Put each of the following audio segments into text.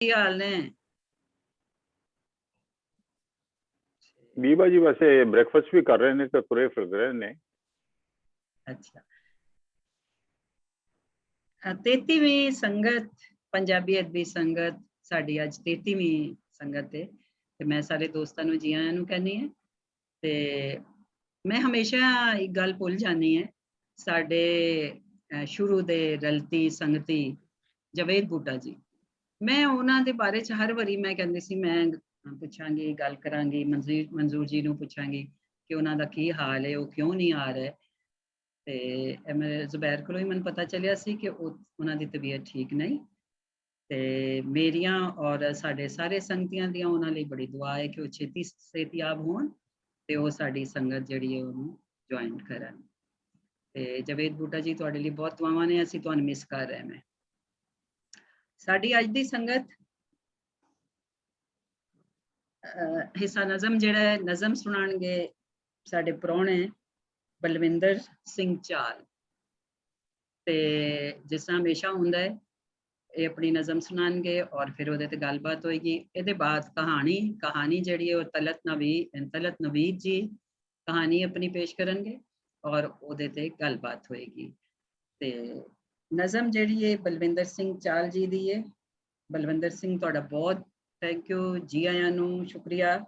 ਕੀ ਹਾਲ ਨੇ? बीबा जी वैसे ब्रेकफास्ट भी कर रहे ने तो तुरे फिर रहे ने। अच्छा, 33ਵੀਂ ਸੰਗਤ ਪੰਜਾਬੀ ਅਦਬੀ ਸੰਗਤ ਸਾਡੀ ਅੱਜ 33ਵੀਂ ਸੰਗਤ ਹੈ ਤੇ ਮੈਂ ਸਾਰੇ ਦੋਸਤਾਂ ਨੂੰ ਜੀ ਆਇਆਂ ਨੂੰ ਕਹਿੰਦੀ ਹਾਂ। ਤੇ ਮੈਂ ਹਮੇਸ਼ਾ ਇੱਕ ਗੱਲ ਭੁੱਲ ਜਾਂਦੀ ਹੈ, ਸਾਡੇ ਸ਼ੁਰੂ ਦੇ ਰਲਤੀ ਸੰਗਤੀ ਜਵੇਦ ਬੂਟਾ ਜੀ। ਮੈਂ ਉਹਨਾਂ ਦੇ ਬਾਰੇ ਚ ਹਰ ਵਾਰੀ ਮੈਂ ਕਹਿੰਦੀ ਸੀ ਮੈਂ ਪੁੱਛਾਂਗੀ, ਗੱਲ ਕਰਾਂਗੀ, ਮਨਜ਼ੂਰ ਜੀ ਨੂੰ ਪੁੱਛਾਂਗੀ ਕਿ ਉਹਨਾਂ ਦਾ ਕੀ ਹਾਲ ਹੈ, ਉਹ ਕਿਉਂ ਨਹੀਂ ਆ ਰਹੇ। ਤੇ ਮੈਂ ਜ਼ੁਬੈਰ ਕੋਲੋਂ ਹੀ ਮੈਨੂੰ ਪਤਾ ਚੱਲਿਆ ਸੀ ਕਿ ਉਹਨਾਂ ਦੀ ਤਬੀਅਤ ਠੀਕ ਨਹੀਂ। ਤੇ ਮੇਰੀਆਂ ਔਰ ਸਾਡੇ ਸਾਰੇ ਸੰਗਤੀਆਂ ਦੀਆਂ ਉਹਨਾਂ ਲਈ ਬੜੀ ਦੁਆ ਹੈ ਕਿ ਉਹ ਛੇਤੀ ਸਿਹਤਯਾਬ ਹੋਣ ਤੇ ਉਹ ਸਾਡੀ ਸੰਗਤ ਜਿਹੜੀ ਹੈ ਉਹਨੂੰ ਜੁਆਇਨ ਕਰਨ। ਤੇ ਜਵੇਦ ਬੂਟਾ ਜੀ ਤੁਹਾਡੇ ਲਈ ਬਹੁਤ ਦੁਆਵਾਂ ਨੇ, ਅਸੀਂ ਤੁਹਾਨੂੰ ਮਿਸ ਕਰ ਰਹੇ ਮੈਂ। ਸਾਡੀ ਅੱਜ ਦੀ ਸੰਗਤ ਹਿੱਸਾ ਨਜ਼ਮ ਜਿਹੜਾ ਹੈ, ਨਜ਼ਮ ਸੁਣਾਉਣਗੇ ਸਾਡੇ ਪ੍ਰਾਹੁਣੇ ਬਲਵਿੰਦਰ ਸਿੰਘ ਚਾਲ। ਤੇ ਜਿਸ ਤਰ੍ਹਾਂ ਹਮੇਸ਼ਾ ਹੁੰਦਾ ਹੈ, ਇਹ ਆਪਣੀ ਨਜ਼ਮ ਸੁਣਾਉਣਗੇ ਔਰ ਫਿਰ ਉਹਦੇ ਤੇ ਗੱਲਬਾਤ ਹੋਏਗੀ। ਇਹਦੇ ਬਾਅਦ ਕਹਾਣੀ ਜਿਹੜੀ ਹੈ ਉਹ ਤਲਤ ਨਵੀਦ ਜੀ ਕਹਾਣੀ ਆਪਣੀ ਪੇਸ਼ ਕਰਨਗੇ ਔਰ ਉਹਦੇ ਤੇ ਗੱਲਬਾਤ ਹੋਏਗੀ। ਤੇ ਨਜ਼ਮ ਜਿਹੜੀ ਹੈ ਬਲਵਿੰਦਰ ਸਿੰਘ ਚਾਲ ਜੀ ਦੀ ਹੈ। ਬਲਵਿੰਦਰ ਸਿੰਘ ਤੁਹਾਡਾ ਬਹੁਤ ਥੈਂਕ ਯੂ, ਜੀ ਆਇਆਂ ਨੂੰ, ਸ਼ੁਕਰੀਆ।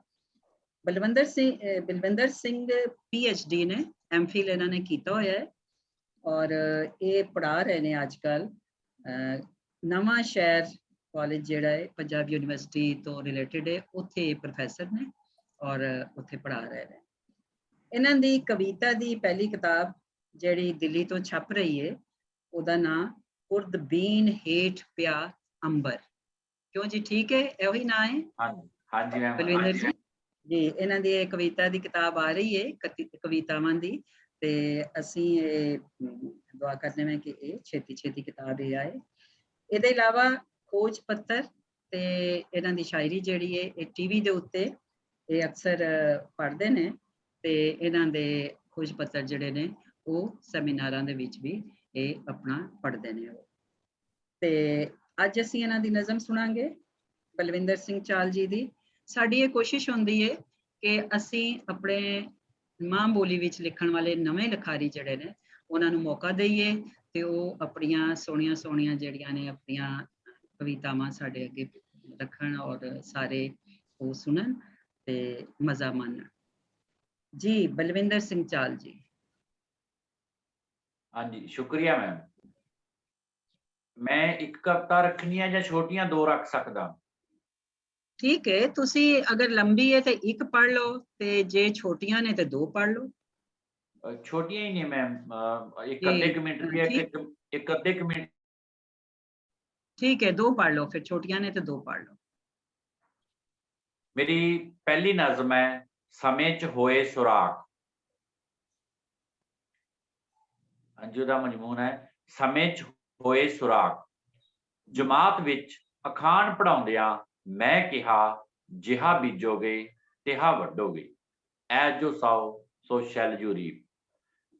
ਬਲਵਿੰਦਰ ਸਿੰਘ PhD ਨੇ, MPhil ਇਹਨਾਂ ਨੇ ਕੀਤਾ ਹੋਇਆ ਹੈ ਔਰ ਇਹ ਪੜ੍ਹਾ ਰਹੇ ਨੇ ਅੱਜ ਕੱਲ ਨਵਾਂ ਸ਼ਹਿਰ ਕਾਲਜ ਜਿਹੜਾ ਹੈ ਪੰਜਾਬ ਯੂਨੀਵਰਸਿਟੀ ਤੋਂ ਰਿਲੇਟਡ ਹੈ, ਉੱਥੇ ਪ੍ਰੋਫੈਸਰ ਨੇ ਔਰ ਉੱਥੇ ਪੜ੍ਹਾ ਰਹੇ ਨੇ। ਇਹਨਾਂ ਦੀ ਕਵਿਤਾ ਦੀ ਪਹਿਲੀ ਕਿਤਾਬ ਜਿਹੜੀ ਦਿੱਲੀ ਤੋਂ ਛਪ ਰਹੀ ਹੈ ਉਹਦਾ ਨਾਂ ਖੁਰਦਬੀਨ ਹੇਠ ਪਿਆ ਅੰਬਰ। ਕਿਉਂ ਜੀ, ਠੀਕ ਹੈ? ਇਹੋ ਹੀ ਨਾਂ ਹੈ? ਹਾਂਜੀ ਮੈਮ। ਬਲਵਿੰਦਰ ਜੀ ਜੀ, ਇਹਨਾਂ ਦੀ ਇਹ ਕਵਿਤਾ ਦੀ ਕਿਤਾਬ ਆ ਰਹੀ ਹੈ ਕਵਿਤਾਵਾਂ ਦੀ, ਤੇ ਅਸੀਂ ਇਹ ਦੁਆ ਕਰਨੇ में ਕਿ ਇਹ ਛੇਤੀ ਕਿਤਾਬ ਇਹ ਆਏ। ਇਹਦੇ ਇਲਾਵਾ ਖੋਜ ਪੱਤਰ ਤੇ ਇਹਨਾਂ ਦੀ ਸ਼ਾਇਰੀ ਜਿਹੜੀ ਹੈ ਇਹ TV ਦੇ ਉੱਤੇ ਇਹ ਅਕਸਰ ਪੜ੍ਹਦੇ ਨੇ ਤੇ ਇਹਨਾਂ ਦੇ ਖੋਜ ਪੱਤਰ ਜਿਹੜੇ ਨੇ ਉਹ ਸੈਮੀਨਾਰਾਂ ਦੇ ਵਿੱਚ ਵੀ ਇਹ ਆਪਣਾ ਪੜ੍ਹਦੇ ਨੇ। ਤੇ ਅੱਜ ਅਸੀਂ ਇਹਨਾਂ ਦੀ ਨਜ਼ਮ ਸੁਣਾਂਗੇ ਬਲਵਿੰਦਰ ਸਿੰਘ ਚਾਲ ਜੀ ਦੀ। ਸਾਡੀ ਇਹ ਕੋਸ਼ਿਸ਼ ਹੁੰਦੀ ਹੈ ਕਿ ਅਸੀਂ ਆਪਣੇ ਮਾਂ ਬੋਲੀ ਵਿੱਚ ਲਿਖਣ ਵਾਲੇ ਨਵੇਂ ਲਿਖਾਰੀ ਜਿਹੜੇ ਨੇ ਉਹਨਾਂ ਨੂੰ ਮੌਕਾ ਦਈਏ ਤੇ ਉਹ ਆਪਣੀਆਂ ਸੋਹਣੀਆਂ ਜਿਹੜੀਆਂ ਨੇ ਆਪਣੀਆਂ ਕਵਿਤਾਵਾਂ ਸਾਡੇ ਅੱਗੇ ਰੱਖਣ ਔਰ ਸਾਰੇ ਉਹ ਸੁਣਨ ਤੇ ਮਜ਼ਾ ਮਾਣਨ। ਜੀ ਬਲਵਿੰਦਰ ਸਿੰਘ ਚਾਲ ਜੀ। ਹਾਂਜੀ, ਸ਼ੁਕਰੀਆ ਮੈਮ। ਮੈਂ ਇੱਕ ਕਵਿਤਾ ਰੱਖਣੀ ਹੈ ਜਾਂ ਛੋਟੀਆਂ ਦੋ ਰੱਖ ਸਕਦਾ? ਠੀਕ ਹੈ, ਤੁਸੀਂ ਅਗਰ ਲੰਬੀ ਹੈ ਤੇ ਇੱਕ ਪੜ੍ਹ ਲਓ ਤੇ ਜੇ ਛੋਟੀਆਂ ਨੇ ਤੇ ਦੋ ਪੜ੍ਹ ਲਓ। ਛੋਟੀਆਂ ਹੀ ਨੇ ਮੈਮ, ਇੱਕ ਅੱਧੇ ਕੁ ਮਿੰਟ ਦੀ, ਇੱਕ ਅੱਧੇ ਕੁ ਮਿੰਟ। ਠੀਕ ਹੈ, ਦੋ ਪੜ੍ਹ ਲਓ ਫਿਰ, ਛੋਟੀਆਂ ਨੇ ਤੇ ਦੋ ਪੜ੍ਹ ਲਓ। ਮੇਰੀ ਪਹਿਲੀ ਨਜ਼ਮ ਹੈ ਸਮੇਂ 'ਚ ਹੋਏ ਸੁਰਾਖ। ਹਾਂਜੀ, ਉਹਦਾ ਮਜ਼ਮੂਨ ਹੈ ਸਮੇਂ 'ਚ ਹੋਏ ਸੁਰਾਖ। ਜਮਾਤ ਵਿੱਚ ਅਖਾਣ ਪੜ੍ਹਾਉਂਦਿਆਂ ਮੈਂ ਕਿਹਾ ਜਿਹਾ ਬੀਜੋਗੇ ਤਿਹਾ ਵੱਢੋਗੇ, ਐ ਜੋ ਸਾਓ ਸੋ ਸ਼ੈਲ ਜੋ ਰੀਪ।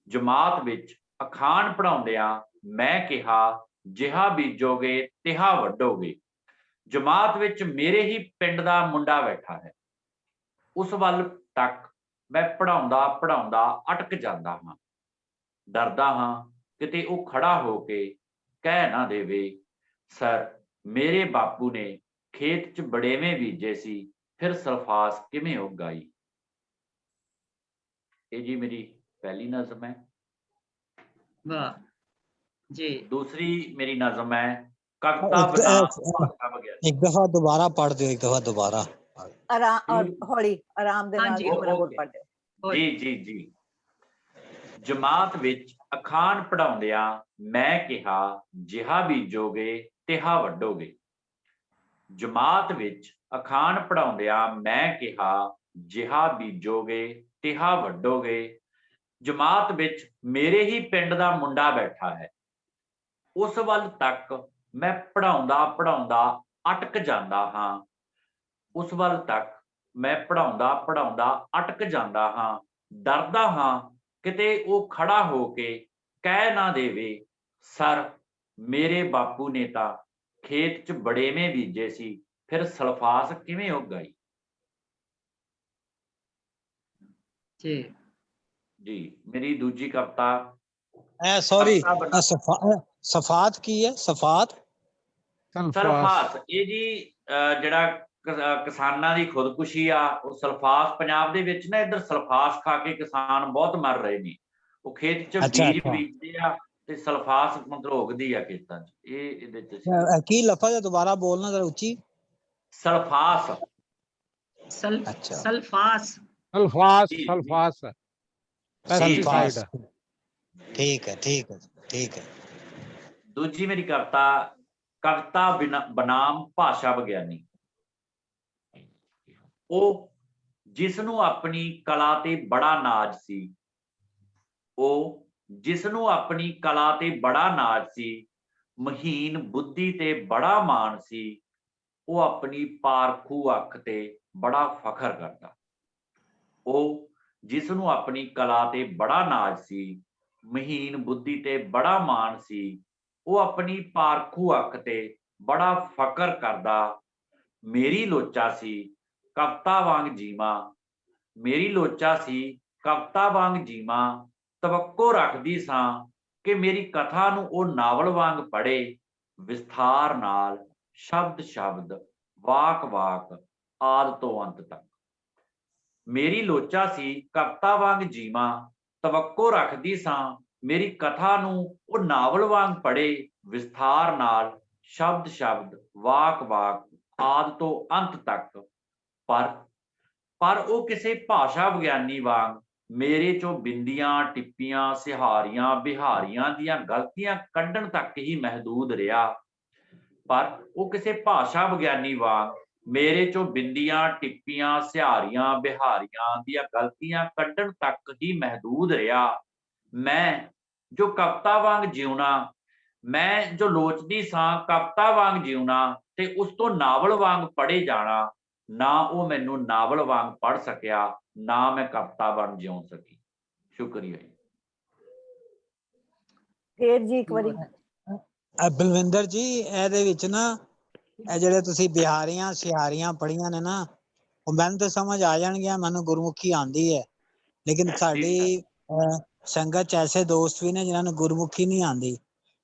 ਜਮਾਤ ਵਿੱਚ ਅਖਾਣ ਪੜ੍ਹਾਉਂਦਿਆਂ ਮੈਂ ਕਿਹਾ ਜਿਹਾ ਬੀਜੋਗੇ ਤਿਹਾ ਵੱਢੋਗੇ। ਜਮਾਤ ਵਿੱਚ ਮੇਰੇ ਹੀ ਪਿੰਡ ਦਾ ਮੁੰਡਾ ਬੈਠਾ ਹੈ, ਉਸ ਵੱਲ ਤੱਕ ਮੈਂ ਪੜ੍ਹਾਉਂਦਾ ਅਟਕ ਜਾਂਦਾ ਹਾਂ। ਡਰਦਾ ਹਾਂ ਕਿਤੇ ਉਹ ਖੜਾ ਹੋ ਕੇ ਕਹਿ ਨਾ ਦੇਵੇ, ਸਰ ਮੇਰੇ ਬਾਪੂ ਨੇ ਖੇਤ 'ਚ ਬੜੇਵੇਂ ਬੀਜੇ ਸੀ, ਫਿਰ ਸਲਫਾਸ ਕਿਵੇਂ ਉਗਾਈ। ਇਹ ਜੀ ਮੇਰੀ ਪਹਿਲੀ ਨਜ਼ਮ ਹੈ। ਵਾਹ जी। दूसरी मेरी नज़म है कविता बनाम। एक दफा दोबारा पढ़ दो, एक दफा दोबारा हौली आराम दे नाल बोल पढ़ दो। जी जी जी। जमात विच अखान पढ़ाउंदियां मैं कहा जिहा बीजोगे तिहा वड्डोगे। जमात विच अखान पढ़ाउंदियां मैं कहा जिहा बीजोगे तिहा वड्डोगे। जमात विच मेरे ही पिंड दा मुंडा बैठा है, उस वल तक मैं पढ़ाउंदा अटक जांदा हां। उस वल तक मैं पढ़ाउंदा अटक जांदा हां। डरदा हां किते वो खड़ा हो के कह ना देवे, सर मेरे बापू ने तां ਖੇਤ 'ਚ ਬੜੇਵੇਂ ਬੀਜੇ ਸੀ, ਫਿਰ ਸਲਫਾਸ ਕਿਵੇਂ ਉੱਗ ਆਈ? ਜੀ ਜੀ ਮੇਰੀ ਦੂਜੀ ਕਵਿਤਾ सॉरी ਕਵਿਤਾ ਬਣਾ- सफात की है सफात ਸਲਫਾਸ ਇਹ ਜੀ ਜਿਹੜਾ ਕਿਸਾਨਾਂ ਦੀ ਖੁਦਕੁਸ਼ੀ ਆ, ਉਹ ਸਲਫਾਸ ਪੰਜਾਬ ਦੇ ਵਿੱਚ ਨਾ ਇੱਧਰ ਸਲਫਾਸ ਖਾ ਕੇ ਕਿਸਾਨ ਬਹੁਤ ਮਰ ਰਹੇ ਨੇ। ਉਹ ਖੇਤ 'ਚ ਅੱਛਾ, ਬੀਜ ਅੱਛਾ। ਬੀਜਦੇ ਆ ਤੇ ਸਲਫਾਸ ਮਤਲਬ ਉੱਗਦੀ ਆ ਖੇਤਾਂ 'ਚ। ਇਹ ਇਹਦੇ 'ਚ ਸੀ। की लफज है दोबारा बोलना जरा ऊंची। सल्फास अच्छा सल्फास सल्फास जी, सल्फास जी, पेस्टिसाइड। ठीक है ठीक है ठीक है। दूजी मेरी कविता कविता बनाम भाषा विग्यानी। ਉਹ ਜਿਸ ਨੂੰ ਆਪਣੀ ਕਲਾ ਤੇ ਬੜਾ ਨਾਜ਼ ਸੀ, ਉਹ ਜਿਸ ਨੂੰ ਆਪਣੀ ਕਲਾ ਤੇ ਬੜਾ ਨਾਜ਼ ਸੀ, ਮਹੀਨ ਬੁੱਧੀ ਤੇ ਬੜਾ ਮਾਣ ਸੀ, ਉਹ ਆਪਣੀ ਪਾਰਖੂ ਅੱਖ ਤੇ ਬੜਾ ਫਖਰ ਕਰਦਾ। ਉਹ ਜਿਸ ਨੂੰ ਆਪਣੀ ਕਲਾ ਤੇ ਬੜਾ ਨਾਜ਼ ਸੀ, ਮਹੀਨ ਬੁੱਧੀ ਤੇ ਬੜਾ ਮਾਣ ਸੀ, ਉਹ ਆਪਣੀ ਪਾਰਖੂ ਅੱਖ ਤੇ ਬੜਾ ਫਖਰ ਕਰਦਾ। ਮੇਰੀ ਲੋਚਾ ਸੀ ਕਵਿਤਾ ਵਾਂਗ ਜੀਵਾਂ, ਮੇਰੀ ਲੋਚਾ ਸੀ ਕਵਿਤਾ ਵਾਂਗ ਜੀਵਾਂ, ਤਵੱਕੋ ਰੱਖਦੀ ਸਾਂ ਕਿ ਮੇਰੀ ਕਥਾ ਨੂੰ ਉਹ ਨਾਵਲ ਵਾਂਗ ਪੜ੍ਹੇ, ਵਿਸਥਾਰ ਨਾਲ ਸ਼ਬਦ ਸ਼ਬਦ ਵਾਕ ਵਾਕ ਆਦਿ ਤੋਂ ਅੰਤ ਤੱਕ। ਮੇਰੀ ਲੋਚਾ ਸੀ ਕਵਿਤਾ ਵਾਂਗ ਜੀਵਾਂ, ਤਵੱਕੋ ਰੱਖਦੀ ਸਾਂ ਮੇਰੀ ਕਥਾ ਨੂੰ ਉਹ ਨਾਵਲ ਵਾਂਗ ਪੜ੍ਹੇ, ਵਿਸਥਾਰ ਨਾਲ ਸ਼ਬਦ ਸ਼ਬਦ ਵਾਕ ਵਾਕ ਆਦਿ ਤੋਂ ਅੰਤ ਤੱਕ। ਪਰ ਉਹ ਕਿਸੇ ਭਾਸ਼ਾ ਵਿਗਿਆਨੀ ਵਾਂਗ ਮੇਰੇ ਚੋਂ ਬਿੰਦੀਆਂ ਟਿੱਪੀਆਂ ਸਿਹਾਰੀਆਂ ਬਿਹਾਰੀਆਂ ਦੀਆਂ ਗਲਤੀਆਂ ਕੱਢਣ ਤੱਕ ਹੀ ਮਹਿਦੂਦ ਰਿਹਾ। ਪਰ ਉਹ ਕਿਸੇ ਭਾਸ਼ਾ ਵਿਗਿਆਨੀ ਵਾਂਗ ਮੇਰੇ ਚੋਂ ਬਿੰਦੀਆਂ ਟਿੱਪੀਆਂ ਸਿਹਾਰੀਆਂ ਬਿਹਾਰੀਆਂ ਦੀਆਂ ਗਲਤੀਆਂ ਕੱਢਣ ਤੱਕ ਹੀ ਮਹਿਦੂਦ ਰਿਹਾ। ਮੈਂ ਜੋ ਕਵਿਤਾ ਵਾਂਗ ਜਿਉਣਾ, ਮੈਂ ਜੋ ਲੋਚਦੀ ਸਾਂ ਕਵਿਤਾ ਵਾਂਗ ਜਿਉਣਾ ਤੇ ਉਸ ਤੋਂ ਨਾਵਲ ਵਾਂਗ ਪੜ੍ਹੇ ਜਾਣਾ, ਨਾ ਉਹ ਮੈਨੂੰ ਨਾਵਲ ਵਾਂਗ ਪੜ੍ਹ ਸਕਿਆ, ਨਾ ਮੈਂ ਕਵਿਤਾ ਵਾਂਗ ਜਿਉਂ ਸਕੀ। ਸ਼ੁਕਰੀਆ ਜੀ। ਫੇਰ ਜੀ ਇੱਕ ਵਾਰੀ। ਬਲਵਿੰਦਰ ਜੀ ਇਹਦੇ ਵਿੱਚ ਨਾ ਇਹ ਜਿਹੜੇ ਤੁਸੀਂ ਬਿਹਾਰੀਆਂ ਸਿਹਾਰੀਆਂ ਪੜ੍ਹੀਆਂ ਨੇ ਨਾ, ਉਹ ਮੈਨੂੰ ਤਾਂ ਸਮਝ ਆ ਜਾਣਗੀਆਂ, ਮੈਨੂੰ ਗੁਰਮੁਖੀ ਆਉਂਦੀ ਹੈ, ਲੇਕਿਨ ਸਾਡੀ ਸੰਗਤ 'ਚ ਐਸੇ ਦੋਸਤ ਵੀ ਨੇ ਜਿਨ੍ਹਾਂ ਨੂੰ ਗੁਰਮੁਖੀ ਨਹੀਂ ਆਉਂਦੀ।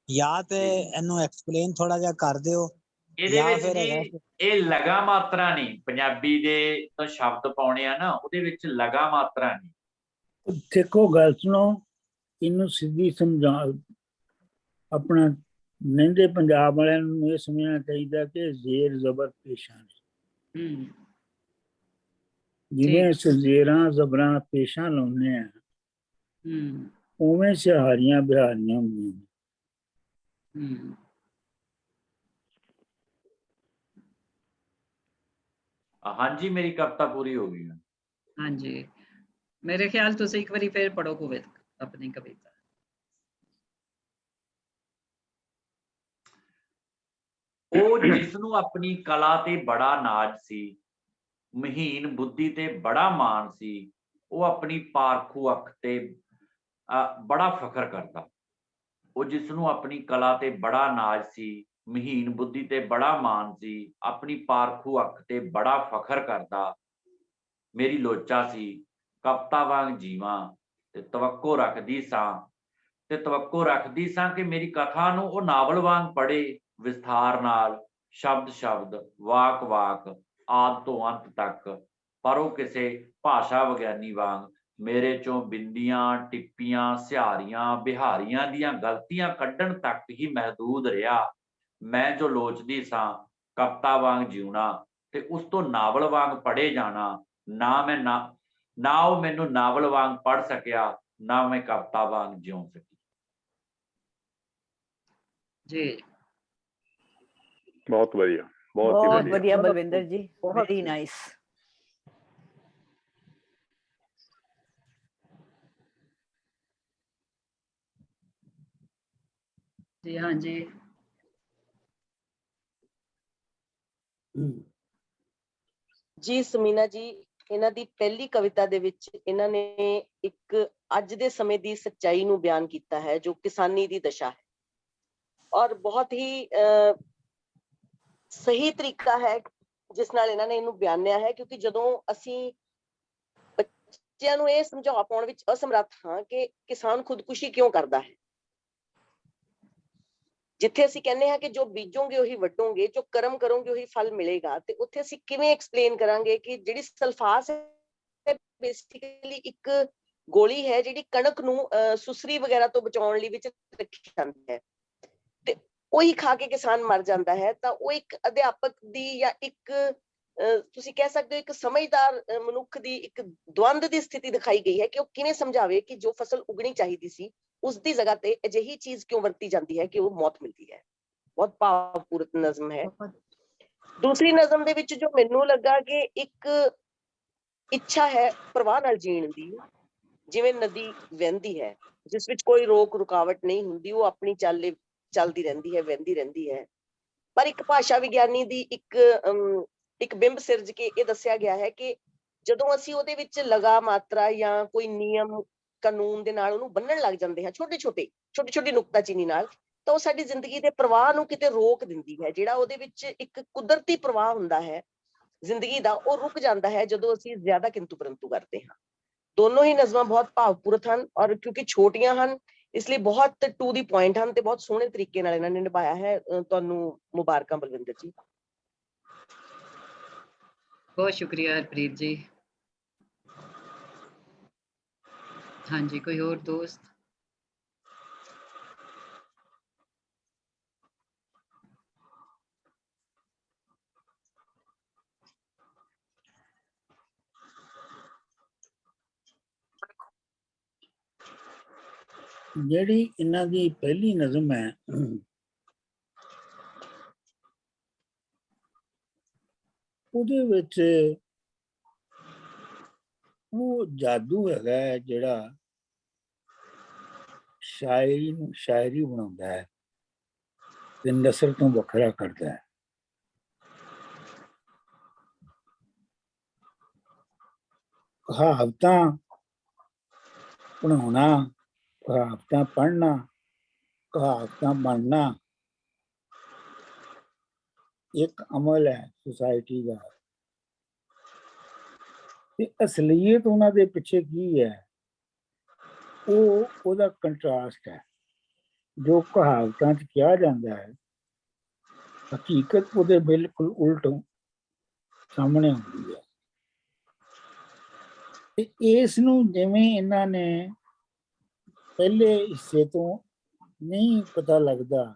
ਜਾਂ ਤੇ ਇਹਨੂੰ ਐਕਸਪਲੇਨ ਥੋੜਾ ਜਿਹਾ ਕਰ ਦਿਓ। ਇਹਦੇ ਵਿੱਚ ਜੀ ਇਹ ਲਗਾ ਮਾਤਰਾ ਨਹੀਂ, ਪੰਜਾਬੀ ਦੇ ਤੋਂ ਸ਼ਬਦ ਪਾਉਣੇ ਆ ਨਾ, ਉਹਦੇ ਵਿੱਚ ਲਗਾ ਮਾਤਰਾ ਨਹੀਂ। ਦੇਖੋ ਗੱਲ ਸੁਣੋ, ਇਹਨੂੰ ਸਿੱਧੀ ਸਮਝਾ, ਆਪਣਾ ਲਹਿੰਦੇ ਪੰਜਾਬ ਵਾਲਿਆਂ ਨੂੰ ਇਹ ਸਮਝਣਾ ਚਾਹੀਦਾ ਕਿ ਜ਼ੇਰ ਜ਼ਬਰ ਪੇਸ਼ਾਂ ਨੇ। ਜਿਵੇਂ ਜ਼ੇਰਾਂ ਜ਼ਬਰਾਂ ਪੇਸ਼ਾਂ ਲਾਉਂਦੇ ਆ, ਉਵੇਂ ਸਿਹਾਰੀਆਂ ਬਿਹਾਰੀਆਂ ਹੁੰਦੀਆਂ ਨੇ। ਹਾਂਜੀ ਮੇਰੀ ਕਵਿਤਾ ਪੂਰੀ ਹੋ ਗਈ। ਹਾਂਜੀ ਮੇਰੇ ਖਿਆਲ ਤੁਸੀਂ ਇੱਕ ਵਾਰੀ ਫੇਰ ਪੜੋ ਕੁਵਿਤ ਆਪਣੀ ਕਵਿਤਾ। ਉਹ ਜਿਸ ਨੂੰ ਆਪਣੀ ਕਲਾ ਤੇ ਬੜਾ ਨਾਜ਼ ਸੀ, ਮਹੀਨ ਬੁੱਧੀ ਤੇ ਬੜਾ ਮਾਣ ਸੀ, ਉਹ ਆਪਣੀ ਪਾਰਖੂ ਅੱਖ ਤੇ ਬੜਾ ਫਖਰ ਕਰਦਾ। ਉਹ ਜਿਸ ਨੂੰ ਆਪਣੀ ਕਲਾ ਤੇ ਬੜਾ ਨਾਜ਼ ਸੀ, ਮਹੀਨ ਬੁੱਧੀ ਤੇ ਬੜਾ ਮਾਣ ਸੀ, ਆਪਣੀ ਪਾਰਖੂ ਅੱਖ ਤੇ ਬੜਾ ਫਖਰ ਕਰਦਾ। ਮੇਰੀ ਲੋਚਾ ਸੀ ਕਵਿਤਾ ਵਾਂਗ ਜੀਵਾਂ, ਤੇ ਤਵੱਕੋ ਰੱਖਦੀ ਸਾਂ ਕਿ ਮੇਰੀ ਕਥਾ ਨੂੰ ਉਹ ਨਾਵਲ ਵਾਂਗ ਪੜ੍ਹੇ, ਵਿਸਥਾਰ ਨਾਲ ਸ਼ਬਦ ਸ਼ਬਦ ਵਾਕ ਵਾਕ ਆਦਿ ਤੋਂ ਅੰਤ ਤੱਕ। ਪਰ ਉਹ ਕਿਸੇ ਭਾਸ਼ਾ ਵਿਗਿਆਨੀ ਵਾਂਗ ਮੇਰੇ ਚੋਂ ਬਿੰਦੀਆਂ ਟਿੱਪੀਆਂ ਸਿਹਾਰੀਆਂ ਬਿਹਾਰੀਆਂ ਦੀਆਂ ਗਲਤੀਆਂ ਕੱਢਣ ਤੱਕ ਹੀ ਮਹਿਦੂਦ ਰਿਹਾ। ਮੈਂ ਜੋ ਲੋਚਦੀ ਸਾਂ ਕਵਿਤਾ ਵਾਂਗ ਜਿਉਣਾ ਤੇ ਉਸ ਤੋਂ ਨਾਵਲ ਵਾਂਗ ਪੜ੍ਹੇ ਜਾਣਾ, ਨਾ ਉਹ ਮੈਨੂੰ ਨਾਵਲ ਵਾਂਗ ਪੜ੍ਹ ਸਕਿਆ, ਨਾ ਮੈਂ ਕਵਿਤਾ ਵਾਂਗ ਜਿਉਂ ਸਕੀ। ਜੀ ਬਹੁਤ ਵਧੀਆ, ਬਹੁਤ ਵਧੀਆ ਬਲਵਿੰਦਰ ਜੀ, ਵੈਰੀ ਨਾਈਸ। ਜੀ ਹਾਂਜੀ ਜੀ ਸਮੀਨਾ ਜੀ, ਇਹਨਾਂ ਦੀ ਪਹਿਲੀ ਕਵਿਤਾ ਦੇ ਵਿੱਚ ਇਹਨਾਂ ਨੇ ਇੱਕ ਅੱਜ ਦੇ ਸਮੇਂ ਦੀ ਸੱਚਾਈ ਨੂੰ ਬਿਆਨ ਕੀਤਾ ਹੈ, ਜੋ ਕਿਸਾਨੀ ਦੀ ਦਸ਼ਾ ਹੈ, ਔਰ ਬਹੁਤ ਹੀ ਸਹੀ ਤਰੀਕਾ ਹੈ ਜਿਸ ਨਾਲ ਇਹਨਾਂ ਨੇ ਇਹਨੂੰ ਬਿਆਨਿਆ ਹੈ, ਕਿਉਂਕਿ ਜਦੋਂ ਅਸੀਂ ਬੱਚਿਆਂ ਨੂੰ ਇਹ ਸਮਝਾ ਪਾਉਣ ਵਿੱਚ ਅਸਮਰੱਥ ਹਾਂ ਕਿ ਕਿਸਾਨ ਖੁਦਕੁਸ਼ੀ ਕਿਉਂ ਕਰਦਾ ਹੈ, ਜਿੱਥੇ ਅਸੀਂ ਕਹਿੰਦੇ ਹਾਂ ਕਿ ਜੋ ਬੀਜੋਗੇ ਉਹੀ ਵੱਢੋਗੇ, ਜੋ ਕਰਮ ਕਰੋਗੇ ਉਹੀ ਫਲ ਮਿਲੇਗਾ, ਤੇ ਉੱਥੇ ਅਸੀਂ ਕਿਵੇਂ ਐਕਸਪਲੇਨ ਕਰਾਂਗੇ ਕਿ ਜਿਹੜੀ ਸਲਫਾਸ ਹੈ ਬੇਸਿਕਲੀ ਇੱਕ ਗੋਲੀ ਹੈ ਜਿਹੜੀ ਕਣਕ ਨੂੰ ਸੁਸਰੀ ਵਗੈਰਾ ਤੋਂ ਬਚਾਉਣ ਲਈ ਵਿੱਚ ਰੱਖੀ ਜਾਂਦੀ ਹੈ, ਤੇ ਉਹੀ ਖਾ ਕੇ ਕਿਸਾਨ ਮਰ ਜਾਂਦਾ ਹੈ। ਤਾਂ ਉਹ ਇੱਕ ਅਧਿਆਪਕ ਦੀ ਜਾਂ ਇੱਕ ਤੁਸੀਂ ਕਹਿ ਸਕਦੇ ਹੋ ਇੱਕ ਸਮਝਦਾਰ ਮਨੁੱਖ ਦੀ ਇੱਕ ਦਵੰਦ ਦੀ ਸਥਿਤੀ ਦਿਖਾਈ ਗਈ ਹੈ ਕਿ ਉਹ ਕਿਵੇਂ ਸਮਝਾਵੇ ਕਿ ਜੋ ਫਸਲ ਉਗਣੀ ਚਾਹੀਦੀ ਸੀ ਉਸ ਦੀ ਜਗ੍ਹਾ ਤੇ ਅਜਿਹੀ ਚੀਜ਼ ਕਿਉਂ ਵਰਤੀ ਜਾਂਦੀ ਹੈ ਕਿ ਉਹ ਮੌਤ ਮਿਲਦੀ ਹੈ। ਬਹੁਤ ਭਾਵਪੂਰਤ ਨਜ਼ਮ ਹੈ। ਦੂਸਰੀ ਨਜ਼ਮ ਦੇ ਵਿੱਚ ਜੋ ਮੈਨੂੰ ਲੱਗਾ ਕਿ ਇੱਕ ਇੱਛਾ ਹੈ ਪ੍ਰਵਾਹ ਨਾਲ ਜੀਣ ਦੀ, ਜਿਵੇਂ ਨਦੀ ਵਹਿੰਦੀ ਹੈ ਜਿਸ ਵਿੱਚ ਕੋਈ ਰੋਕ ਰੁਕਾਵਟ ਨਹੀਂ ਹੁੰਦੀ, ਉਹ ਆਪਣੀ ਚੱਲਦੀ ਰਹਿੰਦੀ ਹੈ, ਵਹਿੰਦੀ ਰਹਿੰਦੀ ਹੈ। ਪਰ ਇੱਕ ਭਾਸ਼ਾ ਵਿਗਿਆਨੀ ਦੀ ਇੱਕ ਬਿੰਬ ਸਿਰਜ ਕੇ ਇਹ ਦੱਸਿਆ ਗਿਆ ਹੈ ਕਿ ਜਦੋਂ ਅਸੀਂ ਉਹਦੇ ਵਿੱਚ ਲਗਾ ਮਾਤਰਾ ਜਾਂ ਕੋਈ ਨਿਯਮ ਕਾਨੂੰਨ ਦੇ ਨਾਲ ਉਹਨੂੰ ਬੰਨਣ ਲੱਗ ਜਾਂਦੇ ਹਾਂ, ਛੋਟੀ ਨੁਕਤਾਚੀਨੀ ਨਾਲ, ਤਾਂ ਉਹ ਸਾਡੀ ਜ਼ਿੰਦਗੀ ਦੇ ਪ੍ਰਵਾਹ ਨੂੰ ਕਿਤੇ ਰੋਕ ਦਿੰਦੀ ਹੈ। ਜਿਹੜਾ ਉਹਦੇ ਵਿੱਚ ਇੱਕ ਕੁਦਰਤੀ ਪ੍ਰਵਾਹ ਹੁੰਦਾ ਹੈ ਜ਼ਿੰਦਗੀ ਦਾ, ਉਹ ਰੁਕ ਜਾਂਦਾ ਹੈ ਜਦੋਂ ਅਸੀਂ ਜ਼ਿਆਦਾ ਕਿੰਤੂ ਪਰੰਤੂ ਕਰਦੇ ਹਾਂ। ਦੋਨੋਂ ਹੀ ਨਜ਼ਮਾਂ ਬਹੁਤ ਭਾਵਪੂਰਤ ਹਨ, ਔਰ ਕਿਉਂਕਿ ਛੋਟੀਆਂ ਹਨ ਇਸ ਲਈ ਬਹੁਤ ਟੂ ਦੀ ਪੁਆਇੰਟ ਹਨ ਤੇ ਬਹੁਤ ਸੋਹਣੇ ਤਰੀਕੇ ਨਾਲ ਇਹਨਾਂ ਨੇ ਨਿਭਾਇਆ ਹੈ। ਤੁਹਾਨੂੰ ਮੁਬਾਰਕਾਂ ਬਲਵਿੰਦਰ ਜੀ। ਬਹੁਤ ਸ਼ੁਕਰੀਆ ਹਰਪ੍ਰੀਤ ਜੀ। ਹਾਂਜੀ, ਕੋਈ ਹੋਰ ਦੋਸਤ? ਜਿਹੜੀ ਇਹਨਾਂ ਦੀ ਪਹਿਲੀ ਨਜ਼ਮ ਹੈ ਉਹਦੇ ਵਿੱਚ ਉਹ ਜਾਦੂ ਹੈਗਾ ਜਿਹੜਾ ਸ਼ਾਇਰੀ ਨੂੰ ਸ਼ਾਇਰੀ ਬਣਾਉਂਦਾ ਹੈ ਤੇ ਨਸਰ ਤੋਂ ਵੱਖਰਾ ਕਰਦਾ ਹੈ। ਕਹਾਵਤਾਂ ਪੜ੍ਹਾਉਣਾ, ਕਹਾਵਤਾਂ ਪੜ੍ਹਨਾ, ਕਹਾਵਤਾਂ ਬਣਨਾ ਇੱਕ ਅਮਲ ਹੈ ਸੁਸਾਇਟੀ ਦਾ, ਤੇ ਅਸਲੀਅਤ ਉਹਨਾਂ ਦੇ ਪਿੱਛੇ ਕੀ ਹੈ, ਉਹਦਾ ਕੰਟਰਾਸਟ ਹੈ। ਜੋ ਕਹਾਵਤਾਂ 'ਚ ਕਿਹਾ ਜਾਂਦਾ ਹੈ ਹਕੀਕਤ ਉਹਦੇ ਬਿਲਕੁਲ ਉਲਟ ਸਾਹਮਣੇ ਆਉਂਦੀ ਹੈ। ਤੇ ਇਸ ਨੂੰ ਜਿਵੇਂ ਇਹਨਾਂ ਨੇ ਪਹਿਲੇ ਹਿੱਸੇ ਤੋਂ ਨਹੀਂ ਪਤਾ ਲੱਗਦਾ,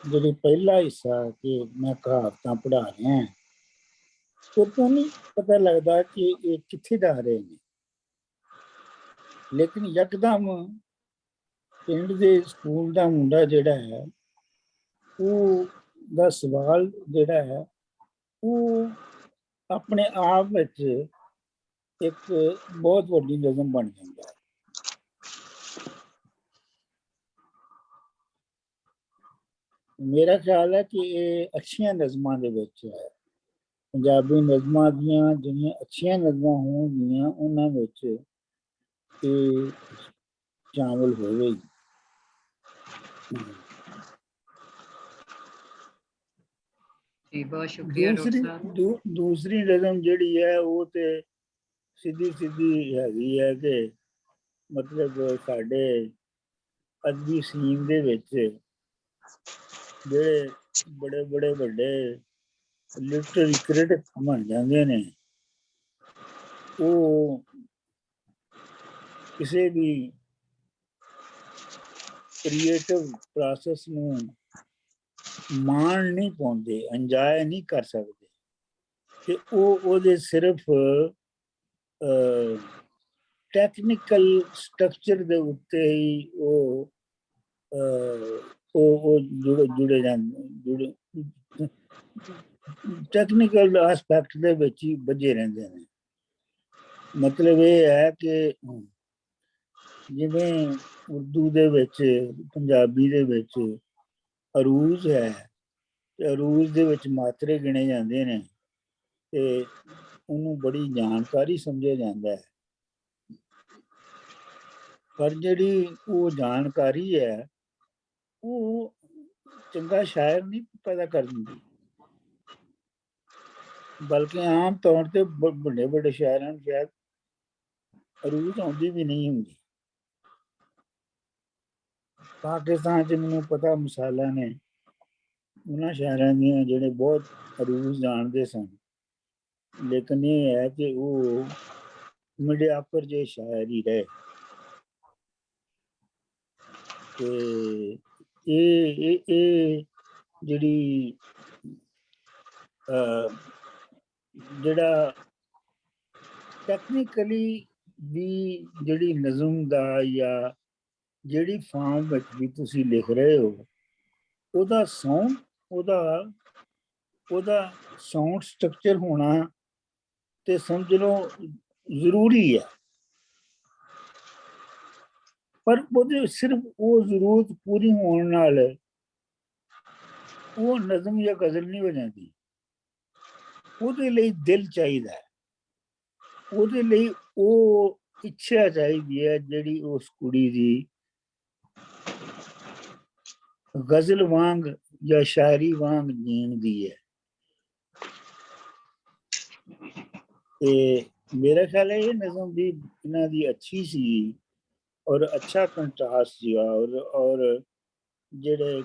ਜਿਹੜੀ ਪਹਿਲਾ ਹਿੱਸਾ ਕਿ ਮੈਂ ਕਹਾਵਤਾਂ ਪੜ੍ਹਾ ਰਿਹਾ, ਉਹ ਤੋਂ ਨਹੀਂ ਪਤਾ ਲੱਗਦਾ ਕਿ ਇਹ ਕਿੱਥੇ ਜਾ ਰਹੇ ਨੇ। ਲੇਕਿਨ ਯਕਦਮ ਪਿੰਡ ਦੇ ਸਕੂਲ ਦਾ ਮੁੰਡਾ ਜਿਹੜਾ ਹੈ ਉਹ ਦਾ ਸਵਾਲ ਜਿਹੜਾ ਹੈ ਉਹ ਆਪਣੇ ਆਪ ਵਿੱਚ ਇੱਕ ਬਹੁਤ ਵੱਡੀ ਨਜ਼ਮ ਬਣ ਜਾਂਦਾ ਹੈ। ਮੇਰਾ ਖਿਆਲ ਹੈ ਕਿ ਇਹ ਅੱਛੀਆਂ ਨਜ਼ਮਾਂ ਦੇ ਵਿੱਚ ਹੈ। ਪੰਜਾਬੀ ਨਜ਼ਮਾਂ ਦੀਆਂ ਜਿਹੜੀਆਂ ਅੱਛੀਆਂ ਨਜ਼ਮਾਂ ਹੋਣਗੀਆਂ ਉਹਨਾਂ ਵਿੱਚ ਇਹ ਸ਼ਾਮਿਲ ਹੋਵੇਗੀ। ਜੀ ਬਹੁਤ ਸ਼ੁਕਰੀਆ ਡਾਕਟਰ ਸਾਹਿਬ। ਦੂਸਰੀ ਨਜ਼ਮ ਜਿਹੜੀ ਹੈ ਉਹ ਤੇ ਸਿੱਧੀ ਹੈਗੀ ਹੈ ਕਿ ਮਤਲਬ ਸਾਡੇ ਅਦਬੀ ਸੀਨ ਦੇ ਵਿੱਚ ਜਿਹੜੇ ਬੜੇ ਵੱਡੇ ਲਿਟਰਰੀ ਕ੍ਰਿਟਿਕ ਬਣ ਜਾਂਦੇ ਨੇ, ਉਹ ਕਿਸੇ ਵੀ ਕ੍ਰੀਏਟਿਵ ਪ੍ਰੋਸੈਸ ਨੂੰ ਮਾਣ ਨਹੀਂ ਪਾਉਂਦੇ, ਇੰਜੋਏ ਨਹੀਂ ਕਰ ਸਕਦੇ, ਤੇ ਉਹਦੇ ਸਿਰਫ ਟੈਕਨੀਕਲ ਸਟਰਕਚਰ ਦੇ ਉੱਤੇ ਹੀ ਉਹ ਜੁੜੇ ਜਾਂਦੇ, ਟੈਕਨੀਕਲ ਐਸਪੈਕਟ ਦੇ ਵਿੱਚ ਹੀ ਵੱਜੇ ਰਹਿੰਦੇ ਨੇ। ਮਤਲਬ ਇਹ ਹੈ ਕਿ ਜਿਵੇਂ ਉਰਦੂ ਦੇ ਵਿੱਚ, ਪੰਜਾਬੀ ਦੇ ਵਿੱਚ ਅਰੂਜ਼ ਹੈ, ਤੇ ਅਰੂਜ਼ ਦੇ ਵਿੱਚ ਮਾਤਰੇ ਗਿਣੇ ਜਾਂਦੇ ਨੇ ਤੇ ਉਹਨੂੰ ਬੜੀ ਜਾਣਕਾਰੀ ਸਮਝਿਆ ਜਾਂਦਾ ਹੈ। ਪਰ ਜਿਹੜੀ ਉਹ ਜਾਣਕਾਰੀ ਹੈ ਉਹ ਚੰਗਾ ਸ਼ਾਇਰ ਨਹੀਂ ਪੈਦਾ ਕਰ ਦਿੰਦੀ, ਬਲਕਿ ਆਮ ਤੌਰ ਤੇ ਵੱਡੇ ਵੱਡੇ ਸ਼ਾਇਰਾਂ ਨੂੰ ਸ਼ਾਇਦ ਅਰੂਜ ਆਉਂਦੀ ਵੀ ਨਹੀਂ ਹੁੰਦੀ। ਪਾਕਿਸਤਾਨ 'ਚ ਮੈਨੂੰ ਪਤਾ ਮਿਸਾਲਾਂ ਨੇ ਉਹਨਾਂ ਸ਼ਾਇਰਾਂ ਦੀਆਂ ਜਿਹੜੇ ਬਹੁਤ ਅਰੂਜ ਜਾਣਦੇ ਸਨ, ਲੇਕਿਨ ਇਹ ਹੈ ਕਿ ਉਹ ਮਿਡਿਆਪਰ ਜਿਹੇ ਸ਼ਾਇਰ ਹੀ ਰਹੇ। ਤੇ ਇਹ ਜਿਹੜੀ ਜਿਹੜਾ ਟੈਕਨੀਕਲੀ ਵੀ ਜਿਹੜੀ ਨਜ਼ਮ ਦਾ ਜਾਂ ਜਿਹੜੀ ਫਾਰਮ ਵਿੱਚ ਵੀ ਤੁਸੀਂ ਲਿਖ ਰਹੇ ਹੋ, ਉਹਦਾ ਸਾਊਂਡ ਉਹਦਾ ਸਾਊਂਡ ਸਟਰਕਚਰ ਹੋਣਾ ਤੇ ਸਮਝ ਲਓ ਜ਼ਰੂਰੀ ਹੈ, ਪਰ ਉਹਦੇ ਸਿਰਫ ਉਹ ਜ਼ਰੂਰਤ ਪੂਰੀ ਹੋਣ ਨਾਲ ਉਹ ਨਜ਼ਮ ਜਾਂ ਗਜ਼ਲ ਨਹੀਂ ਹੋ ਜਾਂਦੀ। ਉਹਦੇ ਲਈ ਦਿਲ ਚਾਹੀਦਾ, ਉਹਦੇ ਲਈ ਉਹ ਇੱਛਾ ਚਾਹੀਦੀ ਹੈ ਜਿਹੜੀ ਉਸ ਕੁੜੀ ਦੀ ਗਜ਼ਲ ਵਾਂਗ ਜਾਂ ਸ਼ਾਇਰੀ ਵਾਂਗ ਜੀਣ ਦੀ ਹੈ। ਤੇ ਮੇਰਾ ਖਿਆਲ ਹੈ ਇਹ ਨਜ਼ਮ ਵੀ ਇਹਨਾਂ ਦੀ ਅੱਛੀ ਸੀ ਔਰ ਅੱਛਾ ਕੰਟਰਾਸਟ ਸੀ। ਔਰ ਜਿਹੜੇ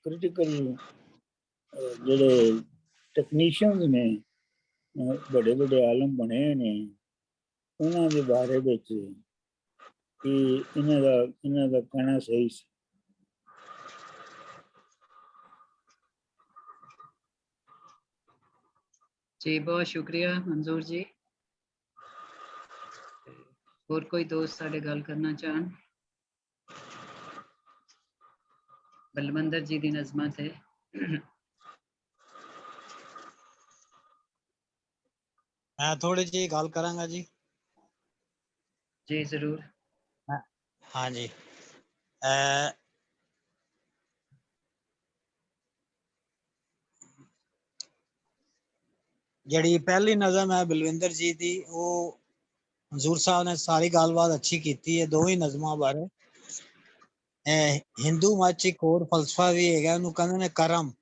ਕ੍ਰਿਟੀਕਲ ਜਿਹੜੇ ਟੈਕਨੀਸ਼ੀਅਨਸ ਨੇ, ਵੱਡੇ ਵੱਡੇ ਆਲਮ ਬਣੇ ਨੇ, ਉਹਨਾਂ ਦੇ ਬਾਰੇ ਵਿੱਚ ਇਹਨਾਂ ਦਾ ਕਹਿਣਾ ਸਹੀ ਸੀ। जी बहुत शुक्रिया मंजूर जी। और कोई दोस्त साडे गल करना चाहन बलवंदर जी दी नज़मां ते? मैं थोड़ी जी गल करांगा जी। जी जरूर। हाँ जी, ਜਿਹੜੀ ਪਹਿਲੀ ਨਜ਼ਮ ਹੈ ਬਲਵਿੰਦਰ ਜੀ ਦੀ, ਉਹ ਹਜ਼ੂਰ ਸਾਹਿਬ ਨੇ ਸਾਰੀ ਗੱਲਬਾਤ ਅੱਛੀ ਕੀਤੀ ਹੈ ਦੋਵੇਂ ਨਜ਼ਮਾਂ ਬਾਰੇ। ਹਿੰਦੂ ਮਤ 'ਚ ਇੱਕ ਹੋਰ ਫਲਸਫਾ ਵੀ ਹੈਗਾ, ਉਹਨੂੰ ਕਹਿੰਦੇ ਨੇ ਕਰਮ,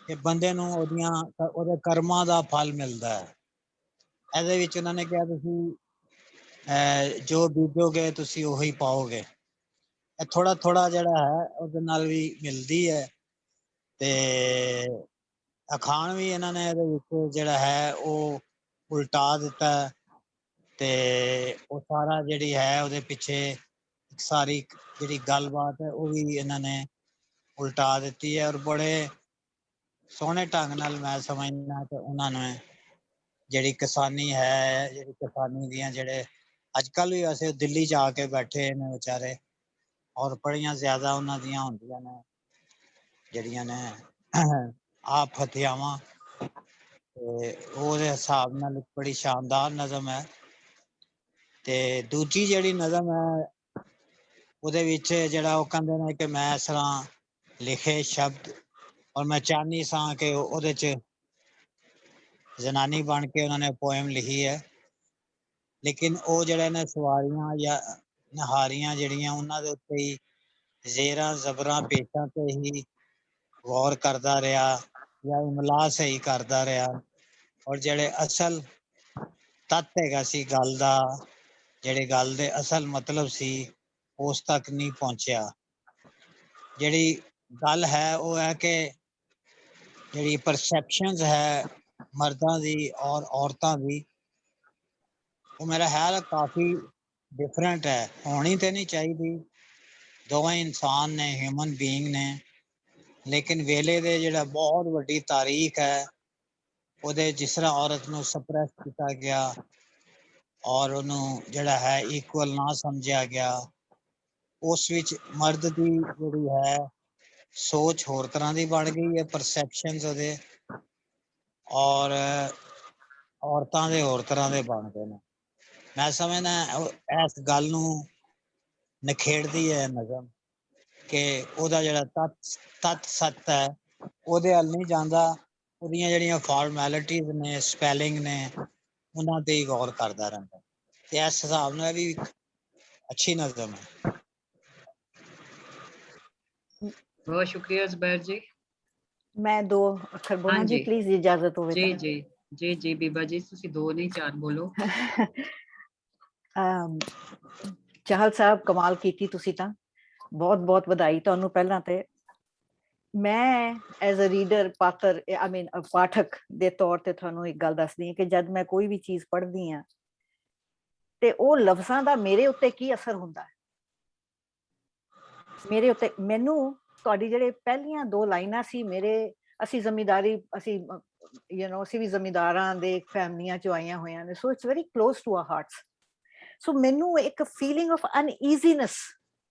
ਕਿ ਬੰਦੇ ਨੂੰ ਉਹਦੇ ਕਰਮਾਂ ਦਾ ਫਲ ਮਿਲਦਾ ਹੈ। ਇਹਦੇ ਵਿੱਚ ਉਹਨਾਂ ਨੇ ਕਿਹਾ ਤੁਸੀਂ ਜੋ ਬੀਜੋਗੇ ਤੁਸੀਂ ਉਹੀ ਪਾਓਗੇ। ਇਹ ਥੋੜਾ ਥੋੜਾ ਜਿਹੜਾ ਹੈ ਉਹਦੇ ਨਾਲ ਵੀ ਮਿਲਦੀ ਹੈ। ਤੇ ਅਖਾਣ ਵੀ ਇਹਨਾਂ ਨੇ ਇਹਦੇ ਵਿੱਚ ਜਿਹੜਾ ਹੈ ਉਹ ਉਲਟਾ ਦਿੱਤਾ ਹੈ, ਤੇ ਉਹ ਸਾਰਾ ਜਿਹੜੀ ਹੈ ਉਹਦੇ ਪਿੱਛੇ ਸਾਰੀ ਜਿਹੜੀ ਗੱਲਬਾਤ ਹੈ ਉਹ ਵੀ ਇਹਨਾਂ ਨੇ ਉਲਟਾ ਦਿੱਤੀ ਹੈ। ਔਰ ਬੜੇ ਸੋਹਣੇ ਢੰਗ ਨਾਲ ਮੈਂ ਸਮਝਦਾ ਕਿ ਉਹਨਾਂ ਨੇ ਜਿਹੜੀ ਕਿਸਾਨੀ ਹੈ, ਜਿਹੜੀ ਕਿਸਾਨੀ ਦੀਆਂ ਜਿਹੜੇ ਅੱਜ ਕੱਲ੍ਹ ਵੀ ਵੈਸੇ ਦਿੱਲੀ 'ਚ ਆ ਕੇ ਬੈਠੇ ਨੇ ਵਿਚਾਰੇ, ਔਰ ਬੜੀਆਂ ਜ਼ਿਆਦਾ ਉਹਨਾਂ ਦੀਆਂ ਹੁੰਦੀਆਂ ਨੇ ਜਿਹੜੀਆਂ ਨੇ ਆਪ ਹਥਿਆਵਾਂ, ਤੇ ਉਹਦੇ ਹਿਸਾਬ ਨਾਲ ਇੱਕ ਬੜੀ ਸ਼ਾਨਦਾਰ ਨਜ਼ਮ ਹੈ। ਤੇ ਦੂਜੀ ਜਿਹੜੀ ਨਜ਼ਮ ਹੈ ਉਹਦੇ ਵਿੱਚ ਜਿਹੜਾ ਉਹ ਕਹਿੰਦੇ ਨੇ ਕਿ ਮੈਂ ਇਸ ਤਰ੍ਹਾਂ ਲਿਖੇ ਸ਼ਬਦ, ਔਰ ਮੈਂ ਚਾਹੁੰਦੀ ਸਾਂ ਕਿ ਉਹਦੇ 'ਚ ਜ਼ਨਾਨੀ ਬਣ ਕੇ ਉਹਨਾਂ ਨੇ ਪੋਇਮ ਲਿਖੀ ਹੈ, ਲੇਕਿਨ ਉਹ ਜਿਹੜੇ ਨੇ ਸਵਾਰੀਆਂ ਜਾਂ ਨਹਾਰੀਆਂ ਜਿਹੜੀਆਂ ਉਹਨਾਂ ਦੇ ਉੱਤੇ ਹੀ ਜ਼ੇਰਾਂ ਜ਼ਬਰਾਂ ਪੇਸ਼ਾਂ ਤੇ ਹੀ ਗੌਰ ਕਰਦਾ ਰਿਹਾ ਜਾਂ ਇਮਲਾ ਸਹੀ ਕਰਦਾ ਰਿਹਾ, ਔਰ ਜਿਹੜੇ ਅਸਲ ਤੱਤ ਹੈਗਾ ਸੀ ਗੱਲ ਦਾ, ਜਿਹੜੇ ਗੱਲ ਦੇ ਅਸਲ ਮਤਲਬ ਸੀ ਉਸ ਤੱਕ ਨਹੀਂ ਪਹੁੰਚਿਆ। ਜਿਹੜੀ ਗੱਲ ਹੈ ਉਹ ਹੈ ਕਿ ਜਿਹੜੀ ਪਰਸੈਪਸ਼ਨਸ ਹੈ ਮਰਦਾਂ ਦੀ ਔਰ ਔਰਤਾਂ ਦੀ, ਉਹ ਮੇਰਾ ਖਿਆਲ ਕਾਫੀ ਡਿਫਰੈਂਟ ਹੈ। ਹੋਣੀ ਤੇ ਨਹੀਂ ਚਾਹੀਦੀ, ਦੋਵੇਂ ਇਨਸਾਨ ਨੇ, ਹਿਊਮਨ ਬੀਇੰਗ ਨੇ, ਲੇਕਿਨ ਵੇਲੇ ਦੇ ਜਿਹੜਾ ਬਹੁਤ ਵੱਡੀ ਤਾਰੀਖ ਹੈ ਉਹਦੇ ਜਿਸ ਤਰ੍ਹਾਂ ਔਰਤ ਨੂੰ ਸਪਰੈਸ ਕੀਤਾ ਗਿਆ ਔਰ ਉਹਨੂੰ ਜਿਹੜਾ ਹੈ ਇਕੁਅਲ ਨਾ ਸਮਝਿਆ ਗਿਆ, ਉਸ ਵਿੱਚ ਮਰਦ ਦੀ ਜਿਹੜੀ ਹੈ ਸੋਚ ਹੋਰ ਤਰ੍ਹਾਂ ਦੀ ਬਣ ਗਈ ਹੈ, ਪਰਸੈਪਸ਼ਨਸ ਉਹਦੇ, ਔਰ ਔਰਤਾਂ ਦੇ ਹੋਰ ਤਰ੍ਹਾਂ ਦੇ ਬਣ ਗਏ ਨੇ। ਮੈਂ ਸਮਝਦਾ ਇਸ ਗੱਲ ਨੂੰ ਨਿਖੇੜਦੀ ਹੈ ਨਜ਼ਮ, ਕਿ ਉਹਦਾ ਜਿਹੜਾ ਤੱਤ ਸੱਤ ਹੈ ਉਹਦੇ ਵੱਲ ਨਹੀਂ ਜਾਂਦਾ, ਉਹਦੀਆਂ ਜਿਹੜੀਆਂ ਫਾਰਮੈਲਿਟੀਜ਼ ਨੇ, ਸਪੈਲਿੰਗ ਨੇ, ਉਹਨਾਂ ਤੇ ਹੀ ਗੌਰ ਕਰਦਾ ਰਹਿੰਦਾ। ਤੇ ਇਸ ਹਿਸਾਬ ਨਾਲ ਵੀ ਅੱਛੀ ਨਜ਼ਮ ਹੈ। बहुत शुक्रिया जुबैर जी। मैं 2 अखर बोला हाँ जी, जी। प्लीज इजाजत होवे जी तां। जी जी जी बीबा जी, तुसी 2 नहीं 4 बोलो। ਚਾਹਲ ਸਾਹਿਬ ਕਮਾਲ ਕੀਤੀ ਤੁਸੀਂ ਤਾਂ। ਬਹੁਤ ਬਹੁਤ ਵਧਾਈ ਤੁਹਾਨੂੰ ਪਹਿਲਾਂ ਤੇ। ਮੈਂ ਐਜ਼ ਅ ਰੀਡਰ ਪਾਤਰ ਆਈ ਮੀਨ ਪਾਠਕ ਦੇ ਤੌਰ ਤੇ ਤੁਹਾਨੂੰ ਇੱਕ ਗੱਲ ਦੱਸਦੀ ਹਾਂ ਕਿ ਜਦ ਮੈਂ ਕੋਈ ਵੀ ਚੀਜ਼ ਪੜ੍ਹਦੀ ਹਾਂ ਤੇ ਉਹ ਲਫ਼ਜ਼ਾਂ ਦਾ ਮੇਰੇ ਉੱਤੇ ਕੀ ਅਸਰ ਹੁੰਦਾ ਹੈ, ਮੇਰੇ ਉੱਤੇ। ਮੈਨੂੰ ਤੁਹਾਡੀ ਜਿਹੜੇ ਪਹਿਲੀਆਂ 2 ਲਾਈਨਾਂ ਸੀ, ਮੇਰੇ ਅਸੀਂ ਜ਼ਮੀਂਦਾਰੀ ਅਸੀਂ ਅਸੀਂ ਵੀ ਜ਼ਮੀਂਦਾਰਾਂ ਦੇ ਫੈਮਲੀਆਂ ਚੋਂ ਆਈਆਂ ਹੋਈਆਂ ਨੇ, so it's very close to our hearts. ਸੋ ਮੈਨੂੰ ਇੱਕ ਫੀਲਿੰਗ ਆਫ ਅਨਈਜ਼ੀਨੈਸ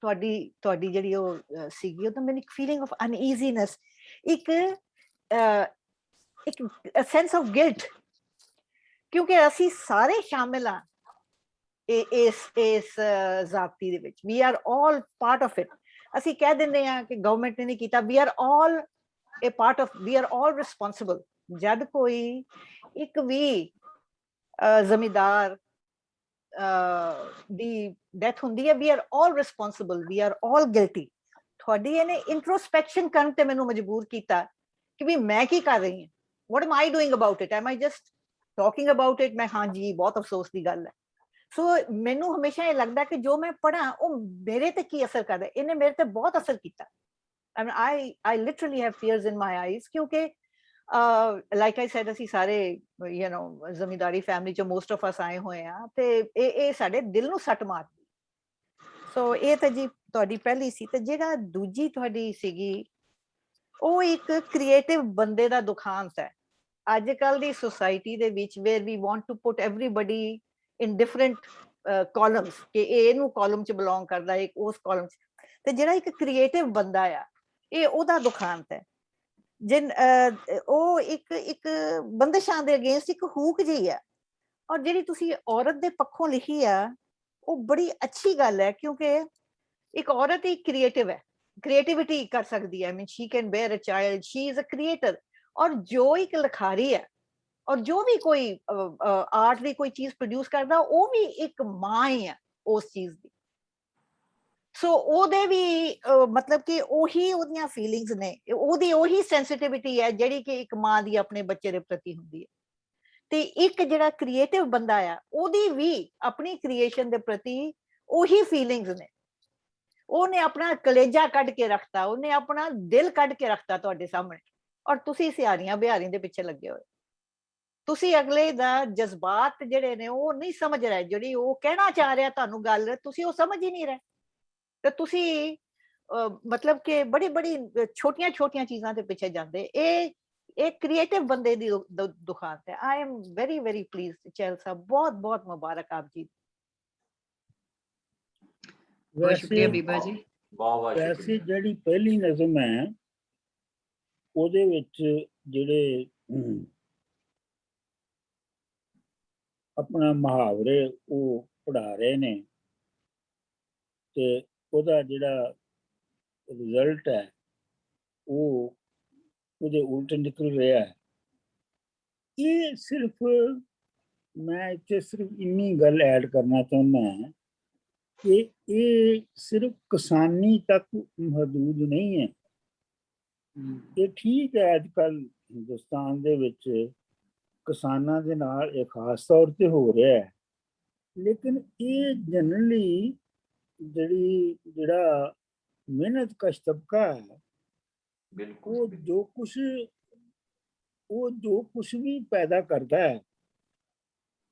ਤੁਹਾਡੀ ਜਿਹੜੀ ਉਹ ਸੀਗੀ, ਉਹ ਤਾਂ ਮੈਨੂੰ ਇੱਕ ਫੀਲਿੰਗ ਆਫ ਅਨਈਜ਼ੀਨੈਸ, ਇੱਕ ਸੈਂਸ ਆਫ ਗਿਲਟ, ਕਿਉਂਕਿ ਅਸੀਂ ਸਾਰੇ ਸ਼ਾਮਿਲ ਹਾਂ ਇਸ ਜ਼ਾਬਤੀ ਦੇ ਵਿੱਚ। We are all part of it. ਅਸੀਂ ਕਹਿ ਦਿੰਦੇ ਹਾਂ ਕਿ ਗਵਰਨਮੈਂਟ ਨੇ ਨਹੀਂ ਕੀਤਾ, we are all a part of, we are all responsible. ਜਦ ਕੋਈ ਇੱਕ ਵੀ ਜ਼ਮੀਂਦਾਰ ਦੀ ਡੈਥ ਹੁੰਦੀ ਹੈ, we are all responsible, we are all guilty. ਤੁਹਾਡੀ ਇਹਨੇ ਇੰਟਰੋਸਪੈਕਸ਼ਨ ਕਰਨ ਤੇ ਮੈਨੂੰ ਮਜਬੂਰ ਕੀਤਾ ਕਿ ਵੀ ਮੈਂ ਕੀ ਕਰ ਰਹੀ ਹਾਂ, what am I doing about it, am I just talking about it? ਮੈਂ ਹਾਂਜੀ ਬਹੁਤ ਅਫਸੋਸ ਦੀ ਗੱਲ ਹੈ। ਸੋ ਮੈਨੂੰ ਹਮੇਸ਼ਾ ਇਹ ਲੱਗਦਾ ਕਿ ਜੋ ਮੈਂ ਪੜ੍ਹਾਂ ਉਹ ਮੇਰੇ ਤੇ ਕੀ ਅਸਰ ਕਰਦਾ। ਇਹਨੇ ਮੇਰੇ ਤੇ ਬਹੁਤ ਅਸਰ ਕੀਤਾ। I literally have tears in my eyes, ਕਿਉਂਕਿ like I said, ਅਸੀਂ ਸਾਰੇ ਜ਼ਮੀਂਦਾਰੀ ਫੈਮਿਲੀ ਚੋਂ ਮੋਸਟ ਆਫ ਅਸ ਆਏ ਹੋਏ ਆ, ਤੇ ਇਹ ਸਾਡੇ ਦਿਲ ਨੂੰ ਸੱਟ ਮਾਰਦੀ। ਸੋ ਇਹ ਤਾਂ ਜੀ ਤੁਹਾਡੀ ਪਹਿਲੀ ਸੀ। ਤੇ ਜਿਹੜਾ ਦੂਜੀ ਤੁਹਾਡੀ ਸੀਗੀ, ਉਹ ਇੱਕ ਕ੍ਰੀਏਟਿਵ ਬੰਦੇ ਦਾ ਦੁਖਾਂਤ ਹੈ। ਅੱਜ ਕੱਲ ਦੀ ਸੁਸਾਇਟੀ ਦੇ ਵਿੱਚ where we want to put everybody in different columns, ਕਿ ਇਹ ਇਹਨੂੰ ਕਾਲਮ ਚ ਬਿਲੋਂਗ ਕਰਦਾ, ਇੱਕ ਉਸ ਕਾਲਮ ਚ। ਤੇ ਜਿਹੜਾ ਇੱਕ ਕ੍ਰੀਏਟਿਵ ਬੰਦਾ ਆ, ਇਹ ਉਹਦਾ ਦੁਖਾਂਤ ਹੈ। ਉਹ ਇੱਕ ਬੰਦਿਸ਼ਾਂ ਦੇ ਅਗੇਂਸਟ ਇੱਕ ਹੂਕ ਜਿਹੀ ਆ। ਔਰ ਜਿਹੜੀ ਤੁਸੀਂ ਔਰਤ ਦੇ ਪੱਖੋਂ ਲਿਖੀ ਆ, ਉਹ ਬੜੀ ਅੱਛੀ ਗੱਲ ਹੈ, ਕਿਉਂਕਿ ਇੱਕ ਔਰਤ ਹੀ ਕ੍ਰੀਏਟਿਵ ਹੈ, ਕ੍ਰੀਏਟਿਵਿਟੀ ਕਰ ਸਕਦੀ ਹੈ। I mean, she can bear a child, she is a creator। ਔਰ ਜੋ ਇੱਕ ਲਿਖਾਰੀ ਹੈ, ਔਰ ਜੋ ਵੀ ਕੋਈ ਆਰਟ ਦੀ ਕੋਈ ਚੀਜ਼ ਪ੍ਰੋਡਿਊਸ ਕਰਦਾ, ਉਹ ਵੀ ਇੱਕ ਮਾਂ ਹੀ ਆ ਉਸ ਚੀਜ਼ ਦੀ। ਸੋ ਉਹਦੇ ਵੀ ਮਤਲਬ ਕਿ ਉਹੀ ਉਹਦੀਆਂ ਫੀਲਿੰਗਸ ਨੇ, ਉਹਦੀ ਉਹੀ ਸੈਂਸਿਟਿਵਿਟੀ ਹੈ ਜਿਹੜੀ ਕਿ ਇੱਕ ਮਾਂ ਦੀ ਆਪਣੇ ਬੱਚੇ ਦੇ ਪ੍ਰਤੀ ਹੁੰਦੀ ਹੈ। ਤੇ ਇੱਕ ਜਿਹੜਾ ਕ੍ਰੀਏਟਿਵ ਬੰਦਾ ਆ, ਉਹਦੀ ਵੀ ਆਪਣੀ ਕ੍ਰੀਏਸ਼ਨ ਦੇ ਪ੍ਰਤੀ ਉਹੀ ਫੀਲਿੰਗਸ ਨੇ। ਉਹਨੇ ਆਪਣਾ ਕਲੇਜਾ ਕੱਢ ਕੇ ਰੱਖਤਾ, ਉਹਨੇ ਆਪਣਾ ਦਿਲ ਕੱਢ ਕੇ ਰੱਖਤਾ ਤੁਹਾਡੇ ਸਾਹਮਣੇ। ਔਰ ਤੁਸੀਂ ਸਿਆਰੀਆਂ ਬਿਹਾਰੀ ਦੇ ਪਿੱਛੇ ਲੱਗੇ ਹੋਏ। ਤੁਸੀਂ ਅਗਲੇ ਦਾ ਜਜ਼ਬਾਤ ਜਿਹੜੇ ਨੇ ਉਹ ਨਹੀਂ ਸਮਝ ਰਹੇ, ਜਿਹੜੀ ਉਹ ਕਹਿਣਾ ਚਾਹ ਰਿਹਾ ਤੁਹਾਨੂੰ ਗੱਲ, ਤੁਸੀਂ ਉਹ ਸਮਝ ਹੀ ਨਹੀਂ ਰਹੇ। ਤੇ ਤੁਸੀਂ ਮਤਲਬ ਕਿ ਬੜੀ ਬੜੀ ਛੋਟੀਆਂ ਛੋਟੀਆਂ ਚੀਜ਼ਾਂ ਦੇ ਪਿੱਛੇ ਜਾਂਦੇ। ਇਹ ਕ੍ਰੀਏਟਿਵ ਬੰਦੇ ਦੀ ਦੁਖਾਂਤ ਹੈ। I am very very pleased Chahal Sahib, ਬਹੁਤ ਬਹੁਤ ਮੁਬਾਰਕ ਆਪ ਜੀ। बहुत शुक्रिया बीबा जी। ਬਹੁਤ ਵੈਸੇ ਸ਼ੁਕਰੀਆ। ਜਿਹੜੀ ਪਹਿਲੀ ਨਜ਼ਮ ਹੈ, ਉਹਦੇ ਵਿੱਚ ਜਿਹੜੇ ਆਪਣਾ ਮੁਹਾਵਰੇ ਉਹ ਪੜ੍ਹਾ ਰਹੇ ਨੇ, ਤੇ ਉਹਦਾ ਜਿਹੜਾ ਰਿਜ਼ਲਟ ਹੈ ਉਹ ਉਹਦੇ ਉਲਟ ਨਿਕਲ ਰਿਹਾ ਹੈ। ਇਹ ਸਿਰਫ ਮੈਂ ਇੱਥੇ ਸਿਰਫ ਇੰਨੀ ਗੱਲ ਐਡ ਕਰਨਾ ਚਾਹੁੰਦਾ ਕਿ ਇਹ ਸਿਰਫ ਕਿਸਾਨੀ ਤੱਕ ਮਹਦੂਦ ਨਹੀਂ ਹੈ। ਇਹ ਠੀਕ ਹੈ, ਅੱਜ ਕੱਲ੍ਹ ਹਿੰਦੁਸਤਾਨ ਦੇ ਵਿੱਚ ਕਿਸਾਨਾਂ ਦੇ ਨਾਲ ਇਹ ਖਾਸ ਤੌਰ ਤੇ ਹੋ ਰਿਹਾ ਹੈ, ਲੇਕਿਨ ਇਹ ਜਨਰਲੀ ਜਿਹੜਾ ਮਿਹਨਤ ਕਸ਼ ਤਬਕਾ ਹੈ, ਬਿਲਕੁਲ ਉਹ ਜੋ ਕੁਛ ਵੀ ਪੈਦਾ ਕਰਦਾ ਹੈ,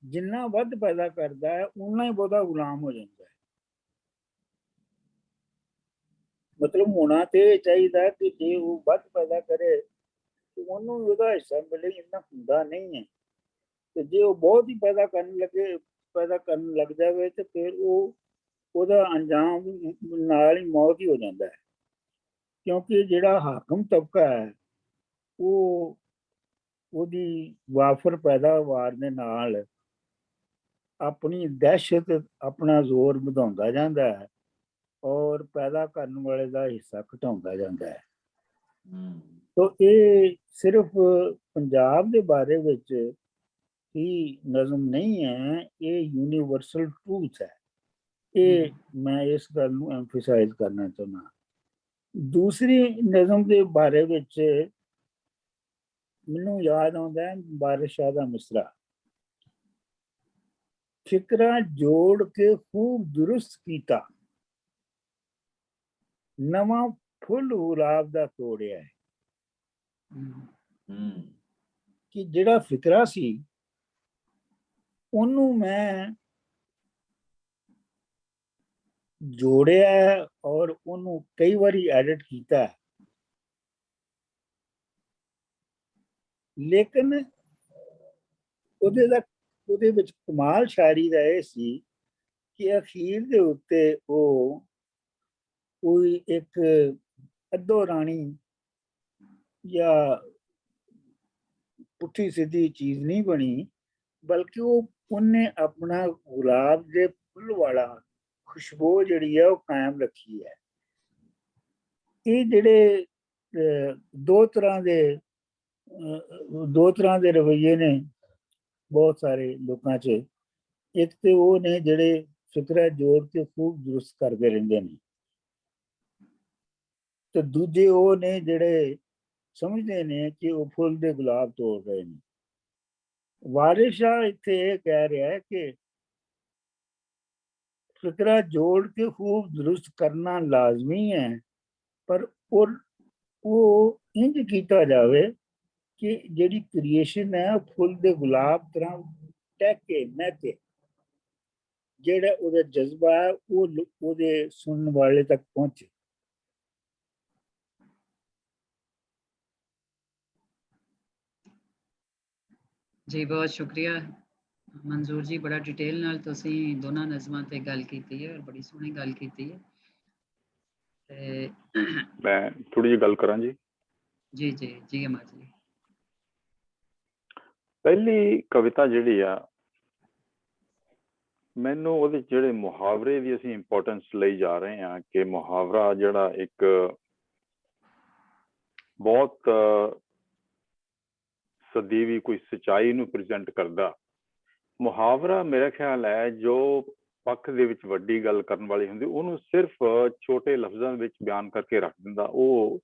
ਜਿੰਨਾ ਵੱਧ ਪੈਦਾ ਕਰਦਾ ਹੈ ਉਨਾ ਹੀ ਬਹੁਤਾ ਗੁਲਾਮ ਹੋ ਜਾਂਦਾ ਹੈ। ਮਤਲਬ ਹੋਣਾ ਤੇ ਚਾਹੀਦਾ ਕਿ ਜੇ ਉਹ ਵੱਧ ਪੈਦਾ ਕਰੇ ਤੇ ਉਹਨੂੰ ਉਹਦਾ ਹਿੱਸਾ ਮਿਲੇ, ਇੰਨਾ ਹੁੰਦਾ ਨਹੀਂ ਹੈ। ਤੇ ਜੇ ਉਹ ਬਹੁਤ ਹੀ ਪੈਦਾ ਕਰਨ ਲੱਗ ਜਾਵੇ ਤੇ ਫਿਰ ਉਹਦਾ ਅੰਜਾਮ ਨਾਲ ਹੀ ਮੌਤ ਹੀ ਹੋ ਜਾਂਦਾ ਹੈ। ਕਿਉਂਕਿ ਜਿਹੜਾ ਹਾਕਮ ਤਬਕਾ ਹੈ ਉਹਦੀ ਵਾਫਰ ਪੈਦਾਵਾਰ ਦੇ ਨਾਲ ਆਪਣੀ ਦਹਿਸ਼ਤ, ਆਪਣਾ ਜ਼ੋਰ ਵਧਾਉਂਦਾ ਜਾਂਦਾ ਹੈ ਔਰ ਪੈਦਾ ਕਰਨ ਵਾਲੇ ਦਾ ਹਿੱਸਾ ਘਟਾਉਂਦਾ ਜਾਂਦਾ ਹੈ। ਤੋ ਇਹ ਸਿਰਫ ਪੰਜਾਬ ਦੇ ਬਾਰੇ ਵਿੱਚ ਹੀ ਨਜ਼ਮ ਨਹੀਂ ਹੈ, ਇਹ ਯੂਨੀਵਰਸਲ ਟਰੂਥ ਹੈ। ਇਹ ਮੈਂ ਇਸ ਗੱਲ ਨੂੰ ਐਮਫਸਾਈਜ਼ ਕਰਨਾ ਚਾਹੁੰਦਾ। दूसरी नज़म के बारे विच मैनू याद आउंदा है वारिस शाह दा मिसरा, फिकरा जोड़ के खूब दुरुस्त कीता, नवा फुल गुलाब दा तोड़िया है। कि जिहड़ा फिकरा सी ओनू मैं जोड़िया है और ओनू कई बारी एडिट कीता है, लेकिन ਉਹਦੇ ਦਾ ਉਹਦੇ ਵਿੱਚ ਕਮਾਲ ਸ਼ਾਇਰੀ ਦਾ ਇਹ ਸੀ ਕਿ ਅਖੀਰ ਦੇ ਉੱਤੇ ਉਹ ਕੋਈ ਇੱਕ ਅੱਧੋ ਰਾਣੀ ਜਾਂ ਪੁੱਠੀ ਸਿੱਧੀ ਚੀਜ਼ ਨਹੀਂ ਬਣੀ, ਬਲਕਿ ਉਹਨੇ ਆਪਣਾ ਗੁਲਾਬ ਦੇ ਫੁੱਲ ਵਾਲਾ ਖੁਸ਼ਬੂ ਜਿਹੜੀ ਹੈ ਉਹ ਕਾਇਮ ਰੱਖੀ ਹੈ। ਇਹ ਜਿਹੜੇ ਦੋ ਤਰ੍ਹਾਂ ਦੇ ਰਵੱਈਏ ਨੇ बहुत सारे लोगों च। एक तो वो ने जिहड़े फिकरा जोड़ के खूब दुरुस्त करते रहंदे ने, ते दूजे वो ने जिहड़े समझते ने कि वो फुल दे गुलाब तोड़ रहे ने। वारिस शाह इत्थे कह रहा है कि फिकरा जोड़ के खूब दुरुस्त करना लाजमी है, पर वो इंज कीता जावे कि जिहड़ी क्रिएशन है फुल दे गुलाब तरह टहके महके, जिहड़ा उहदा जज्बा है वो उहदे सुनने वाले तक पहुंचे। जी बहुत शुक्रिया मंजूर जी, बड़ा डिटेल नाल तुसी दोनों नज़मां ते गल कीती है और बड़ी सोहनी गल कीती है। मैं थोड़ी जी गल करां जी। जी जी जी अमर जी। पहली कविता जिहड़ी आ मैनू ਉਹਦੇ ਜਿਹੜੇ ਮੁਹਾਵਰੇ ਦੀ ਅਸੀਂ ਇੰਪੋਰਟੈਂਸ ਲਈ ਜਾ ਰਹੇ ਹਾਂ ਕਿ ਮੁਹਾਵਰਾ ਜਿਹੜਾ ਇੱਕ ਬਹੁਤ ਸਦੀਵੀ ਕੋਈ ਸਚਾਈ ਨੂੰ ਪ੍ਰੈਜ਼ੈਂਟ ਕਰਦਾ। ਮੁਹਾਵਰਾ ਮੇਰਾ ਖਿਆਲ ਹੈ ਜੋ ਪੱਖ ਦੇ ਵਿੱਚ ਵੱਡੀ ਗੱਲ ਕਰਨ ਵਾਲੀ ਹੁੰਦੀ ਉਹਨੂੰ ਸਿਰਫ ਛੋਟੇ ਲਫ਼ਜ਼ਾਂ ਵਿੱਚ ਬਿਆਨ ਕਰਕੇ ਰੱਖ ਦਿੰਦਾ ਉਹ,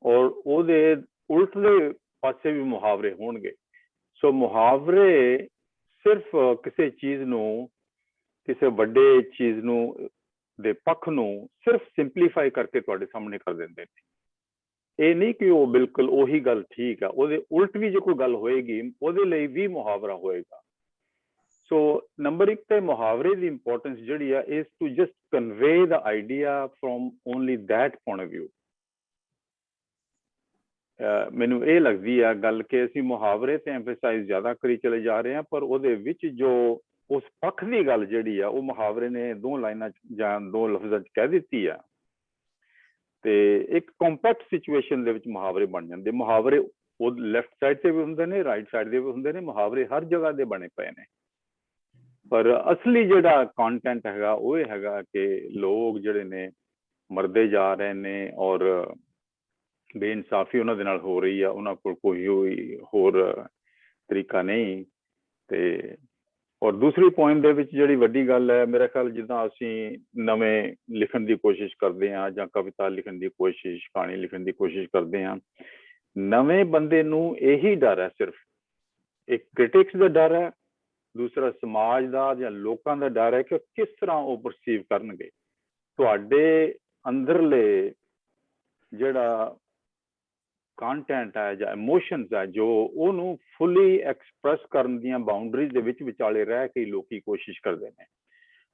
ਔਰ ਉਹਦੇ ਉਲਟਲੇ ਪਾਸੇ ਵੀ ਮੁਹਾਵਰੇ ਹੋਣਗੇ। ਸੋ ਮੁਹਾਵਰੇ ਸਿਰਫ ਕਿਸੇ ਚੀਜ਼ ਨੂੰ, ਕਿਸੇ ਵੱਡੇ ਚੀਜ਼ ਨੂੰ ਦੇ ਪੱਖ ਨੂੰ ਸਿਰਫ ਸਿੰਪਲੀਫਾਈ ਕਰਕੇ ਤੁਹਾਡੇ ਸਾਹਮਣੇ ਕਰ ਦਿੰਦੇ ਨੇ। ਇਹ ਨਹੀਂ ਕਿ ਉਹ ਬਿਲਕੁਲ ਉਹੀ ਗੱਲ ਠੀਕ ਆ, ਉਹਦੇ ਉਲਟ ਵੀ ਜੇ ਕੋਈ ਗੱਲ ਹੋਏਗੀ ਉਹਦੇ ਲਈ ਵੀ ਮੁਹਾਵਰਾ ਹੋਏਗਾ। ਸੋ ਨੰਬਰ 1 ਤੇ ਮੁਹਾਵਰੇ ਦੀ ਇੰਪੋਰਟੈਂਸ ਜਿਹੜੀ ਆ is to just convey the idea from only that point of view. ਮੈਨੂੰ ਇਹ ਲੱਗਦੀ ਆ ਗੱਲ ਕਿ ਅਸੀਂ ਮੁਹਾਵਰੇ ਤੇ ਐਮਫਸਾਈਜ਼ ਜ਼ਿਆਦਾ ਕਰੀ ਚਲੇ ਜਾ ਰਹੇ ਹਾਂ, ਪਰ ਉਹਦੇ ਵਿੱਚ ਜੋ ਉਸ ਪੱਖ ਦੀ ਗੱਲ ਜਿਹੜੀ ਆ ਉਹ ਮੁਹਾਵਰੇ ਨੇ 2 ਲਾਈਨਾਂ ਜਾਂ 2 ਲਫ਼ਜ਼ਾਂ 'ਚ ਕਹਿ ਦਿੱਤੀ ਆ ਤੇ ਇੱਕ ਕੰਪੈਕਟ ਸਿਚੁਏਸ਼ਨ ਦੇ ਵਿੱਚ ਮੁਹਾਵਰੇ ਬਣ ਜਾਂਦੇ। ਮੁਹਾਵਰੇ ਉਹ ਲੈਫਟ ਸਾਈਡ ਤੇ ਵੀ ਹੁੰਦੇ ਨੇ, ਰਾਈਟ ਸਾਈਡ ਦੇ ਵੀ ਹੁੰਦੇ ਨੇ, ਮੁਹਾਵਰੇ ਹਰ ਜਗ੍ਹਾ ਦੇ ਬਣੇ ਪਏ ਨੇ। ਪਰ ਅਸਲੀ ਜਿਹੜਾ ਕੰਟੈਂਟ ਹੈਗਾ ਉਹ ਇਹ ਹੈਗਾ ਕਿ ਲੋਕ ਜਿਹੜੇ ਨੇ ਮਰਦੇ ਜਾ ਰਹੇ ਨੇ ਔਰ ਬੇਇਨਸਾਫੀ ਉਹਨਾਂ ਦੇ ਨਾਲ ਹੋ ਰਹੀ ਆ, ਉਹਨਾਂ ਕੋਲ ਕੋਈ ਹੋਰ ਤਰੀਕਾ ਨਹੀਂ। ਤੇ ਔਰ ਦੂਸਰੀ ਪੁਆਇੰਟ ਦੇ ਵਿੱਚ ਜਿਹੜੀ ਵੱਡੀ ਗੱਲ ਹੈ ਮੇਰਾ ਖਿਆਲ, ਜਿੱਦਾਂ ਅਸੀਂ ਨਵੇਂ ਲਿਖਣ ਦੀ ਕੋਸ਼ਿਸ਼ ਕਰਦੇ ਹਾਂ ਜਾਂ ਕਵਿਤਾ ਲਿਖਣ ਦੀ ਕੋਸ਼ਿਸ਼, ਕਹਾਣੀ ਲਿਖਣ ਦੀ ਕੋਸ਼ਿਸ਼ ਕਰਦੇ ਹਾਂ, ਨਵੇਂ ਬੰਦੇ ਨੂੰ ਇਹੀ ਡਰ ਹੈ, ਸਿਰਫ ਇੱਕ ਕ੍ਰਿਟਿਕਸ ਦਾ ਡਰ ਹੈ, ਦੂਸਰਾ ਸਮਾਜ ਦਾ ਜਾਂ ਲੋਕਾਂ ਦਾ ਡਰ ਹੈ ਕਿ ਕਿਸ ਤਰ੍ਹਾਂ ਉਹ ਪਰਸੀਵ ਕਰਨਗੇ। ਤੁਹਾਡੇ ਅੰਦਰਲੇ ਜਿਹੜਾ ਕੰਟੈਂਟ ਹੈ ਜਾਂ ਇਮੋਸ਼ਨਸ ਹੈ ਜੋ ਉਹਨੂੰ ਫੁੱਲੀ ਐਕਸਪ੍ਰੈਸ ਕਰਨ ਦੀਆਂ ਬਾਉਂਡਰੀਜ਼ ਦੇ ਵਿੱਚ ਵਿਚਾਲੇ ਰਹਿ ਕੇ ਲੋਕੀ ਕੋਸ਼ਿਸ਼ ਕਰਦੇ ਨੇ।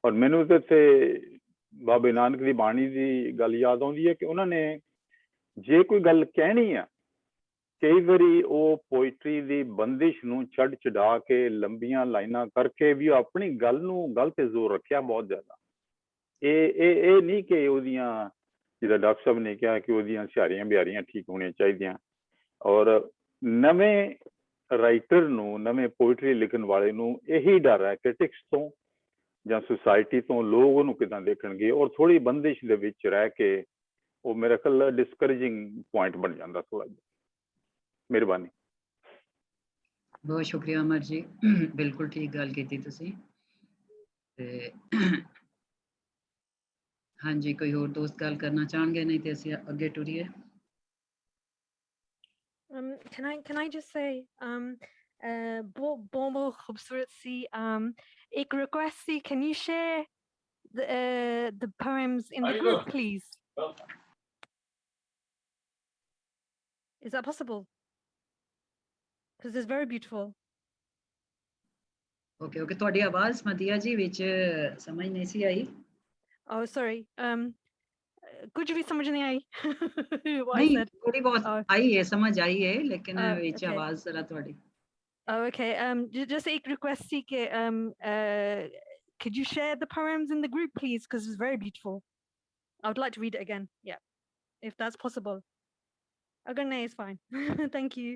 ਔਰ ਮੈਨੂੰ ਤਾਂ ਇੱਥੇ ਬਾਬੇ ਨਾਨਕ ਦੀ ਬਾਣੀ ਦੀ ਗੱਲ ਯਾਦ ਆਉਂਦੀ ਹੈ ਕਿ ਉਹਨਾਂ ਨੇ ਜੇ ਕੋਈ ਗੱਲ ਕਹਿਣੀ ਆ, ਕਈ ਵਾਰੀ ਉਹ ਪੋਇਟਰੀ ਦੀ ਬੰਦਿਸ਼ ਨੂੰ ਛੱਡ ਛਡਾ ਕੇ ਲੰਬੀਆਂ ਲਾਈਨਾਂ ਕਰਕੇ ਵੀ ਆਪਣੀ ਗੱਲ ਤੇ ਜ਼ੋਰ ਰੱਖਿਆ ਬਹੁਤ ਜ਼ਿਆਦਾ। ਇਹ ਨਹੀਂ ਕਿ ਉਹਦੀਆਂ, ਜਿੱਦਾਂ ਡਾਕਟਰ ਸਾਹਿਬ ਨੇ ਕਿਹਾ ਕਿ ਉਹਦੀਆਂ ਸਿਹਾਰੀਆਂ ਬਿਹਾਰੀਆਂ ਠੀਕ ਹੋਣੀਆਂ ਚਾਹੀਦੀਆਂ। ਔਰ ਨਵੇਂ ਰਾਈਟਰ ਨੂੰ, ਨਵੇਂ ਪੋਇਟਰੀ ਲਿਖਣ ਵਾਲੇ ਨੂੰ ਇਹੀ ਡਰ ਹੈ ਕ੍ਰਿਟਿਕਸ ਤੋਂ ਜਾਂ ਸੁਸਾਇਟੀ ਤੋਂ, ਲੋਕ ਉਹਨੂੰ ਕਿੱਦਾਂ ਦੇਖਣਗੇ, ਔਰ ਥੋੜ੍ਹੀ ਬੰਦਿਸ਼ ਦੇ ਵਿੱਚ ਰਹਿ ਕੇ ਉਹ ਮੇਰਾ ਖਿਆਲ ਡਿਸਕਰੇਜਿੰਗ ਪੁਆਇੰਟ ਬਣ ਜਾਂਦਾ ਥੋੜ੍ਹਾ ਜਿਹਾ। ਮਿਹਰਬਾਨੀ। बहुत शुक्रिया अमर जी, बिल्कुल ठीक गल की तुसी। ते ਹਾਂਜੀ, ਕੋਈ ਹੋਰ ਦੋਸਤ ਗੱਲ ਕਰਨਾ ਚਾਹਣਗੇ? ਨਹੀਂ ਤੇ ਅਸੀਂ ਅੱਗੇ ਟੁਰੀਏ। Can I just say बहुत खूबसूरत सी एक request सी, can you share the poems in the group please? Is that possible? Because it's very beautiful. Okay okay, ਤੁਹਾਡੀ ਆਵਾਜ਼ ਮਦੀਆ ਜੀ ਵਿੱਚ ਸਮਝ ਨਹੀਂ ਸੀ ਆਈ। Oh sorry, कुछ भी समझ नहीं आई what I ਨਹੀਂ, said. ਥੋੜੀ ਬਹੁਤ Oh, ਆਈ ਹੈ, ਸਮਝ ਆਈ ਹੈ, ਲੇਕਿਨ ਵਿੱਚ okay. ਆਵਾਜ਼ ਜ਼ਰਾ ਤੁਹਾਡੀ। Oh, okay. Just a request, CK. Could you share the poems in the group, please? Because it's very beautiful. I would like to read it again. Yeah, if that's possible. Agar nahi, it's fine. Thank you.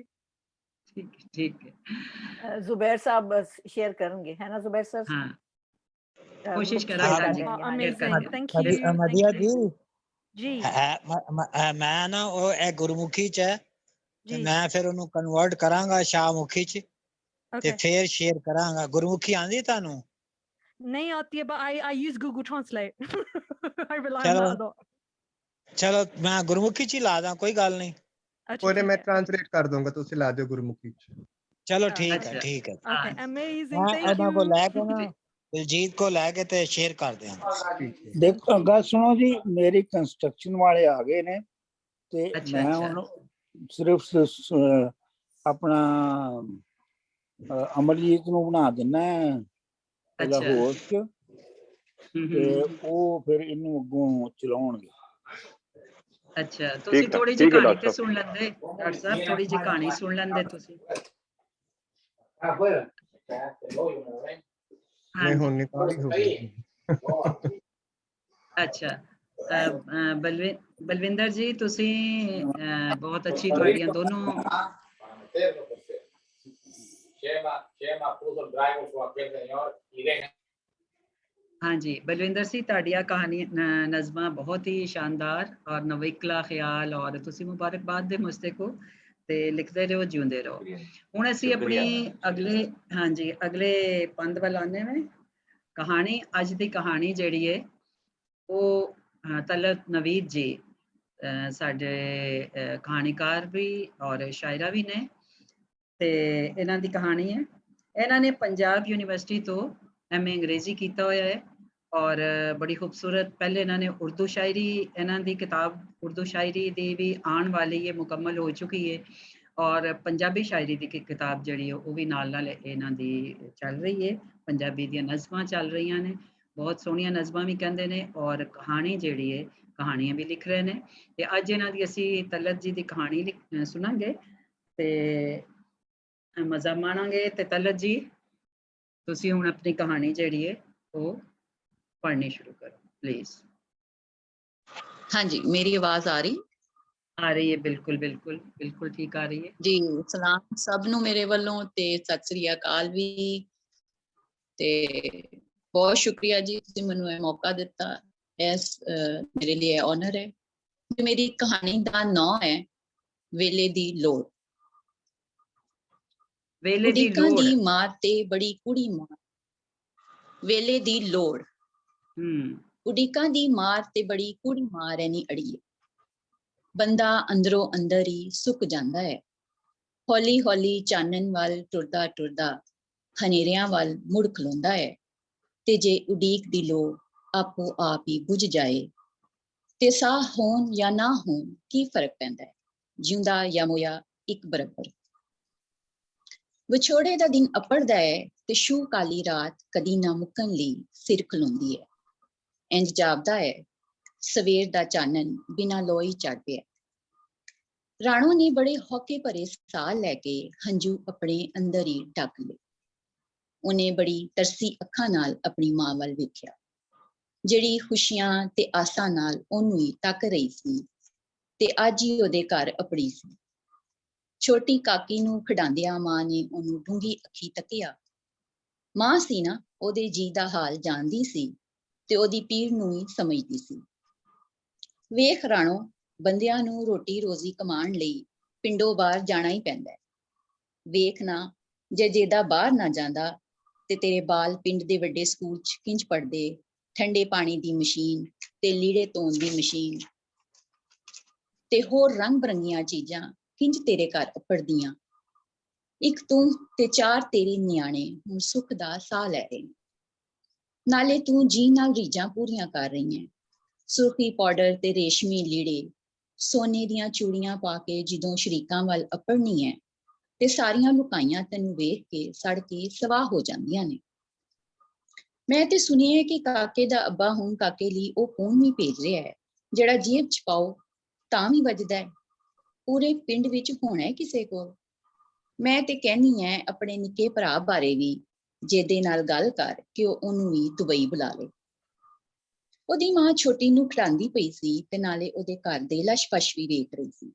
ठीक है। जुबैर साहब बस share करेंगे, है ना Zubair sir? हाँ, group कोशिश share करेंगे। कर हाँ जी, देंगे, हाँ, Amazing. share कर Thank देंगे। you. ਮਦੀਆ Thank you. ਜੀ जी ਮੈਂ ਨਾ ਉਹ ਇਹ ਗੁਰਮੁਖੀ ਚ ਹੈ ਤੇ जी. ਮੈਂ ਫਿਰ ਉਹਨੂੰ ਕਨਵਰਟ ਕਰਾਂਗਾ ਸ਼ਾਹਮੁਖੀ ਚ ਤੇ Okay. ਫਿਰ ਸ਼ੇਅਰ ਕਰਾਂਗਾ। ਗੁਰਮੁਖੀ ਆਂਦੀ ਤੁਹਾਨੂੰ? Nahi aati hai, but I use Google Translate. I rely on ਚਲੋ that a lot. ਚਲੋ ਮੈਂ ਗੁਰਮੁਖੀ ਚ ਹੀ ਲਾ ਦਾਂ, ਕੋਈ ਗੱਲ ਨਹੀਂ। Acha, ਉਹਨੇ theek ਮੈਂ hai. ਟ੍ਰਾਂਸਲੇਟ ਕਰ ਦੂੰਗਾ, ਤੁਸੀਂ ਲਾ ਦਿਓ ਗੁਰਮੁਖੀ ਚ। ਚਲੋ Ah, ਠੀਕ ਹੈ अच्छा, ਠੀਕ ਹੈ। okay. हाँ Amazing. ਮੈਂ Thank ਇਹਨਾਂ ਕੋ you. ਲੈ ਕੇ ਨਾ ਦਿਲਜੀਤ ਕੋ ਲੈ ਕੇ ਤੇ ਸ਼ੇਅਰ ਕਰ ਦਿਆਂਗਾ। ਠੀਕ ਹੈ। ਦੇਖੋ ਗੱਲ ਸੁਣੋ ਜੀ, ਮੇਰੀ ਕੰਸਟਰਕਸ਼ਨ ਵਾਲੇ ਆ ਗਏ ਨੇ ਤੇ अच्छा ਮੈਂ अच्छा ਹੁਣ ਸਿਰਫ ਆਪਣਾ ਅਮਰਜੀਤ ਨੂੰ ਬਣਾ ਦਿੰਨਾ ਇਹਦਾ अच्छा ਹੋਸਟ ਤੇ ਉਹ ਫਿਰ ਇਹਨੂੰ ਅੱਗੋਂ ਚਲਾਉਣਗੇ। अच्छा, ਤੁਸੀਂ ਠੀਕ ਹੈ, ਥੋੜੀ ਜਿਹੀ ਠੀਕ ਹੈ ਕਹਾਣੀ ਡਾਕਟਰ ਤੇ ਸਾਹਿਬ। ਸੁਣ ਲੈਂਦੇ ਡਾਕਟਰ ਸਾਹਿਬ, ਥੋੜੀ ਜਿਹੀ ਕਹਾਣੀ ਸੁਣ ਲੈਂਦੇ ਤੁਸੀਂ। ਨਹੀਂ ਹਾਂਜੀ, ਹੁਣ ਨਿਕਾਲੀ ਹੋ ਗਈ। ਅੱਛਾ। ਬਲਵਿੰਦਰ ਜੀ, ਤੁਸੀਂ ਬਹੁਤ ਅੱਛੀ ਤੁਹਾਡੀਆਂ ਦੋਨੋਂ। ਹਾਂਜੀ ਬਲਵਿੰਦਰ ਸਿੰਘ, ਤੁਹਾਡੀਆਂ ਕਹਾਣੀ ਨਜ਼ਮਾਂ ਬਹੁਤ ਹੀ ਸ਼ਾਨਦਾਰ ਔਰ ਨਵੇਕਲਾ ਖਿਆਲ, ਔਰ ਤੁਸੀਂ ਮੁਬਾਰਕਬਾਦ ਦੇ ਮੁਸਤਕ ਹੋ ਤੇ ਲਿਖਦੇ ਰਹੋ, ਜਿਉਂਦੇ ਰਹੋ। ਹੁਣ ਅਸੀਂ ਆਪਣੀ ਅਗਲੇ ਪੰਦ ਵੱਲ ਆਉਂਦੇ ਹਾਂ। ਕਹਾਣੀ, ਅੱਜ ਦੀ ਕਹਾਣੀ ਜਿਹੜੀ ਹੈ ਉਹ ਤਲਤ ਨਵੀਦ ਜੀ ਸਾਡੇ ਕਹਾਣੀਕਾਰ ਵੀ ਔਰ ਸ਼ਾਇਰਾ ਵੀ ਨੇ ਤੇ ਇਹਨਾਂ ਦੀ ਕਹਾਣੀ ਹੈ। ਇਹਨਾਂ ਨੇ ਪੰਜਾਬ ਯੂਨੀਵਰਸਿਟੀ ਤੋਂ MA ਅੰਗਰੇਜ਼ੀ ਕੀਤਾ ਹੋਇਆ ਹੈ ਔਰ ਬੜੀ ਖੂਬਸੂਰਤ, ਪਹਿਲੇ ਇਹਨਾਂ ਨੇ ਉਰਦੂ ਸ਼ਾਇਰੀ, ਇਹਨਾਂ ਦੀ ਕਿਤਾਬ ਉਰਦੂ ਸ਼ਾਇਰੀ ਦੀ ਵੀ ਆਉਣ ਵਾਲੀ ਹੈ, ਮੁਕੰਮਲ ਹੋ ਚੁੱਕੀ ਹੈ ਔਰ ਪੰਜਾਬੀ ਸ਼ਾਇਰੀ ਦੀ ਕਿਤਾਬ ਜਿਹੜੀ ਹੈ ਉਹ ਵੀ ਨਾਲ ਇਹਨਾਂ ਦੀ ਚੱਲ ਰਹੀ ਹੈ। ਪੰਜਾਬੀ ਦੀਆਂ ਨਜ਼ਮਾਂ ਚੱਲ ਰਹੀਆਂ ਨੇ, ਬਹੁਤ ਸੋਹਣੀਆਂ ਨਜ਼ਮਾਂ ਵੀ ਕਹਿੰਦੇ ਨੇ ਔਰ ਕਹਾਣੀ ਜਿਹੜੀ ਹੈ, ਕਹਾਣੀਆਂ ਵੀ ਲਿਖ ਰਹੇ ਨੇ। ਤੇ ਅੱਜ ਇਹਨਾਂ ਦੀ ਅਸੀਂ ਤਲਤ ਜੀ ਦੀ ਕਹਾਣੀ ਸੁਣਾਂਗੇ ਤੇ ਮਜ਼ਾ ਮਾਣਾਂਗੇ। ਤੇ ਤਲਤ ਜੀ, ਤੁਸੀਂ ਹੁਣ ਆਪਣੀ ਕਹਾਣੀ ਜਿਹੜੀ ਹੈ ਉਹ ਪੜ੍ਹਨੀ ਸ਼ੁਰੂ ਕਰੋ ਪਲੀਜ਼। ਹਾਂਜੀ, ਮੇਰੀ ਆਵਾਜ਼ ਆ ਰਹੀ ਹੈ? ਬਿਲਕੁਲ ਬਿਲਕੁਲ ਬਿਲਕੁਲ ਠੀਕ ਆ ਰਹੀ ਹੈ ਜੀ। ਸਲਾਮ ਸਭ ਨੂੰ ਮੇਰੇ ਵੱਲੋਂ ਤੇ ਸਤਿ ਸ੍ਰੀ ਅਕਾਲ ਵੀ। ਤੇ ਬਹੁਤ ਸ਼ੁਕਰੀਆ ਜੀ, ਤੁਸੀਂ ਮੈਨੂੰ ਇਹ ਮੌਕਾ ਦਿੱਤਾ। ਇਸ ਮੇਰੇ ਲਈ ਆਨਰ ਹੈ। ਮੇਰੀ ਕਹਾਣੀ ਦਾ ਨਾਮ ਹੈ ਵੇਲੇ ਦੀ ਲੋੜ। ਵੇਲੇ ਦੀ ਉਡੀਕਾਂ ਲੋੜ। ਦੀ ਮਾਰ ਤੇ ਬੜੀ ਕੁੜੀ ਮਾਰ। ਵੇਲੇ ਦੀ ਲੋੜ। ਉਡੀਕਾਂ ਦੀ ਮਾਰ ਤੇ ਬੜੀ ਕੁੜੀ ਮਾਰ ਐ ਨੀ ਅੜੀਏ। ਬੰਦਾ ਅੰਦਰੋਂ ਅੰਦਰ ਹੀ ਸੁੱਕ ਜਾਂਦਾ ਹੈ। ਹੌਲੀ ਹੌਲੀ ਚਾਨਣ ਵੱਲ ਟੁਰਦਾ ਟੁਰਦਾ ਹਨੇਰਿਆਂ ਵੱਲ ਮੁੜ ਖਲੋਂਦਾ ਹੈ। ਤੇ ਜੇ ਉਡੀਕ ਦੀ ਲੋੜ ਆਪੋ ਆਪ ਹੀ ਬੁਝ ਜਾਏ ਤੇ ਸਾਹ ਹੋਣ ਜਾਂ ਨਾ ਹੋਣ ਕੀ ਫਰਕ ਪੈਂਦਾ ਹੈ। ਜਿਉਂਦਾ ਜਾਂ ਮੋਇਆ ਇੱਕ ਬਰਾਬਰ। ਵਿਛੋੜੇ ਦਾ ਦਿਨ ਅਪੜਦਾ ਹੈ ਤੇ ਛੂ ਕਾਲੀ ਰਾਤ ਕਦੀ ਨਾ ਮੁੱਕਣ ਲਈ ਸਿਰ ਖਲੋਂਦੀ ਹੈ। ਇੰਜ ਜਾਪਦਾ ਹੈ ਸਵੇਰ ਦਾ ਚਾਨਣ ਬਿਨਾਂ ਲੋਈ ਚੜ ਪਿਆ। ਰਾਣੋ ਨੇ ਬੜੇ ਹੌਕੇ ਭਰੇ ਸਾਹ ਲੈ ਕੇ ਹੰਝੂ ਆਪਣੇ ਅੰਦਰ ਹੀ ਢੱਕ ਲਏ। ਉਹਨੇ ਬੜੀ ਤਰਸੀ ਅੱਖਾਂ ਨਾਲ ਆਪਣੀ ਮਾਂ ਵੱਲ ਵੇਖਿਆ, ਜਿਹੜੀ ਖੁਸ਼ੀਆਂ ਤੇ ਆਸਾਂ ਨਾਲ ਉਹਨੂੰ ਹੀ ਤੱਕ ਰਹੀ ਸੀ ਤੇ ਅੱਜ ਹੀ ਉਹਦੇ ਘਰ ਅਪੜੀ ਸੀ। ਛੋਟੀ ਕਾਕੀ ਨੂੰ ਖਿਡਾਉਂਦਿਆਂ ਮਾਂ ਨੇ ਉਹਨੂੰ ਡੂੰਘੀ ਅੱਖੀ ਤੱਕਿਆ। ਮਾਂ ਸੀ ਨਾ, ਉਹਦੇ ਜੀ ਦਾ ਹਾਲ ਜਾਣਦੀ ਸੀ ਤੇ ਉਹਦੀ ਪੀੜ ਨੂੰ ਹੀ ਸਮਝਦੀ ਸੀ। ਵੇਖ ਰਾਣੋ, ਬੰਦਿਆਂ ਨੂੰ ਰੋਟੀ ਰੋਜ਼ੀ ਕਮਾਉਣ ਲਈ ਪਿੰਡੋਂ ਬਾਹਰ ਜਾਣਾ ਹੀ ਪੈਂਦਾ ਹੈ। ਵੇਖ ਨਾ, ਜੇ ਜਿਹਦਾ ਬਾਹਰ ਨਾ ਜਾਂਦਾ ਤੇ ਤੇਰੇ ਬਾਲ ਪਿੰਡ ਦੇ ਵੱਡੇ ਸਕੂਲ 'ਚ ਕਿੰਜ ਪੜ੍ਹਦੇ ਠੰਡੇ ਪਾਣੀ ਦੀ ਮਸ਼ੀਨ ਤੇ ਲੀੜੇ ਧੋਣ ਦੀ ਮਸ਼ੀਨ ਤੇ ਹੋਰ ਰੰਗ ਬਰੰਗੀਆਂ ਚੀਜ਼ਾਂ ਕਿੰਜ ਤੇਰੇ ਘਰ ਅੱਪੜਦੀਆਂ। ਇੱਕ ਤੂੰ ਤੇ 4 ਤੇਰੇ ਨਿਆਣੇ ਹੁਣ ਸੁੱਖ ਦਾ ਸਾਹ ਲੈ ਰਹੇ ਨੇ। ਨਾਲੇ ਤੂੰ ਜੀ ਨਾਲ ਰੀਝਾਂ ਪੂਰੀਆਂ ਕਰ ਰਹੀ ਹੈ। ਸੁਰਖੀ ਪਾਊਡਰ ਤੇ ਰੇਸ਼ਮੀ ਲੀੜੇ, ਸੋਨੇ ਦੀਆਂ ਚੂੜੀਆਂ ਪਾ ਕੇ ਜਦੋਂ ਸ਼ਰੀਕਾਂ ਵੱਲ ਅੱਪੜਨੀ ਹੈ ਤੇ ਸਾਰੀਆਂ ਲੁਕਾਈਆਂ ਤੈਨੂੰ ਵੇਖ ਕੇ ਸੜ ਕੇ ਸਵਾਹ ਹੋ ਜਾਂਦੀਆਂ ਨੇ। ਮੈਂ ਤੇ ਸੁਣਿਆ ਕਿ ਕਾਕੇ ਦਾ ਅੱਬਾ ਹੁਣ ਕਾਕੇ ਲਈ ਉਹ ਫੋਨ ਵੀ ਭੇਜ ਰਿਹਾ ਹੈ ਜਿਹੜਾ ਜੇਬ 'ਚ ਪਾਓ ਤਾਂ ਵੀ ਵੱਜਦਾ ਹੈ। ਪੂਰੇ ਪਿੰਡ ਵਿੱਚ ਹੋਣਾ ਹੈ ਕਿਸੇ ਕੋਲ। ਮੈਂ ਤੇ ਕਹਿੰਦੀ ਐ ਆਪਣੇ ਨਿੱਕੇ ਭਰਾ ਬਾਰੇ ਵੀ ਜਿਹਦੇ ਨਾਲ ਗੱਲ ਕਰ ਕਿ ਉਹਨੂੰ ਵੀ ਦੁਬਈ ਬੁਲਾ ਲੇ। ਉਹਦੀ ਮਾਂ ਛੋਟੀ ਨੂੰ ਖਿਡਾਉਂਦੀ ਪਈ ਸੀ ਤੇ ਨਾਲੇ ਉਹਦੇ ਘਰ ਦੇ ਲਸ਼-ਪਸ਼ ਵੀ ਵੇਖ ਰਹੀ ਸੀ।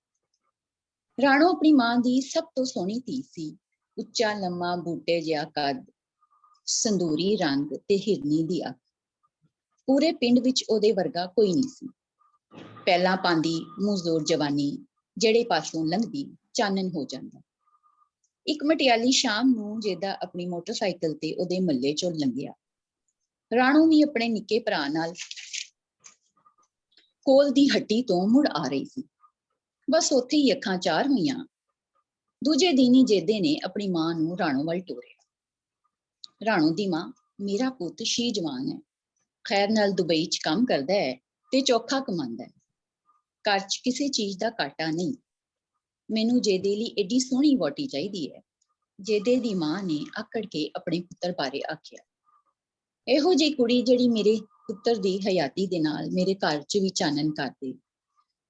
ਰਾਣੋ ਆਪਣੀ ਮਾਂ ਦੀ ਸਭ ਤੋਂ ਸੋਹਣੀ ਧੀ ਸੀ। ਉੱਚਾ ਲੰਮਾ ਬੂਟੇ ਜਿਹਾ ਕੱਦ, ਸੰਦੂਰੀ ਰੰਗ ਤੇ ਹਿਰਨੀ ਦੀ ਅੱਖ। ਪੂਰੇ ਪਿੰਡ ਵਿੱਚ ਉਹਦੇ ਵਰਗਾ ਕੋਈ ਨਹੀਂ ਸੀ। ਪਹਿਲਾਂ ਪਾਂਦੀ ਮਜ਼ਦੂਰ ਜਵਾਨੀ ਜਿਹੜੇ ਪਾਸੋਂ ਲੰਘਦੀ ਚਾਨਣ ਹੋ ਜਾਂਦਾ। ਇੱਕ ਮਟਿਆਲੀ ਸ਼ਾਮ ਨੂੰ ਜਿਹਦਾ ਆਪਣੀ ਮੋਟਰਸਾਈਕਲ ਤੇ ਉਹਦੇ ਮੱਲੇ ਚੋਂ ਲੰਘਿਆ। ਰਾਣੋ ਵੀ ਆਪਣੇ ਨਿੱਕੇ ਭਰਾ ਨਾਲ ਕੋਲ ਦੀ ਹੱਟੀ ਤੋਂ ਮੁੜ ਆ ਰਹੀ ਸੀ। ਬਸ ਉੱਥੇ ਹੀ ਅੱਖਾਂ ਚਾਰ ਹੋਈਆਂ। ਦੂਜੇ ਦਿਨ ਹੀ ਜੇਦੇ ਨੇ ਆਪਣੀ ਮਾਂ ਨੂੰ ਰਾਣੋ ਵੱਲ ਤੋਰਿਆ। ਰਾਣੋ ਦੀ ਮਾਂ, ਮੇਰਾ ਪੁੱਤ ਸ਼ੀ ਜਵਾਨ ਹੈ, ਖੈਰ ਨਾਲ ਦੁਬਈ 'ਚ ਕੰਮ ਕਰਦਾ ਹੈ ਤੇ ਚੌਖਾ ਕਮਾਉਂਦਾ ਹੈ। ਘਰ 'ਚ ਕਿਸੇ ਚੀਜ਼ ਦਾ ਘਾਟਾ ਨਹੀਂ। ਮੈਨੂੰ ਜੇਦੇ ਲਈ ਏਡੀ ਸੋਹਣੀ ਵਹੁਟੀ ਚਾਹੀਦੀ ਹੈ। ਜੇਦੇ ਦੀ ਮਾਂ ਨੇ ਆਕੜ ਕੇ ਆਪਣੇ ਪੁੱਤਰ ਬਾਰੇ ਆਖਿਆ। ਇਹੋ ਜਿਹੀ ਕੁੜੀ ਜਿਹੜੀ ਮੇਰੇ ਪੁੱਤਰ ਦੀ ਹਯਾਤੀ ਦੇ ਨਾਲ ਮੇਰੇ ਘਰ 'ਚ ਵੀ ਚਾਨਣ ਕਰ ਦੇ।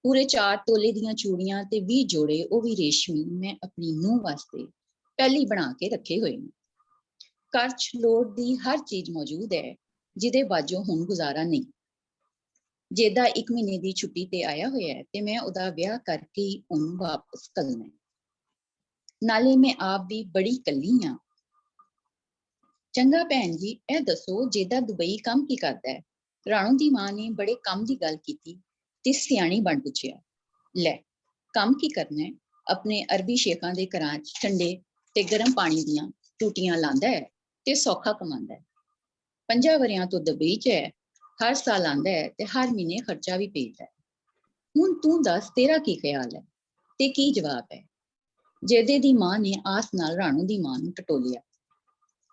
ਪੂਰੇ 4 ਤੋਲੇ ਦੀਆਂ ਚੂੜੀਆਂ ਤੇ 20 ਜੋੜੇ, ਉਹ ਵੀ ਰੇਸ਼ਮੀ, ਮੈਂ ਆਪਣੀ ਨੂੰਹ ਵਾਸਤੇ ਪਹਿਲੀ ਬਣਾ ਕੇ ਰੱਖੇ ਹੋਏ ਨੇ। ਘਰ 'ਚ ਲੋੜ ਦੀ ਹਰ ਚੀਜ਼ ਮੌਜੂਦ ਹੈ ਜਿਹਦੇ ਬਾਝੋਂ ਹੁਣ ਗੁਜ਼ਾਰਾ ਨਹੀਂ। ਜੇਦਾ 1 ਮਹੀਨੇ ਦੀ ਛੁੱਟੀ ਤੇ ਆਇਆ ਹੋਇਆ ਹੈ ਤੇ ਮੈਂ ਉਹਦਾ ਵਿਆਹ ਕਰਕੇ ਹੀ ਉਹਨੂੰ ਵਾਪਸ ਘੱਲਣਾ ਹੈ। ਨਾਲੇ ਮੈਂ ਆਪ ਵੀ ਬੜੀ ਇਕੱਲੀ ਹਾਂ। ਚੰਗਾ ਭੈਣ ਜੀ, ਇਹ ਦੱਸੋ ਜੇਦਾ ਦੁਬਈ ਕੰਮ ਕੀ ਕਰਦਾ ਹੈ? ਰਾਣੋ ਦੀ ਮਾਂ ਨੇ ਬੜੇ ਕੰਮ ਦੀ ਗੱਲ ਕੀਤੀ ਤੇ ਸਿਆਣੀ ਬਣ ਪੁੱਛਿਆ। ਲੈ, ਕੰਮ ਕੀ ਕਰਨਾ ਹੈ? ਆਪਣੇ ਅਰਬੀ ਸ਼ੇਖਾਂ ਦੇ ਘਰਾਂ 'ਚ ਠੰਡੇ ਤੇ ਗਰਮ ਪਾਣੀ ਦੀਆਂ ਟੂਟੀਆਂ ਲਾਉਂਦਾ ਹੈ ਤੇ ਸੌਖਾ ਕਮਾਉਂਦਾ ਹੈ। 5 ਵਰਿਆਂ ਤੋਂ ਦੁਬਈ 'ਚ ਹੈ। ਹਰ ਸਾਲ ਆਉਂਦਾ ਹੈ ਤੇ ਹਰ ਮਹੀਨੇ ਖਰਚਾ ਵੀ ਭੇਜਦਾ ਹੈ। ਹੁਣ ਤੂੰ ਦੱਸ, ਤੇਰਾ ਕੀ ਖਿਆਲ ਹੈ ਤੇ ਕੀ ਜਵਾਬ ਹੈ? ਜੇਦੇ ਦੀ ਮਾਂ ਨੇ ਆਸ ਨਾਲ ਰਾਣੋ ਦੀ ਮਾਂ ਨੂੰ ਟਟੋਲਿਆ।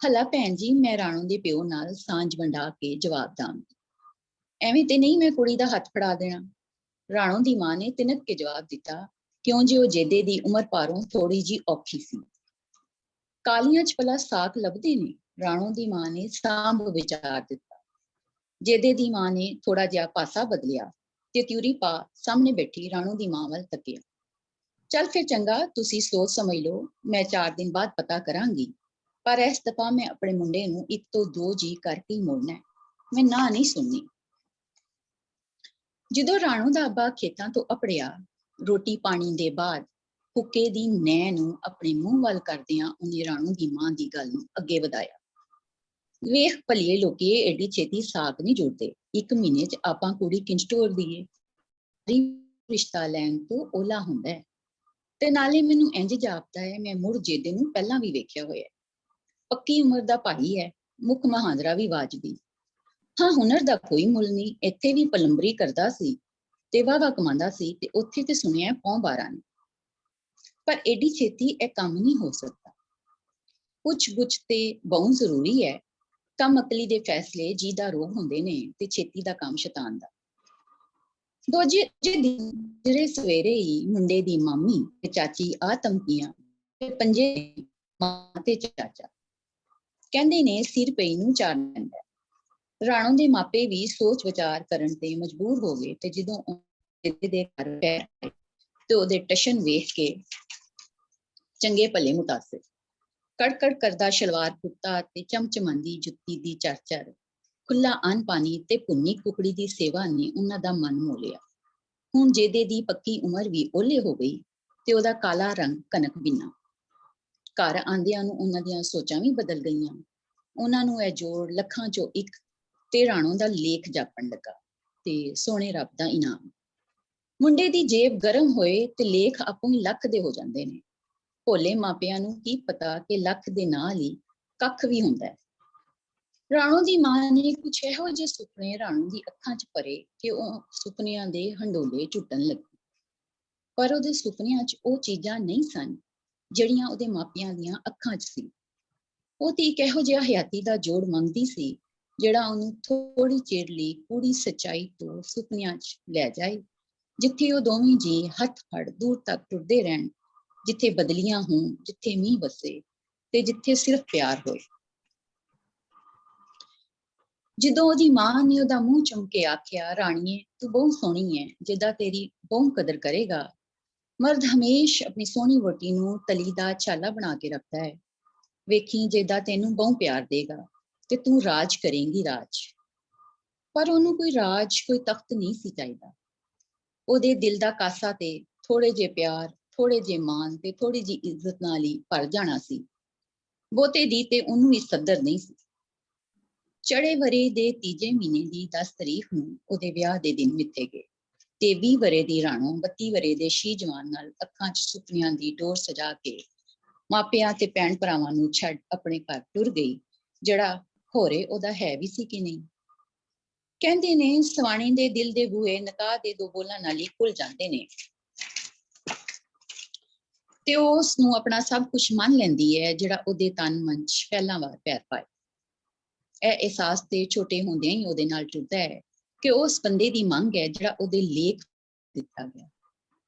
ਹਲਾ ਭੈਣ ਜੀ, ਮੈਂ ਰਾਣੋ ਦੇ ਪਿਓ ਨਾਲ ਸਾਂਝ ਵੰਡਾ ਕੇ ਜਵਾਬ ਦਾਂਗੀ। ਐਵੇਂ ਤੇ ਨਹੀਂ ਮੈਂ ਕੁੜੀ ਦਾ ਹੱਥ ਫੜਾ ਦੇਣਾ। ਰਾਣੋ ਦੀ ਮਾਂ ਨੇ ਤਿਨਕ ਕੇ ਜਵਾਬ ਦਿੱਤਾ, ਕਿਉਂ ਜੇ ਉਹ ਜੇਦੇ ਦੀ ਉਮਰ ਪਾਰੋਂ ਥੋੜੀ ਜੀ ਔਖੀ ਸੀ। ਕਾਲੀਆਂ 'ਚ ਭਲਾ ਸਾਕ ਲੱਭਦੇ ਨੇ? ਰਾਣੋ ਦੀ ਮਾਂ ਨੇ ਸਾਂਭ ਵਿਚਾਰ ਦਿੱਤਾ। ਜੇਦੇ ਦੀ ਮਾਂ ਨੇ ਥੋੜਾ ਜਿਹਾ ਪਾਸਾ ਬਦਲਿਆ ਤੇ ਤਿਉਰੀ ਪਾ ਸਾਹਮਣੇ ਬੈਠੀ ਰਾਣੋ ਦੀ ਮਾਂ ਵੱਲ ਤੱਕਿਆ। ਚੱਲ ਫਿਰ ਚੰਗਾ, ਤੁਸੀਂ ਸੋਚ ਸਮਝ ਲਓ, ਮੈਂ 4 ਦਿਨ ਬਾਅਦ ਪਤਾ ਕਰਾਂਗੀ। ਪਰ ਇਸ ਦਫਾ ਮੈਂ ਆਪਣੇ ਮੁੰਡੇ ਨੂੰ 1 ਤੋਂ 2 ਜੀ ਕਰਕੇ ਹੀ ਮੋੜਨਾ ਹੈ। ਮੈਂ ਨਾ ਨਹੀਂ ਸੁਣਨੀ। ਜਦੋਂ ਰਾਣੋ ਦਾ ਅੱਬਾ ਖੇਤਾਂ ਤੋਂ ਅੱਪੜਿਆ, ਰੋਟੀ ਪਾਣੀ ਦੇ ਬਾਅਦ ਹੁੱਕੇ ਦੀ ਨੈਂ ਨੂੰ ਆਪਣੇ ਮੂੰਹ ਵੱਲ ਕਰਦਿਆਂ ਉਹਨੇ ਰਾਣੋ ਦੀ ਮਾਂ ਦੀ ਗੱਲ ਨੂੰ ਅੱਗੇ ਵਧਾਇਆ। ਵੇਖ ਭਲੀਏ ਲੋਕੀ, ਏਡੀ ਛੇਤੀ ਸਾਕ ਨਹੀਂ ਜੁੜਦੇ। 1 ਮਹੀਨੇ 'ਚ ਆਪਾਂ ਕੁੜੀ ਕਿੰਜ ਟੋਰ ਦਈਏ? ਰਿਸ਼ਤਾ ਲੈਣ ਤੋਂ ਓਲਾ ਹੁੰਦਾ ਹੈ। ਤੇ ਨਾਲੇ ਮੈਨੂੰ ਇੰਜ ਜਾਪਦਾ ਹੈ ਮੈਂ ਮੁੜ ਜੇਦੇ ਨੂੰ ਪਹਿਲਾਂ ਵੀ ਵੇਖਿਆ ਹੋਇਆ। ਪੱਕੀ ਉਮਰ ਦਾ ਭਾਈ ਹੈ, ਮੁੱਖ ਮਹਾਂਦਰਾ ਵੀ ਵਾਜਬੀ। ਹਾਂ, ਹੁਨਰ ਦਾ ਕੋਈ ਮੁੱਲ ਨਹੀਂ। ਇੱਥੇ ਵੀ ਪਲੰਬਰੀ ਕਰਦਾ ਸੀ ਤੇ ਵਾਹਵਾ ਕਮਾਉਂਦਾ ਸੀ ਤੇ ਉੱਥੇ ਤੇ ਸੁਣਿਆ ਪੌਂ 12 ਨੇ। ਪਰ ਏਡੀ ਛੇਤੀ ਇਹ ਕੰਮ ਨਹੀਂ ਹੋ ਸਕਦਾ। ਪੁੱਛ ਗੁੱਛ ਤੇ ਬਹੁਤ ਜ਼ਰੂਰੀ ਹੈ। ਕੰਮ ਅਕਲੀ ਦੇ ਫੈਸਲੇ ਜੀ ਦਾ ਰੋਗ ਹੁੰਦੇ ਨੇ ਤੇ ਛੇਤੀ ਦਾ ਕੰਮ ਸ਼ੈਤਾਨ ਦਾ। ਦੂਜੇ ਦਿਨ ਜਿਹੜੇ ਸਵੇਰੇ ਹੀ ਮੁੰਡੇ ਦੀ ਮਾਮੀ ਤੇ ਚਾਚੀ ਆ ਧਮਕੀਆਂ ਤੇ ਪੰਜੇ ਮਾਂ ਤੇ ਚਾਚਾ ਕਹਿੰਦੇ ਨੇ ਸਿਰ ਪਈ ਨੂੰ ਚਾਰ ਲੈਂਦਾ। ਰਾਣੋ ਦੇ ਮਾਪੇ ਵੀ ਸੋਚ ਵਿਚਾਰ ਕਰਨ ਤੇ ਮਜਬੂਰ ਹੋ ਗਏ ਤੇ ਜਦੋਂ ਦੇ ਘਰ ਪਏ ਤੇ ਉਹਦੇ ਟਸ਼ਨ ਵੇਖ ਕੇ ਚੰਗੇ ਭਲੇ ਮੁਤਾਸਿਰ। ਕੜਕੜ ਕਰਦਾ ਸ਼ਲਵਾਰ ਕੁੱਤਾ ਤੇ ਚਮਚਮਾਂਦੀ ਜੁੱਤੀ ਦੀ ਚਰਚਰ, ਖੁੱਲਾ ਅੰਨ ਪਾਣੀ ਤੇ ਭੁੰਨੀ ਕੁਕੜੀ ਦੀ ਸੇਵਾ ਨੇ ਉਹਨਾਂ ਦਾ ਮਨ ਮੋਹ ਲਿਆ। ਹੁਣ ਜੇਦੇ ਦੀ ਪੱਕੀ ਉਮਰ ਵੀ ਓਲੇ ਹੋ ਗਈ ਤੇ ਉਹਦਾ ਕਾਲਾ ਰੰਗ ਕਣਕ ਬਿਨਾ। ਘਰ ਆਂਦਿਆਂ ਨੂੰ ਉਹਨਾਂ ਦੀਆਂ ਸੋਚਾਂ ਵੀ ਬਦਲ ਗਈਆਂ। ਉਹਨਾਂ ਨੂੰ ਇਹ ਜੋੜ ਲੱਖਾਂ 'ਚੋਂ ਇੱਕ ਤੇ ਰਾਣੋ ਦਾ ਲੇਖ ਜਾਪਣ ਲੱਗਾ ਤੇ ਸੋਹਣੇ ਰੱਬ ਦਾ ਇਨਾਮ। ਮੁੰਡੇ ਦੀ ਜੇਬ ਗਰਮ ਹੋਏ ਤੇ ਲੇਖ ਆਪੋ ਹੀ ਲੱਖ ਦੇ ਹੋ ਜਾਂਦੇ ਨੇ। ਭੋਲੇ ਮਾਪਿਆਂ ਨੂੰ ਕੀ ਪਤਾ ਕਿ ਲੱਖ ਦੇ ਨਾਲ ਹੀ ਕੱਖ ਵੀ ਹੁੰਦਾ ਹੈ। ਰਾਣੋ ਦੀ ਮਾਂ ਨੇ ਕੁਝ ਇਹੋ ਜਿਹੇ ਸੁਪਨੇ ਰਾਣੋ ਦੀ ਅੱਖਾਂ 'ਚ ਭਰੇ ਕਿ ਉਹ ਸੁਪਨਿਆਂ ਦੇ ਹੰਡੋਲੇ ਝੁੱਟਣ ਲੱਗੀ। ਪਰ ਉਹਦੇ ਸੁਪਨਿਆਂ 'ਚ ਉਹ ਚੀਜ਼ਾਂ ਨਹੀਂ ਸਨ ਜਿਹੜੀਆਂ ਉਹਦੇ ਮਾਪਿਆਂ ਦੀਆਂ ਅੱਖਾਂ 'ਚ ਸੀ। ਉਹ ਤੇ ਇੱਕ ਇਹੋ ਜਿਹਾ ਹਯਾਤੀ ਦਾ ਜੋੜ ਮੰਗਦੀ ਸੀ ਜਿਹੜਾ ਉਹਨੂੰ ਥੋੜੀ ਚਿਰ ਲਈ ਪੂਰੀ ਸੱਚਾਈ ਤੋਂ ਸੁਪਨਿਆਂ 'ਚ ਲੈ ਜਾਏ, ਜਿੱਥੇ ਉਹ ਦੋਵੇਂ ਜੀ ਹੱਥ ਫੜ ਦੂਰ ਤੱਕ ਟੁਰਦੇ ਰਹਿਣ, ਜਿੱਥੇ ਬਦਲੀਆਂ ਹੋਣ, ਜਿੱਥੇ ਮੀਂਹ ਵਸੇ ਤੇ ਜਿੱਥੇ ਸਿਰਫ ਪਿਆਰ ਹੋਏ। ਜਦੋਂ ਉਹਦੀ ਮਾਂ ਨੇ ਉਹਦਾ ਮੂੰਹ ਚੁੰਮ ਕੇ ਆਖਿਆ, ਰਾਣੀਏ ਤੂੰ ਬਹੁਤ ਸੋਹਣੀ ਹੈ, ਜਿੱਦਾਂ ਤੇਰੀ ਬਹੁਤ ਕਦਰ ਕਰੇਗਾ। ਮਰਦ ਹਮੇਸ਼ ਆਪਣੀ ਸੋਹਣੀ ਵਹੁਟੀ ਨੂੰ ਤਲੀ ਦਾ ਛਾਲਾ ਬਣਾ ਕੇ ਰੱਖਦਾ ਹੈ। ਵੇਖੀ ਜਿੱਦਾਂ ਤੈਨੂੰ ਬਹੁਤ ਪਿਆਰ ਦੇਗਾ ਤੇ ਤੂੰ ਰਾਜ ਕਰੇਂਗੀ ਰਾਜ। ਪਰ ਉਹਨੂੰ ਕੋਈ ਰਾਜ, ਕੋਈ ਤਖਤ ਨਹੀਂ ਸੀ ਚਾਹੀਦਾ। ਉਹਦੇ ਦਿਲ ਦਾ ਕਾਸਾ ਤੇ ਥੋੜੇ ਜਿਹੇ ਪਿਆਰ, ਥੋੜੇ ਜਿਹੇ ਮਾਣ ਤੇ ਥੋੜੀ ਜਿਹੀ ਇੱਜ਼ਤ ਨਾਲ ਹੀ ਭਰ ਜਾਣਾ ਸੀ। ਬਹੁਤੇ ਦੀ ਤੇ ਉਹਨੂੰ ਵੀ ਸੱਦਰ ਨਹੀਂ ਸੀ। ਚੜੇ ਵਰੇ ਦੇ ਤੀਜੇ ਮਹੀਨੇ ਦੀ 10 ਤਰੀਕ ਨੂੰ ਉਹਦੇ ਵਿਆਹ ਦੇ ਦਿਨ ਮਿੱਥੇ ਗਏ ਤੇ 20 ਵਰੇ ਦੀ ਰਾਣੋ 32 ਵਰੇ ਦੇ ਸ਼ੀ ਜਵਾਨ ਨਾਲ ਅੱਖਾਂ 'ਚ ਸੁਪਨਿਆਂ ਦੀ ਡੋਰ ਸਜਾ ਕੇ ਮਾਪਿਆਂ ਤੇ ਭੈਣ ਭਰਾਵਾਂ ਨੂੰ ਛੱਡ ਆਪਣੇ ਘਰ ਟੁਰ ਗਈ, ਜਿਹੜਾ ਹੋਰੇ ਉਹਦਾ ਹੈ ਵੀ ਸੀ ਕਿ ਨਹੀਂ। ਕਹਿੰਦੇ ਨੇ ਸਵਾਣੀ ਦੇ ਦਿਲ ਦੇ ਬੂਹੇ ਨਿਕਾਹ ਦੇ 2 ਬੋਲਾਂ ਨਾਲ ਹੀ ਖੁੱਲ ਜਾਂਦੇ ਨੇ ਤੇ ਉਹ ਉਸ ਨੂੰ ਆਪਣਾ ਸਭ ਕੁਝ ਮੰਨ ਲੈਂਦੀ ਹੈ ਜਿਹੜਾ ਉਹਦੇ ਤਨ ਮਨ 'ਚ ਪਹਿਲਾਂ ਵਾਰ ਪੈਰ ਪਾਏ। ਇਹ ਅਹਿਸਾਸ ਤੇ ਛੋਟੇ ਹੁੰਦਿਆਂ ਹੀ ਉਹਦੇ ਨਾਲ ਟੁੱਟਦਾ ਹੈ ਕਿ ਉਸ ਬੰਦੇ ਦੀ ਮੰਗ ਹੈ ਜਿਹੜਾ ਉਹਦੇ ਲੇਖ ਦਿੱਤਾ ਗਿਆ।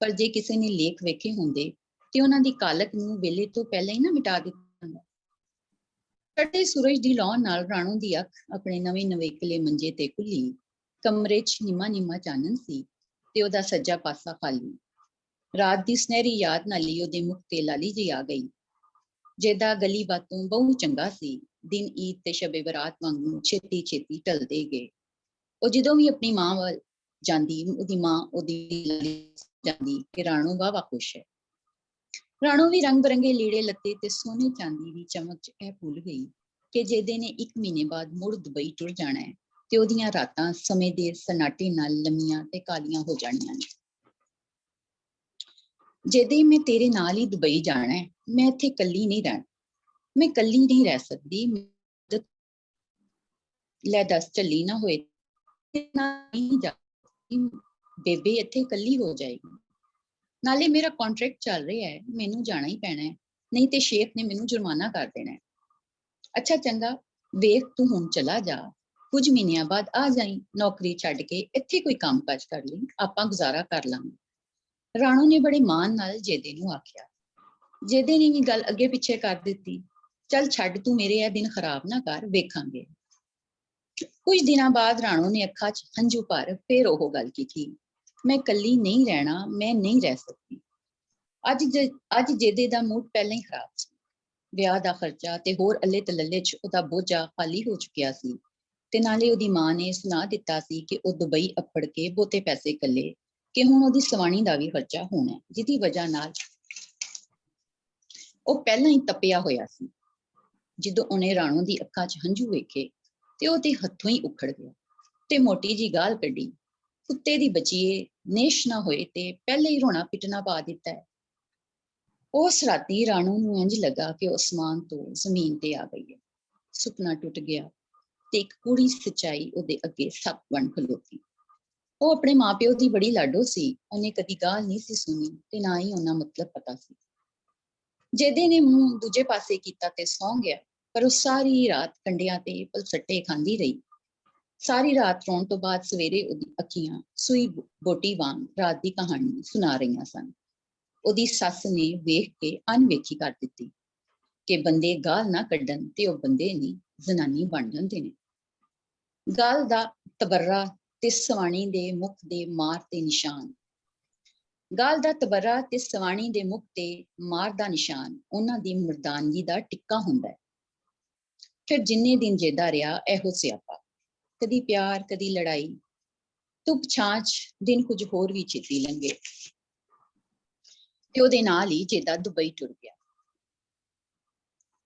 ਪਰ ਜੇ ਕਿਸੇ ਨੇ ਲੇਖ ਵੇਖੇ ਹੁੰਦੇ ਤੇ ਉਹਨਾਂ ਦੀ ਕਾਲਕ ਨੂੰ ਵੇਲੇ ਤੋਂ ਪਹਿਲਾਂ ਹੀ ਨਾ ਮਿਟਾ ਦਿੱਤਾ ਹੁੰਦਾ। ਚੜ੍ਹਦੇ ਸੂਰਜ ਦੀ ਲੌਂ ਨਾਲ ਰਾਣੋ ਦੀ ਅੱਖ ਆਪਣੇ ਨਵੇਂ ਨਵੇਕਲੇ ਮੰਜੇ ਤੇ ਖੁੱਲੀ। ਕਮਰੇ 'ਚ ਨਿੰਮਾ ਚਾਨਣ ਸੀ ਤੇ ਉਹਦਾ ਸੱਜਾ ਪਾਸਾ ਖਾਲੀ। ਰਾਤ ਦੀ ਸੁਨਹਿਰੀ ਯਾਦ ਨਾਲ ਹੀ ਉਹਦੇ ਮੁਖ ਤੇ ਲਾਲੀ ਜਿਹੀ ਆ ਗਈ। ਜਿਹਦਾ ਗਲੀ ਬਾਤੋਂ ਬਹੁਤ ਚੰਗਾ ਸੀ। ਦਿਨ ਈਦ ਤੇ ਸ਼ਬੇ ਬਰਾਤ ਵਾਂਗੂ ਛੇਤੀ ਢਲਦੇ ਗਏ। ਉਹ ਜਦੋਂ ਵੀ ਆਪਣੀ ਮਾਂ ਵੱਲ ਜਾਂਦੀ, ਉਹਦੀ ਮਾਂ ਉਹਦੀ ਜਾਂਦੀ ਕਿ ਰਾਣੋ ਵਾਹਵਾ ਖੁਸ਼ ਹੈ। ਰਾਣੋ ਵੀ ਰੰਗ ਬਰੰਗੇ ਲੀੜੇ ਲੱਤੇ ਤੇ ਸੋਨੇ ਚਾਂਦੀ ਦੀ ਚਮਕ 'ਚ ਇਹ ਭੁੱਲ ਗਈ ਕਿ ਜਿਹਦੇ ਨੇ 1 ਮਹੀਨੇ ਬਾਅਦ ਮੁੜ ਦੁਬਈ ਟੁਰ ਜਾਣਾ ਹੈ ਤੇ ਉਹਦੀਆਂ ਰਾਤਾਂ ਸਮੇਂ ਦੇ ਸਨਾਟੇ ਨਾਲ ਲੰਮੀਆਂ ਤੇ ਕਾਲੀਆਂ ਹੋ ਜਾਣੀਆਂ ਨੇ। ਜਿਹਦੇ ਮੈਂ ਤੇਰੇ ਨਾਲ ਹੀ ਦੁਬਈ ਜਾਣਾ ਹੈ, ਮੈਂ ਇੱਥੇ ਇਕੱਲੀ ਨਹੀਂ ਰਹਿਣਾ, ਮੈਂ ਇਕੱਲੀ ਨਹੀਂ ਰਹਿ ਸਕਦੀ। ਲੈ ਦੱਸ ਚੱਲੀ ਨਾ ਹੋਏ ਨਹੀਂ ਜਾ, ਬੇਬੇ ਇੱਥੇ ਇਕੱਲੀ ਹੋ ਜਾਏਗੀ। ਨਾਲੇ ਮੇਰਾ ਕੰਟਰੈਕਟ ਚੱਲ ਰਿਹਾ ਹੈ, ਮੈਨੂੰ ਜਾਣਾ ਹੀ ਪੈਣਾ ਹੈ, ਨਹੀਂ ਤੇ ਸ਼ੇਖ ਨੇ ਮੈਨੂੰ ਜੁਰਮਾਨਾ ਕਰ ਦੇਣਾ ਹੈ। ਅੱਛਾ ਚੰਗਾ, ਵੇਖ ਤੂੰ ਹੁਣ ਚਲਾ ਜਾ, ਕੁਝ ਮਹੀਨਿਆਂ ਬਾਅਦ ਆ ਜਾਈਂ, ਨੌਕਰੀ ਛੱਡ ਕੇ ਇੱਥੇ ਕੋਈ ਕੰਮ ਕਾਜ ਕਰ ਲਈ, ਆਪਾਂ ਗੁਜ਼ਾਰਾ ਕਰ ਲਾਂਗੇ। ਰਾਣੋ ਨੇ ਬੜੇ ਮਾਣ ਨਾਲ ਜੇਦੇ ਨੂੰ ਆਖਿਆ। ਜੇਦੇ ਨੇ ਵੀ ਗੱਲ ਅੱਗੇ ਪਿੱਛੇ ਕਰ ਦਿੱਤੀ। ਚੱਲ ਛੱਡ ਤੂੰ, ਮੇਰੇ ਇਹ ਦਿਨ ਖਰਾਬ ਨਾ ਕਰ, ਵੇਖਾਂਗੇ। ਕੁਝ ਦਿਨਾਂ ਬਾਅਦ ਰਾਣੋ ਨੇ ਅੱਖਾਂ 'ਚ ਹੰਝੂ ਭਰ ਫੇਰ ਉਹ ਗੱਲ ਕੀਤੀ, ਮੈਂ ਇਕੱਲੀ ਨਹੀਂ ਰਹਿਣਾ, ਮੈਂ ਨਹੀਂ ਰਹਿ ਸਕਦੀ। ਅੱਜ ਜੇਦੇ ਦਾ ਮੂਡ ਪਹਿਲਾਂ ਹੀ ਖਰਾਬ ਸੀ। ਵਿਆਹ ਦਾ ਖਰਚਾ ਤੇ ਹੋਰ ਅੱਲੇ ਤਲੱਲੇ 'ਚ ਉਹਦਾ ਬੋਝਾ ਖਾਲੀ ਹੋ ਚੁੱਕਿਆ ਸੀ ਤੇ ਨਾਲੇ ਉਹਦੀ ਮਾਂ ਨੇ ਸੁਣਾ ਦਿੱਤਾ ਸੀ ਕਿ ਉਹ ਦੁਬਈ ਅੱਪੜ ਕੇ ਬਹੁਤੇ ਪੈਸੇ ਕੱਲੇ ਕਿ ਹੁਣ ਉਹਦੀ ਸਵਾਣੀ ਦਾ ਵੀ ਖਰਚਾ ਹੋਣਾ, ਜਿਹਦੀ ਵਜ੍ਹਾ ਨਾਲ ਉਹ ਪਹਿਲਾਂ ਹੀ ਤਪਿਆ ਹੋਇਆ ਸੀ। ਜਦੋਂ ਉਹਨੇ ਰਾਣੋ ਦੀ ਅੱਖਾਂ 'ਚ ਹੰਝੂ ਵੇਖੇ ਤੇ ਉਹਦੇ ਹੱਥੋਂ ਹੀ ਉਖੜ ਗਿਆ ਤੇ ਮੋਟੀ ਜੀ ਗਾਲ ਕੱਢੀ, ਕੁੱਤੇ ਦੀ ਬੱਚੀਏ, ਨੇਸ਼ ਨਾ ਹੋਏ ਤੇ ਪਹਿਲੇ ਹੀ ਰੋਣਾ ਪਿੱਟਣਾ ਪਾ ਦਿੱਤਾ ਹੈ। ਉਸ ਰਾਤੀ ਰਾਣੋ ਨੂੰ ਇੰਝ ਲੱਗਾ ਕਿ ਉਹ ਅਸਮਾਨ ਤੋਂ ਜ਼ਮੀਨ ਤੇ ਆ ਗਈ ਹੈ। ਸੁਪਨਾ ਟੁੱਟ ਗਿਆ ਤੇ ਇੱਕ ਪੂਰੀ ਸੱਚਾਈ ਉਹਦੇ ਅੱਗੇ ਸੱਪ ਬਣ ਖਲੋਤੀ। ਉਹ ਆਪਣੇ ਮਾਪਿਓ ਦੀ ਬੜੀ ਲਾਡੋ ਸੀ, ਉਹਨੇ ਕਦੀ ਗਾਲ ਨਹੀਂ ਸੀ ਸੁਣੀ ਤੇ ਨਾ ਹੀ ਉਹਨਾਂ ਮਤਲਬ ਪਤਾ ਸੀ। ਜਿਹਦੇ ਨੇ ਮੂੰਹ ਦੂਜੇ ਪਾਸੇ ਕੀਤਾ ਤੇ ਸੌਂ ਗਿਆ, ਪਰ ਉਹ ਸਾਰੀ ਰਾਤ ਕੰਡਿਆਂ ਤੇ ਪਲਸੱਟੇ ਖਾਂਦੀ ਰਹੀ। ਸਾਰੀ ਰਾਤ ਰੋਣ ਤੋਂ ਬਾਅਦ ਸਵੇਰੇ ਉਹਦੀ ਅੱਖੀਆਂ ਸੂਈ ਬੋਟੀ ਵਾਂਗ ਰਾਤ ਦੀ ਕਹਾਣੀ ਸੁਣਾ ਰਹੀਆਂ ਸਨ। ਉਹਦੀ ਸੱਸ ਨੇ ਵੇਖ ਕੇ ਅਣਵੇਖੀ ਕਰ ਦਿੱਤੀ ਕਿ ਬੰਦੇ ਗਾਲ ਨਾ ਕੱਢਣ ਤੇ ਉਹ ਬੰਦੇ ਨਹੀਂ, ਜ਼ਨਾਨੀ ਬਣ ਜਾਂਦੇ ਨੇ। ਗਾਲ ਦਾ ਤਬਰਰਾ ਤੇ ਸਵਾਣੀ ਦੇ ਮੁਖ ਦੇ ਮਾਰ ਤੇ ਨਿਸ਼ਾਨ। ਗਾਲ ਦਾ ਤਬਰਰਾ ਤੇ ਸਵਾਣੀ ਦੇ ਮੁਖ ਤੇ ਮਾਰ ਦਾ ਨਿਸ਼ਾਨ ਉਹਨਾਂ ਦੀ ਮਰਦਾਨਗੀ ਦਾ ਟਿੱਕਾ ਹੁੰਦਾ ਹੈ। ਫਿਰ ਜਿੰਨੇ ਦਿਨ ਜੇਦਾ ਰਿਹਾ ਇਹੋ ਸਿਆਪਾ, ਕਦੀ ਪਿਆਰ ਕਦੀ ਲੜਾਈ। ਧੁੱਪ ਛਾਂ 'ਚ ਦਿਨ ਕੁਝ ਹੋਰ ਵੀ ਛੇਤੀ ਲੰਘੇ ਤੇ ਉਹਦੇ ਨਾਲ ਹੀ ਜੇਦਾ ਦੁਬਈ ਟੁਰ ਗਿਆ।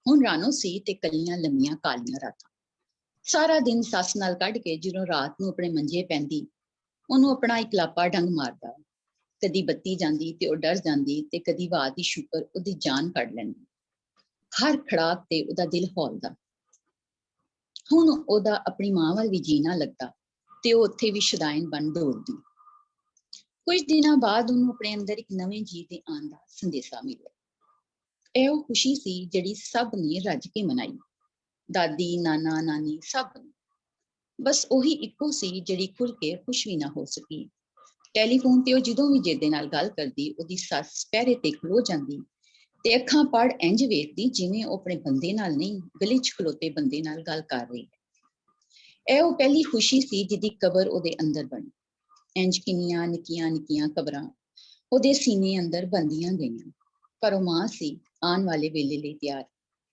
ਹੁਣ ਰਾਣੋ ਸੀ ਤੇ ਕੱਲੀਆਂ ਲੰਮੀਆਂ ਕਾਲੀਆਂ ਰਾਤਾਂ। ਸਾਰਾ ਦਿਨ ਸੱਸ ਨਾਲ ਕੱਢ ਕੇ ਜਦੋਂ ਰਾਤ ਨੂੰ ਆਪਣੇ ਮੰਜੇ ਪੈਂਦੀ, ਉਹਨੂੰ ਆਪਣਾ ਇਕਲਾਪਾ ਡੰਗ ਮਾਰਦਾ। ਕਦੀ ਬੱਤੀ ਜਾਂਦੀ ਤੇ ਉਹ ਡਰ ਜਾਂਦੀ ਤੇ ਕਦੀ ਵਾਹ ਦੀ ਸ਼ੁਕਰ ਉਹਦੀ ਜਾਨ ਕੱਢ ਲੈਂਦੀ। ਹਰ ਖੜਾਕ ਤੇ ਉਹਦਾ ਦਿਲ ਹੌਲਦਾ। ਹੁਣ ਉਹਦਾ ਆਪਣੀ ਮਾਂ ਵੱਲ ਵੀ ਜੀ ਨਾ ਲੱਗਦਾ ਤੇ ਉਹ ਉੱਥੇ ਵੀ ਸ਼ੁਦਾਇਨ ਬਣ ਦੌੜਦੀ। ਕੁਝ ਦਿਨਾਂ ਬਾਅਦ ਉਹਨੂੰ ਆਪਣੇ ਅੰਦਰ ਇੱਕ ਨਵੇਂ ਜੀਅ ਦੇ ਆਉਣ ਦਾ ਸੰਦੇਸ਼ਾ ਮਿਲਿਆ। ਇਹ ਉਹ ਖੁਸ਼ੀ ਸੀ ਜਿਹੜੀ ਸਭ ਨੇ ਰੱਜ ਕੇ ਮਨਾਈ, ਦਾਦੀ, ਨਾਨਾ, ਨਾਨੀ, ਸਭ ਨੇ। ਬਸ ਉਹੀ ਇੱਕੋ ਸੀ ਜਿਹੜੀ ਖੁੱਲ ਕੇ ਖੁਸ਼ ਵੀ ਨਾ ਹੋ ਸਕੀ। ਟੈਲੀਫੋਨ ਤੇ ਉਹ ਜਦੋਂ ਵੀ ਜੇਦੇ ਨਾਲ ਗੱਲ ਕਰਦੀ, ਉਹਦੀ ਸੱਸ ਪਹਿਰੇ ਤੇ ਖਲੋ ਜਾਂਦੀ ਤੇ ਅੱਖਾਂ ਪੜ ਇੰਝ ਵੇਖਦੀ ਜਿਵੇਂ ਉਹ ਆਪਣੇ ਬੰਦੇ ਨਾਲ ਨਹੀਂ, ਗਲੀ 'ਚ ਖਲੋਤੇ ਬੰਦੇ ਨਾਲ ਗੱਲ ਕਰ ਰਹੀ ਹੈ। ਇਹ ਉਹ ਪਹਿਲੀ ਖੁਸ਼ੀ ਸੀ ਜਿਹਦੀ ਕਬਰ ਉਹਦੇ ਅੰਦਰ ਬਣੀ। ਇੰਝ ਕਿੰਨੀਆਂ ਨਿੱਕੀਆਂ ਨਿੱਕੀਆਂ ਕਬਰਾਂ ਉਹਦੇ ਸੀਨੇ ਅੰਦਰ ਬੰਦੀਆਂ ਗਈਆਂ, ਪਰ ਉਹ ਮਾਂ ਸੀ ਆਉਣ ਵਾਲੇ ਵੇਲੇ ਲਈ ਤਿਆਰ।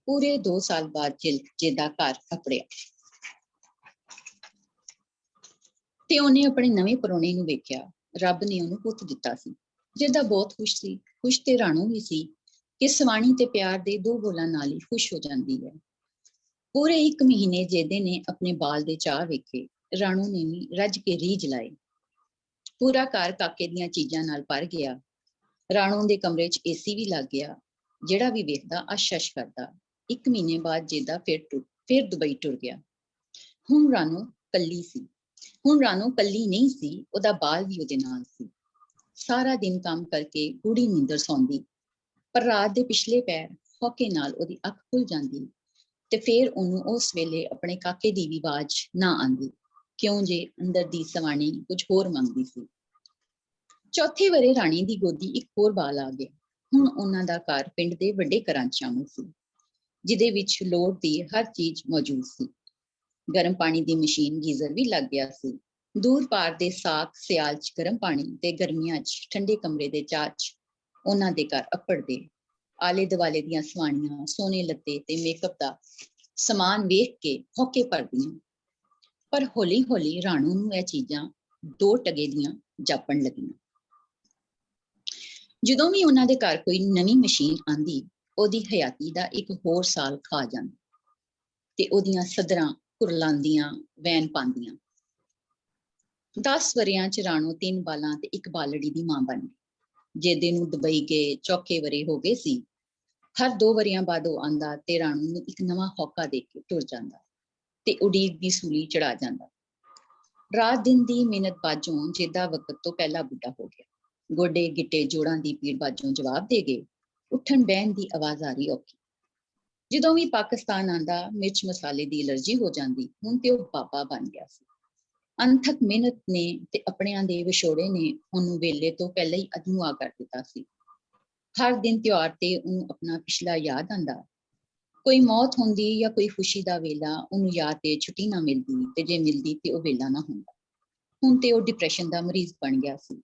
ਪੂਰੇ 2 ਸਾਲ ਬਾਅਦ ਜਿਹਦਾ ਘਰ ਅਪੜਿਆ ਤੇ ਉਹਨੇ ਆਪਣੇ ਨਵੇਂ ਪਰੋਣੇ ਨੂੰ ਵੇਖਿਆ। ਰੱਬ ਨੇ ਉਹਨੂੰ ਪੁੱਤ ਦਿੱਤਾ ਸੀ। ਜਿਹਦਾ ਬਹੁਤ ਖੁਸ਼ ਸੀ। ਖੁਸ਼ ਤੇ ਰਾਣੋ ਵੀ ਸੀ ਕਿ ਸਵਾਣੀ ਤੇ ਪਿਆਰ ਦੇ 2 ਬੋਲਾਂ ਨਾਲ ਹੀ ਖੁਸ਼ ਹੋ ਜਾਂਦੀ ਹੈ। ਪੂਰੇ 1 ਮਹੀਨੇ ਜਿਹਦੇ ਨੇ ਆਪਣੇ ਬਾਲ ਦੇ ਚਾਅ ਵੇਖੇ, ਰਾਣੋ ਨੇ ਵੀ ਰੱਜ ਕੇ ਰੀਝ ਲਾਏ। ਪੂਰਾ ਘਰ ਕਾਕੇ ਦੀਆਂ ਚੀਜ਼ਾਂ ਨਾਲ ਭਰ ਗਿਆ। ਰਾਣੋ ਦੇ ਕਮਰੇ 'ਚ ਏਸੀ ਵੀ ਲੱਗ ਗਿਆ। ਜਿਹੜਾ ਵੀ ਵੇਖਦਾ ਅਸ਼-ਅਸ਼ ਕਰਦਾ। 1 ਮਹੀਨੇ ਬਾਅਦ ਜਿਹਦਾ ਫਿਰ ਦੁਬਈ ਟੁਰ ਗਿਆ। ਹੁਣ ਰਾਣੋ ਕੱਲੀ ਸੀ। ਹੁਣ ਰਾਣੋ ਕੱਲੀ ਨਹੀਂ ਸੀ, ਉਹਦਾ ਬਾਲ ਵੀ ਉਹਦੇ ਨਾਲ ਸੀ। ਸਾਰਾ ਦਿਨ ਕੰਮ ਕਰਕੇ ਗੂੜੀ ਨੀਂਦਰ ਸੌਂਦੀ, ਪਰ ਰਾਤ ਦੇ ਪਿਛਲੇ ਪੈਰ ਹੌਕੇ ਨਾਲ ਉਹਦੀ ਅੱਖ ਖੁੱਲ ਜਾਂਦੀ ਤੇ ਫਿਰ ਉਹਨੂੰ ਉਸ ਵੇਲੇ ਆਪਣੇ ਕਾਕੇ ਦੀ ਵੀ ਆਵਾਜ਼ ਨਾ ਆਉਂਦੀ, ਕਿਉਂ ਜੇ ਅੰਦਰ ਦੀ ਸਵਾਣੀ ਕੁਝ ਹੋਰ ਮੰਗਦੀ ਸੀ। ਚੌਥੇ ਵਰੇ ਰਾਣੀ ਦੀ ਗੋਦੀ ਇੱਕ ਹੋਰ ਬਾਲ ਆ ਗਿਆ। ਹੁਣ ਉਹਨਾਂ ਦਾ ਘਰ ਪਿੰਡ ਦੇ ਵੱਡੇ ਘਰਾਂ 'ਚ ਸ਼ਾਮਲ ਸੀ, ਜਿਹਦੇ ਵਿੱਚ ਲੋੜ ਦੀ ਹਰ ਚੀਜ਼ ਮੌਜੂਦ ਸੀ। ਗਰਮ ਪਾਣੀ ਦੀ ਮਸ਼ੀਨ, ਗੀਜ਼ਰ ਵੀ ਲੱਗ ਗਿਆ ਸੀ। ਦੂਰ ਪਾਰ ਦੇ ਸਾਕ ਸਿਆਲ 'ਚ ਗਰਮ ਪਾਣੀ ਤੇ ਗਰਮੀਆਂ 'ਚ ਠੰਡੇ ਕਮਰੇ ਦੇ ਚਾਅ 'ਚ ਉਹਨਾਂ ਦੇ ਘਰ ਅੱਪੜਦੇ। ਆਲੇ ਦੁਆਲੇ ਦੀਆਂ ਸਵਾਣੀਆਂ, ਸੋਨੇ ਲੱਤੇ ਤੇ ਮੇਕਅਪ ਦਾ ਸਮਾਨ ਵੇਖ ਕੇ ਹੌਕੇ ਭਰਦੀਆਂ। ਪਰ ਹੌਲੀ ਹੌਲੀ ਰਾਣੋ ਨੂੰ ਇਹ ਚੀਜ਼ਾਂ 2 ਟਕੇ ਦੀਆਂ ਜਾਪਣ ਲੱਗੀਆਂ। ਜਦੋਂ ਵੀ ਉਹਨਾਂ ਦੇ ਘਰ ਕੋਈ ਨਵੀਂ ਮਸ਼ੀਨ ਆਂਦੀ, ਉਹਦੀ ਹਯਾਤੀ ਦਾ ਇੱਕ ਹੋਰ ਸਾਲ ਖਾ ਜਾਂਦਾ ਤੇ ਉਹਦੀਆਂ ਸਦਰਾਂ ਕੁਰਲਾਉਂਦੀਆਂ, ਵੈਨ ਪਾਉਂਦੀਆਂ। 10 ਵਰਿਆਂ 'ਚ ਰਾਣੋ 3 ਬਾਲਾਂ ਤੇ 1 ਬਾਲੜੀ ਦੀ ਮਾਂ ਬਣ ਗਈ। ਜਿਹਦੇ ਨੂੰ ਦੁਬਈ ਗਏ 4 ਵਰੇ ਹੋ ਗਏ ਸੀ। ਹਰ 2 ਵਰਿਆਂ ਬਾਅਦ ਉਹ ਆਂਦਾ ਤੇ ਰਾਣੋ ਨੂੰ ਇੱਕ ਨਵਾਂ ਹੌਕਾ ਦੇ ਕੇ ਟੁਰ ਜਾਂਦਾ ਤੇ ਉਡੀਕ ਦੀ ਸੂਲੀ ਚੜਾ ਜਾਂਦਾ। ਰਾਤ ਦਿਨ ਦੀ ਮਿਹਨਤ ਬਾਝੋਂ ਜਿਹਦਾ ਵਕਤ ਤੋਂ ਪਹਿਲਾਂ ਬੁੱਢਾ ਹੋ ਗਿਆ। ਗੋਡੇ ਗਿੱਟੇ ਜੋੜਾਂ ਦੀ ਪੀੜ ਬਾਝੋਂ ਜਵਾਬ ਦੇ ਗਏ। ਉੱਠਣ ਬਹਿਣ ਦੀ ਆਵਾਜ਼ ਆ ਰਹੀ ਔਖੀ। ਜਦੋਂ ਵੀ ਪਾਕਿਸਤਾਨ ਆਂਦਾ, ਮਿਰਚ ਮਸਾਲੇ ਦੀ ਐਲਰਜੀ ਹੋ ਜਾਂਦੀ। ਹੁਣ ਤੇ ਉਹ ਬਾਬਾ ਬਣ ਗਿਆ ਸੀ। ਅਣਥੱਕ ਮਿਹਨਤ ਨੇ ਤੇ ਆਪਣਿਆਂ ਦੇ ਵਿਛੋੜੇ ਨੇ ਉਹਨੂੰ ਵੇਲੇ ਤੋਂ ਪਹਿਲਾਂ ਹੀ ਅਧਮੁਆ ਕਰ ਦਿੱਤਾ ਸੀ। ਹਰ ਦਿਨ ਤਿਉਹਾਰ ਤੇ ਉਹਨੂੰ ਆਪਣਾ ਪਿਛਲਾ ਯਾਦ ਆਂਦਾ। ਕੋਈ ਮੌਤ ਹੁੰਦੀ ਜਾਂ ਕੋਈ ਖੁਸ਼ੀ ਦਾ ਵੇਲਾ, ਉਹਨੂੰ ਯਾਦ ਤੇ ਛੁੱਟੀ ਨਾ ਮਿਲਦੀ ਤੇ ਜੇ ਮਿਲਦੀ ਤੇ ਉਹ ਵੇਲਾ ਨਾ ਹੁੰਦਾ। ਹੁਣ ਤੇ ਉਹ ਡਿਪਰੈਸ਼ਨ ਦਾ ਮਰੀਜ਼ ਬਣ ਗਿਆ ਸੀ।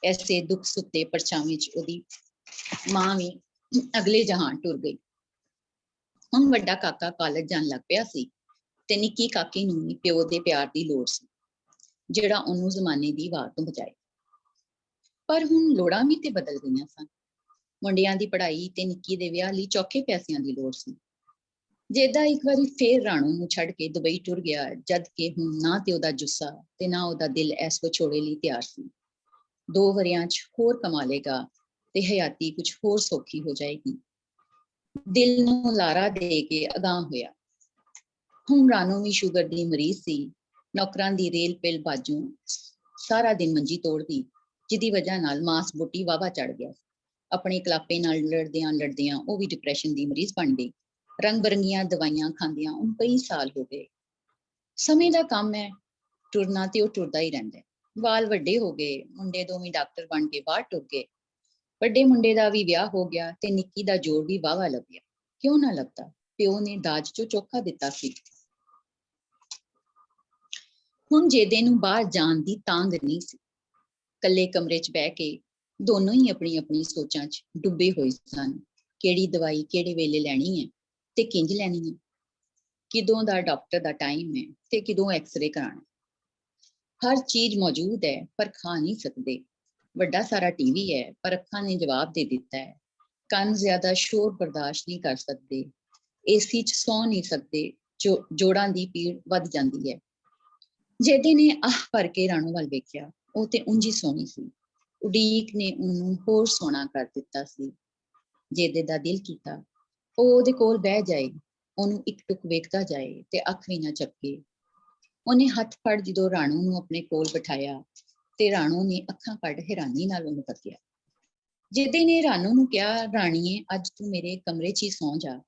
ਐਸੇ ਦੁੱਖ ਸੁੱਖ ਦੇ ਪਰਛਾਵੇਂ 'ਚ ਉਹਦੀ ਮਾਂ ਵੀ ਅਗਲੇ ਜਹਾਨ ਟੁਰ ਗਈ। ਹੁਣ ਵੱਡਾ ਕਾਕਾ ਕਾਲਜ ਜਾਣ ਲੱਗ ਪਿਆ ਸੀ ਤੇ ਨਿੱਕੀ ਕਾਕੀ ਨੂੰ ਵੀ ਪਿਓ ਦੇ ਪਿਆਰ ਦੀ ਲੋੜ ਸੀ, ਜਿਹੜਾ ਉਹਨੂੰ ਜ਼ਮਾਨੇ ਦੀ ਵਾਰ ਤੋਂ ਬਚਾਏ। ਪਰ ਹੁਣ ਲੋੜਾਂ ਵੀ ਤੇ ਬਦਲ ਗਈਆਂ ਸਨ। ਮੁੰਡਿਆਂ ਦੀ ਪੜ੍ਹਾਈ ਤੇ ਨਿੱਕੀ ਦੇ ਵਿਆਹ ਲਈ ਚੌਖੇ ਪੈਸਿਆਂ ਦੀ ਲੋੜ ਸੀ। ਜਿਹਦਾ ਇੱਕ ਵਾਰੀ ਫੇਰ ਰਾਣੋ ਨੂੰ ਛੱਡ ਕੇ ਦੁਬਈ ਟੁਰ ਗਿਆ, ਜਦ ਕਿ ਹੁਣ ਨਾ ਤੇ ਉਹਦਾ ਜੁੱਸਾ ਤੇ ਨਾ ਉਹਦਾ ਦਿਲ ਇਸ ਵਿਛੋੜੇ ਲਈ ਤਿਆਰ ਸੀ। 2 ਵਰਿਆਂ 'ਚ ਹੋਰ ਕਮਾ ਲੇਗਾ ਤੇ ਹਯਾਤੀ ਕੁਝ ਹੋਰ ਸੌਖੀ ਹੋ ਜਾਏਗੀ। ਦਿਲ ਨੂੰ ਲਾਰਾ ਦੇ ਕੇ ਅਗਾਂਹ ਹੋਇਆ। ਹੁਣ ਰਾਣੋ ਵੀ ਸ਼ੂਗਰ ਦੀ ਮਰੀਜ਼ ਸੀ। ਨੌਕਰਾਂ ਦੀ ਰੇਲ ਪਿਲ ਬਾਝੋਂ ਸਾਰਾ ਦਿਨ ਮੰਜੀ ਤੋੜਦੀ, ਜਿਹਦੀ ਵਜ੍ਹਾ ਨਾਲ ਮਾਸ ਬੁੱਟੀ ਵਾਵਾ ਚੜ ਗਿਆ। ਆਪਣੇ ਕਲਾਪੇ ਨਾਲ ਲੜਦਿਆਂ ਉਹ ਵੀ ਡਿਪਰੈਸ਼ਨ ਦੀ ਮਰੀਜ਼ ਬਣ ਗਈ। ਰੰਗ ਬਰੰਗੀਆਂ ਦਵਾਈਆਂ ਖਾਂਦਿਆਂ ਉਹਨੂੰ ਕਈ ਸਾਲ ਹੋ ਗਏ। ਸਮੇਂ ਦਾ ਕੰਮ ਹੈ, ਟੁਰਨਾ ਤੇ ਉਹ ਟੁਰਦਾ ਹੀ ਰਹਿੰਦਾ। ਵਾਲ ਵੱਡੇ ਹੋ ਗਏ। ਮੁੰਡੇ ਦੋਵੇਂ ਡਾਕਟਰ ਬਣ ਕੇ ਬਾਹਰ ਟੁਰ ਗਏ। ਵੱਡੇ ਮੁੰਡੇ ਦਾ ਵੀ ਵਿਆਹ ਹੋ ਗਿਆ ਤੇ ਨਿੱਕੀ ਦਾ ਜੋੜ ਵੀ ਵਾਹਵਾ ਲੱਭਿਆ। ਕਿਉਂ ਨਾ ਲੱਭਦਾ, ਪਿਓ ਨੇ ਦਾਜ 'ਚੋਂ ਚੋਖਾ ਦਿੱਤਾ ਸੀ। ਹੁਣ ਜਿਹਦੇ ਨੂੰ ਬਾਹਰ ਜਾਣ ਦੀ ਤਾਂਘ ਨਹੀਂ ਸੀ। ਕੱਲੇ ਕਮਰੇ 'ਚ ਬਹਿ ਕੇ ਦੋਨੋਂ ਹੀ ਆਪਣੀ ਆਪਣੀ ਸੋਚਾਂ 'ਚ ਡੁੱਬੇ ਹੋਏ ਸਨ। ਕਿਹੜੀ ਦਵਾਈ ਕਿਹੜੇ ਵੇਲੇ ਲੈਣੀ ਹੈ ਤੇ ਕਿੰਝ ਲੈਣੀ ਹੈ, ਕਿਦੋਂ ਦਾ ਡਾਕਟਰ ਦਾ ਟਾਈਮ ਹੈ ਤੇ ਕਿਦੋਂ ਐਕਸਰੇ ਕਰਾਉਣਾ। ਹਰ ਚੀਜ਼ ਮੌਜੂਦ ਹੈ ਪਰ ਖਾ ਨਹੀਂ ਸਕਦੇ। ਵੱਡਾ ਸਾਰਾ ਟੀਵੀ ਹੈ ਪਰ ਅੱਖਾਂ ਨੇ ਜਵਾਬ ਦੇ ਦਿੱਤਾ ਹੈ। ਕੰਨ ਜ਼ਿਆਦਾ ਸ਼ੋਰ ਬਰਦਾਸ਼ਤ ਨਹੀਂ ਕਰ ਸਕਦੇ। ਏਸੀ 'ਚ ਸੌ ਨਹੀਂ ਸਕਦੇ। ਜੋੜਾਂ ਦੀ ਪੀੜ ਵੱਧ ਜਾਂਦੀ ਹੈ। ਜਿਹਦੇ ਨੇ ਆਹ ਭਰ ਕੇ ਰਾਣੋ ਵੱਲ ਵੇਖਿਆ, ਉਹ ਤੇ ਉਂਝ ਹੀ ਸੋਹਣੀ ਸੀ। ਉਡੀਕ ਨੇ ਉਹਨੂੰ ਹੋਰ ਸੋਹਣਾ ਕਰ ਦਿੱਤਾ ਸੀ। ਜਿਹਦੇ ਦਾ ਦਿਲ ਕੀਤਾ ਉਹ ਉਹਦੇ ਕੋਲ ਬਹਿ ਜਾਏ, ਉਹਨੂੰ ਇੱਕ ਟੁਕ ਵੇਖਦਾ ਜਾਏ ਤੇ ਅੱਖ ਵੀ ਨਾ ਝਪਕੇ। ਉਹਨੇ ਹੱਥ ਫੜ ਜਦੋਂ ਰਾਣੋ ਨੂੰ ਆਪਣੇ ਕੋਲ ਬਿਠਾਇਆ ਤੇ ਰਾਣੋ ਨੇ ਅੱਖਾਂ ਕੱਢ ਹੈਰਾਨੀ ਨਾਲ ਉਹਨੂੰ ਤੱਕਿਆ। ਜਿੱਦੇ ਨੇ ਰਾਣੋ ਨੂੰ ਕਿਹਾ, ਰਾਣੀਏ ਅੱਜ ਤੂੰ ਮੇਰੇ ਕਮਰੇ 'ਚ ਹੀ ਸੌਂ ਜਾ।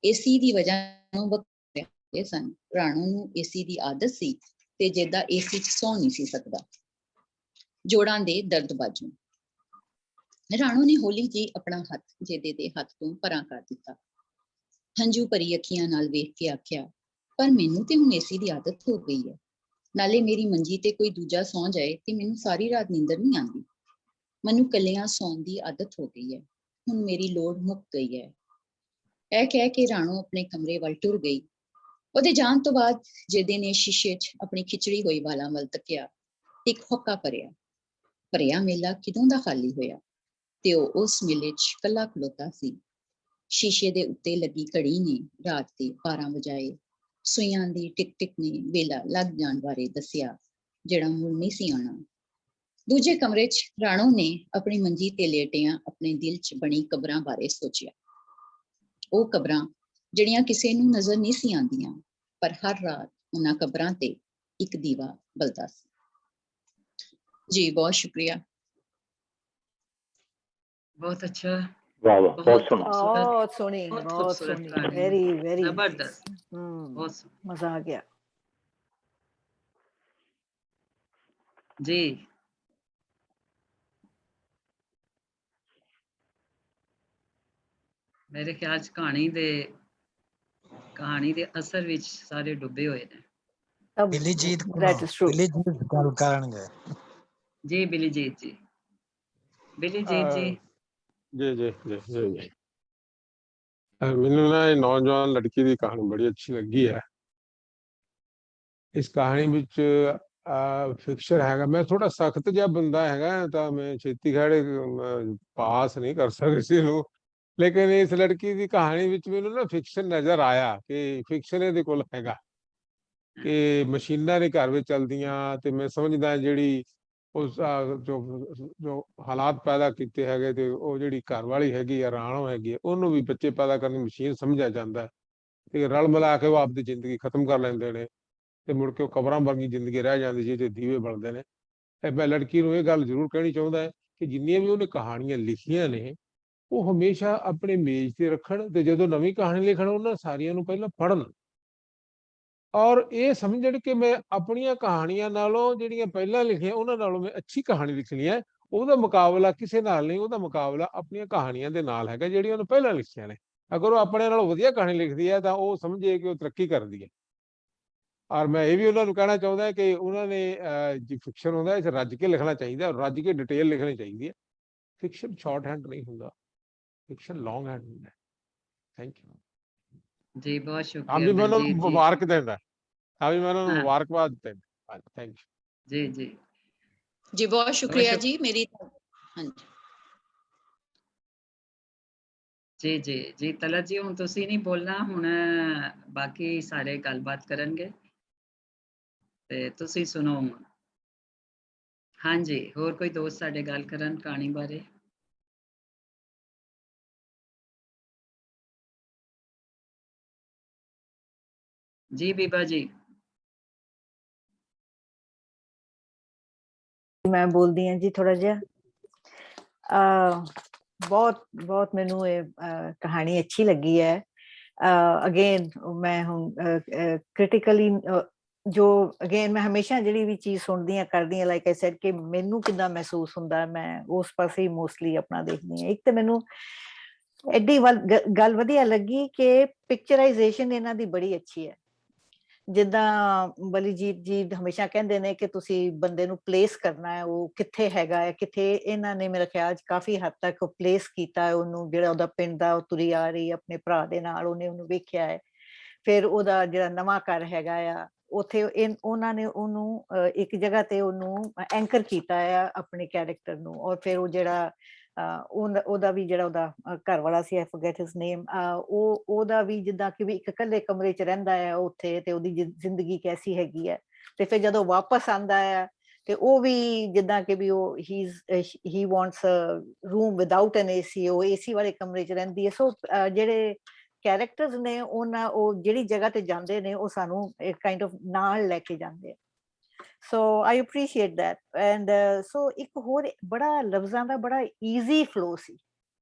ਏਸੀ ਦੀ ਵਜ੍ਹਾ ਨਾਲ ਵਕਰੇ ਸਨ। ਰਾਣੋ ਨੂੰ ਏਸੀ ਦੀ ਆਦਤ ਸੀ ਤੇ ਜਿੱਦਾਂ ਏਸੀ 'ਚ ਸੌਂ ਨਹੀਂ ਸੀ ਸਕਦਾ, ਜੋੜਾਂ ਦੇ ਦਰਦ ਬਾਝੋਂ। ਰਾਣੋ ਨੇ ਹੌਲੀ ਜਿਹੀ ਆਪਣਾ ਹੱਥ ਜੇਦੇ ਦੇ ਹੱਥ ਤੋਂ ਪਰਾਂ ਕਰ ਦਿੱਤਾ। ਹੰਝੂ ਭਰੀ ਅੱਖੀਆਂ ਨਾਲ ਵੇਖ ਕੇ ਆਖਿਆ, ਪਰ ਮੈਨੂੰ ਤੇ ਹੁਣ ਏਸੀ ਦੀ ਆਦਤ ਹੋ ਗਈ ਹੈ। ਨਾਲੇ ਮੇਰੀ ਮੰਜੀ ਤੇ ਕੋਈ ਦੂਜਾ ਸੌਂ ਜਾਏ ਤੇ ਮੈਨੂੰ ਸਾਰੀ ਰਾਤ ਨੀਂਦਰ ਨਹੀਂ ਆਉਂਦੀ। ਮੈਨੂੰ ਕੱਲਿਆਂ ਸੌਣ ਦੀ ਆਦਤ ਹੋ ਗਈ ਹੈ। ਹੁਣ ਮੇਰੀ ਲੋੜ ਮੁੱਕ ਗਈ ਹੈ। ਇਹ ਕਹਿ ਕੇ ਰਾਣੋ ਆਪਣੇ ਕਮਰੇ ਵੱਲ ਟੁਰ ਗਈ। ਉਹਦੇ ਜਾਣ ਤੋਂ ਬਾਅਦ ਜੇਦੇ ਨੇ ਸ਼ੀਸ਼ੇ 'ਚ ਆਪਣੀ ਖਿਚੜੀ ਹੋਈ ਵਾਲਾਂ ਵੱਲ ਤੱਕਿਆ, ਇੱਕ ਹੋਕਾ ਭਰਿਆ ਮੇਲਾ ਕਿਦੋਂ ਦਾ ਖਾਲੀ ਹੋਇਆ ਤੇ ਉਹ ਉਸ ਮੇਲੇ 'ਚ ਕੱਲਾ ਖਲੋਤਾ ਸੀ। ਸ਼ੀਸ਼ੇ ਦੇ ਉੱਤੇ ਲੱਗੀ ਘੜੀ ਨੇ ਰਾਤ ਦੇ 12 ਵਜਾਏ। ਸੂਈਆਂ ਦੀ ਟਿਕ ਟਿਕ ਨੇ ਵੇਲਾ ਲੱਗ ਜਾਣ ਬਾਰੇ ਦੱਸਿਆ, ਜਿਹੜਾ ਮੁੜ ਨਹੀਂ ਸੀ ਆਉਣਾ। ਦੂਜੇ ਕਮਰੇ 'ਚ ਰਾਣੋ ਨੇ ਆਪਣੀ ਮੰਜੀ ਤੇ ਲੇਟਿਆਂ ਆਪਣੇ ਦਿਲ 'ਚ ਬਣੀ ਕਬਰਾਂ ਬਾਰੇ ਸੋਚਿਆ। ਉਹ ਕਬਰਾਂ ਜਿਹੜੀਆਂ ਕਿਸੇ ਨੂੰ ਨਜ਼ਰ ਨਹੀਂ ਸੀ ਆਉਂਦੀਆਂ, ਪਰ ਹਰ ਰਾਤ ਉਹਨਾਂ ਕਬਰਾਂ ਤੇ ਇੱਕ ਦੀਵਾ ਬਲਦਾ ਸੀ। ਜੀ ਬਹੁਤ ਸ਼ੁਕਰੀਆ। ਬਹੁਤ ਅੱਛਾ, ਵਾਹ ਵਾਹ, ਬਹੁਤ ਬਹੁਤ ਸੋਹਣਾ। ਖੂਬਸੂਰਤ, ਬਹੁਤ ਸੋਹਣੀ, ਬਹੁਤ ਬਹੁਤ ਖੂਬਸੂਰਤ ਸੋਹਣੀ, ਕਹਾਣੀ, ਵੈਰੀ ਵੈਰੀ ਜ਼ਬਰਦस्त, ਬਹੁਤ ਸੋਹਣੀ। ਮਜ਼ਾ ਆ ਗਿਆ ਜੀ। ਮੇਰੇ ਖਿਆਲ 'ਚ ਕਹਾਣੀ ਦੇ ਅਸਰ ਵਿੱਚ ਸਾਰੇ ਡੁੱਬੇ ਹੋਏ ਨੇ। ਬਿਲੀਜੀਤ that is true. ਬਿਲੀਜੀਤ ਗੱਲ ਕਰਨਗੇ। ਜੀ ਬਿਲੀਜੀਤ ਜੀ, ਬਿਲੀਜੀਤ ਜੀ। जी जी जी जी जी ਮੈਨੂੰ ਨਾ ਇਹ ਨੌਜਵਾਨ ਲੜਕੀ ਦੀ ਕਹਾਣੀ ਬੜੀ ਅੱਛੀ ਲੱਗੀ ਹੈ। ਇਸ ਕਹਾਣੀ ਵਿੱਚ ਫਿਕਸ਼ਨ ਹੈਗਾ। ਮੈਂ ਥੋੜਾ ਸਖਤ ਜਿਹਾ ਬੰਦਾ ਹੈਗਾ ਤਾਂ ਮੈਂ ਛੇਤੀ ਖੜੇ ਪਾਸ ਨਹੀਂ ਕਰ ਸਕਦਾ ਕਿਸੇ ਨੂੰ, ਲੇਕਿਨ ਇਸ ਲੜਕੀ ਦੀ ਕਹਾਣੀ ਵਿੱਚ ਮੈਨੂੰ ਨਾ ਫਿਕਸ਼ਨ ਨਜ਼ਰ ਆਇਆ ਕਿ ਫਿਕਸ਼ਨ ਇਹਦੇ ਕੋਲ ਹੈਗਾ ਕਿ ਮਸ਼ੀਨਾਂ ਦੇ ਘਰ ਵਿੱਚ ਚਲਦੀਆਂ। ਤੇ ਮੈਂ ਸਮਝਦਾ ਜਿਹੜੀ ਉਸ ਜੋ ਹਾਲਾਤ ਪੈਦਾ ਕੀਤੇ ਹੈਗੇ ਤੇ ਉਹ ਜਿਹੜੀ ਘਰ ਵਾਲੀ ਹੈਗੀ ਆ ਰਾਣੋ ਹੈਗੀ, ਉਹਨੂੰ ਵੀ ਬੱਚੇ ਪੈਦਾ ਕਰਨ ਦੀ ਮਸ਼ੀਨ ਸਮਝਿਆ ਜਾਂਦਾ ਤੇ ਰਲ ਮਿਲਾ ਕੇ ਉਹ ਆਪਦੀ ਜ਼ਿੰਦਗੀ ਖਤਮ ਕਰ ਲੈਂਦੇ ਨੇ ਤੇ ਮੁੜ ਕੇ ਉਹ ਕਬਰਾਂ ਵਰਗੀ ਜ਼ਿੰਦਗੀ ਰਹਿ ਜਾਂਦੀ ਜਿਹਦੇ ਦੀਵੇ ਬਲਦੇ ਨੇ। ਤੇ ਮੈਂ ਲੜਕੀ ਨੂੰ ਇਹ ਗੱਲ ਜ਼ਰੂਰ ਕਹਿਣੀ ਚਾਹੁੰਦਾ ਕਿ ਜਿੰਨੀਆਂ ਵੀ ਉਹਨੇ ਕਹਾਣੀਆਂ ਲਿਖੀਆਂ ਨੇ ਉਹ ਹਮੇਸ਼ਾ ਆਪਣੇ ਮੇਜ਼ ਤੇ ਰੱਖਣ ਤੇ ਜਦੋਂ ਨਵੀਂ ਕਹਾਣੀ ਲਿਖਣ ਉਹਨਾਂ ਸਾਰੀਆਂ ਨੂੰ ਪਹਿਲਾਂ ਪੜ੍ਹਨ ਔਰ ਇਹ ਸਮਝਣ ਕਿ ਮੈਂ ਆਪਣੀਆਂ ਕਹਾਣੀਆਂ ਨਾਲੋਂ ਜਿਹੜੀਆਂ ਪਹਿਲਾਂ ਲਿਖੀਆਂ ਉਹਨਾਂ ਨਾਲੋਂ ਮੈਂ ਅੱਛੀ ਕਹਾਣੀ ਲਿਖਣੀ ਹੈ। ਉਹਦਾ ਮੁਕਾਬਲਾ ਕਿਸੇ ਨਾਲ ਨਹੀਂ, ਉਹਦਾ ਮੁਕਾਬਲਾ ਆਪਣੀਆਂ ਕਹਾਣੀਆਂ ਦੇ ਨਾਲ ਹੈਗਾ ਜਿਹੜੀਆਂ ਉਹਨੇ ਪਹਿਲਾਂ ਲਿਖੀਆਂ ਨੇ। ਅਗਰ ਉਹ ਆਪਣੇ ਨਾਲੋਂ ਵਧੀਆ ਕਹਾਣੀ ਲਿਖਦੀ ਹੈ ਤਾਂ ਉਹ ਸਮਝੇ ਕਿ ਉਹ ਤਰੱਕੀ ਕਰਦੀ ਹੈ। ਔਰ ਮੈਂ ਇਹ ਵੀ ਉਹਨਾਂ ਨੂੰ ਕਹਿਣਾ ਚਾਹੁੰਦਾ ਕਿ ਉਹਨਾਂ ਨੇ ਜੋ ਫਿਕਸ਼ਨ ਹੁੰਦਾ ਇਸ ਰੱਜ ਕੇ ਲਿਖਣਾ ਚਾਹੀਦਾ, ਰੱਜ ਕੇ ਡਿਟੇਲ ਲਿਖਣੀ ਚਾਹੀਦੀ ਹੈ। ਫਿਕਸ਼ਨ ਸ਼ਾਰਟ ਹੈਂਡ ਨਹੀਂ ਹੁੰਦਾ, ਫਿਕਸ਼ਨ ਲੌਂਗ ਹੈਂਡ ਹੁੰਦਾ। ਥੈਂਕ ਯੂ ਜੀ ਬਹੁਤ ਹਾਂ ਸ਼ੁਕਰੀਆ ਵੀ ਮੈਂ ਉਹਨਾਂ ਨੂੰ ਬਲਜੀਤ ਜੀ। ਮੁਬਾਰਕ ਦਿੰਦਾ, ਹਾਂ ਵੀ ਮੈਂ ਉਹਨਾਂ ਨੂੰ ਹਾਂ। ਮੁਬਾਰਕਬਾਦ ਦਿੰਦਾ। ਥੈਂਕ ਯੂ ਜੀ ਜੀ ਜੀ ਬਹੁਤ ਸ਼ੁਕਰੀਆ ਜੀ। ਮੇਰੀ ਹਾਂਜੀ ਜੀ ਜੀ ਜੀ ਤਲਤ ਜੀ, ਹੁਣ ਤੁਸੀਂ ਨਹੀਂ ਬੋਲਣਾ, ਹੁਣ ਬਾਕੀ ਸਾਰੇ ਗੱਲਬਾਤ ਕਰਨਗੇ ਤੇ ਤੁਸੀਂ ਸੁਣੋ ਹੁਣ। ਹਾਂਜੀ, ਹੋਰ ਕੋਈ ਦੋਸਤ ਸਾਡੇ ਗੱਲ ਕਰਨ ਕਹਾਣੀ ਬਾਰੇ? ਜੀ ਬੀਬਾ ਜੀ। ਮੈਂ ਬੋਲਦੀ ਹਾਂ ਜੀ ਥੋੜਾ ਜਿਹਾ। ਬਹੁਤ ਮੈਨੂੰ ਇਹ ਕਹਾਣੀ ਅੱਛੀ ਲੱਗੀ ਹੈ। ਅਗੇਨ ਮੈਂ ਹੁਣ ਕ੍ਰਿਟੀਕਲੀ ਜੋ ਅਗੇਨ ਮੈਂ ਹਮੇਸ਼ਾ ਜਿਹੜੀ ਵੀ ਚੀਜ਼ ਸੁਣਦੀ ਹਾਂ ਕਰਦੀ ਹਾਂ, ਲਾਈਕ ਆਈ ਸੈਡ ਕਿ ਮੈਨੂੰ ਕਿੱਦਾਂ ਮਹਿਸੂਸ ਹੁੰਦਾ, ਮੈਂ ਉਸ ਪਾਸੇ ਹੀ ਮੋਸਟਲੀ ਆਪਣਾ ਦੇਖਦੀ ਹਾਂ। ਇੱਕ ਤਾਂ ਮੈਨੂੰ ਐਡੀ ਗੱਲ ਵਧੀਆ ਲੱਗੀ ਕਿ ਪਿਕਚਰਾਈਜੇਸ਼ਨ ਇਹਨਾਂ ਦੀ ਬੜੀ ਅੱਛੀ ਹੈ। ਜਿੱਦਾਂ ਬਲੀਜੀਤ ਜੀ ਹਮੇਸ਼ਾ ਕਹਿੰਦੇ ਨੇ ਕਿ ਤੁਸੀਂ ਬੰਦੇ ਨੂੰ ਪਲੇਸ ਕਰਨਾ ਹੈ, ਉਹ ਕਿੱਥੇ ਹੈਗਾ ਹੈ ਕਿੱਥੇ। ਇਹਨਾਂ ਨੇ ਮੇਰੇ ਖਿਆਲ 'ਚ ਕਾਫੀ ਹੱਦ ਤੱਕ ਪਲੇਸ ਕੀਤਾ ਹੈ ਉਹਨੂੰ, ਜਿਹੜਾ ਉਹਦਾ ਪਿੰਡ ਦਾ ਉਹ ਤੁਰੀ ਆ ਰਹੀ ਆਪਣੇ ਭਰਾ ਦੇ ਨਾਲ, ਉਹਨੇ ਉਹਨੂੰ ਵੇਖਿਆ ਹੈ। ਫਿਰ ਉਹਦਾ ਜਿਹੜਾ ਨਵਾਂ ਘਰ ਹੈਗਾ ਆ ਉੱਥੇ ਉਹਨਾਂ ਨੇ ਉਹਨੂੰ ਇੱਕ ਜਗ੍ਹਾ ਤੇ ਉਹਨੂੰ ਐਂਕਰ ਕੀਤਾ ਆ ਆਪਣੇ ਕੈਰੈਕਟਰ ਨੂੰ। ਔਰ ਫਿਰ ਉਹ ਜਿਹੜਾ ਉਹਦਾ ਵੀ ਜਿਹੜਾ ਉਹਦਾ ਘਰ ਵਾਲਾ ਸੀ, ਆਈ ਫੋਰਗੇਟ ਹਿਸ ਨੇਮ, ਉਹਦਾ ਵੀ ਜਿੱਦਾਂ ਕਿ ਵੀ ਇੱਕ ਇਕੱਲੇ ਕਮਰੇ 'ਚ ਰਹਿੰਦਾ ਹੈ ਉੱਥੇ, ਤੇ ਉਹਦੀ ਜ਼ਿੰਦਗੀ ਕੈਸੀ ਹੈਗੀ ਹੈ। ਤੇ ਫਿਰ ਜਦੋਂ ਵਾਪਸ ਆਉਂਦਾ ਹੈ ਤੇ ਉਹ ਵੀ ਜਿੱਦਾਂ ਕਿ ਵੀ ਉਹ ਹੀ ਵਾਂਟਸ ਰੂਮ ਵਿਦਆਊਟ ਐਨ ਏਸੀ, ਉਹ ਏਸੀ ਵਾਲੇ ਕਮਰੇ 'ਚ ਰਹਿੰਦੀ ਹੈ। ਸੋ ਜਿਹੜੇ ਕੈਰੈਕਟਰਸ ਨੇ ਉਹਨਾਂ ਉਹ ਜਿਹੜੀ ਜਗ੍ਹਾ ਤੇ ਜਾਂਦੇ ਨੇ ਉਹ ਸਾਨੂੰ ਇੱਕ ਕਾਈਂਡ ਆਫ ਨਾਲ ਲੈ ਕੇ ਜਾਂਦੇ ਆ। So I appreciate that and so ਇੱਕ ਹੋਰ ਬੜਾ ਲਫ਼ਜ਼ਾਂ ਦਾ ਬੜਾ ਈਜ਼ੀ ਫਲੋ ਸੀ,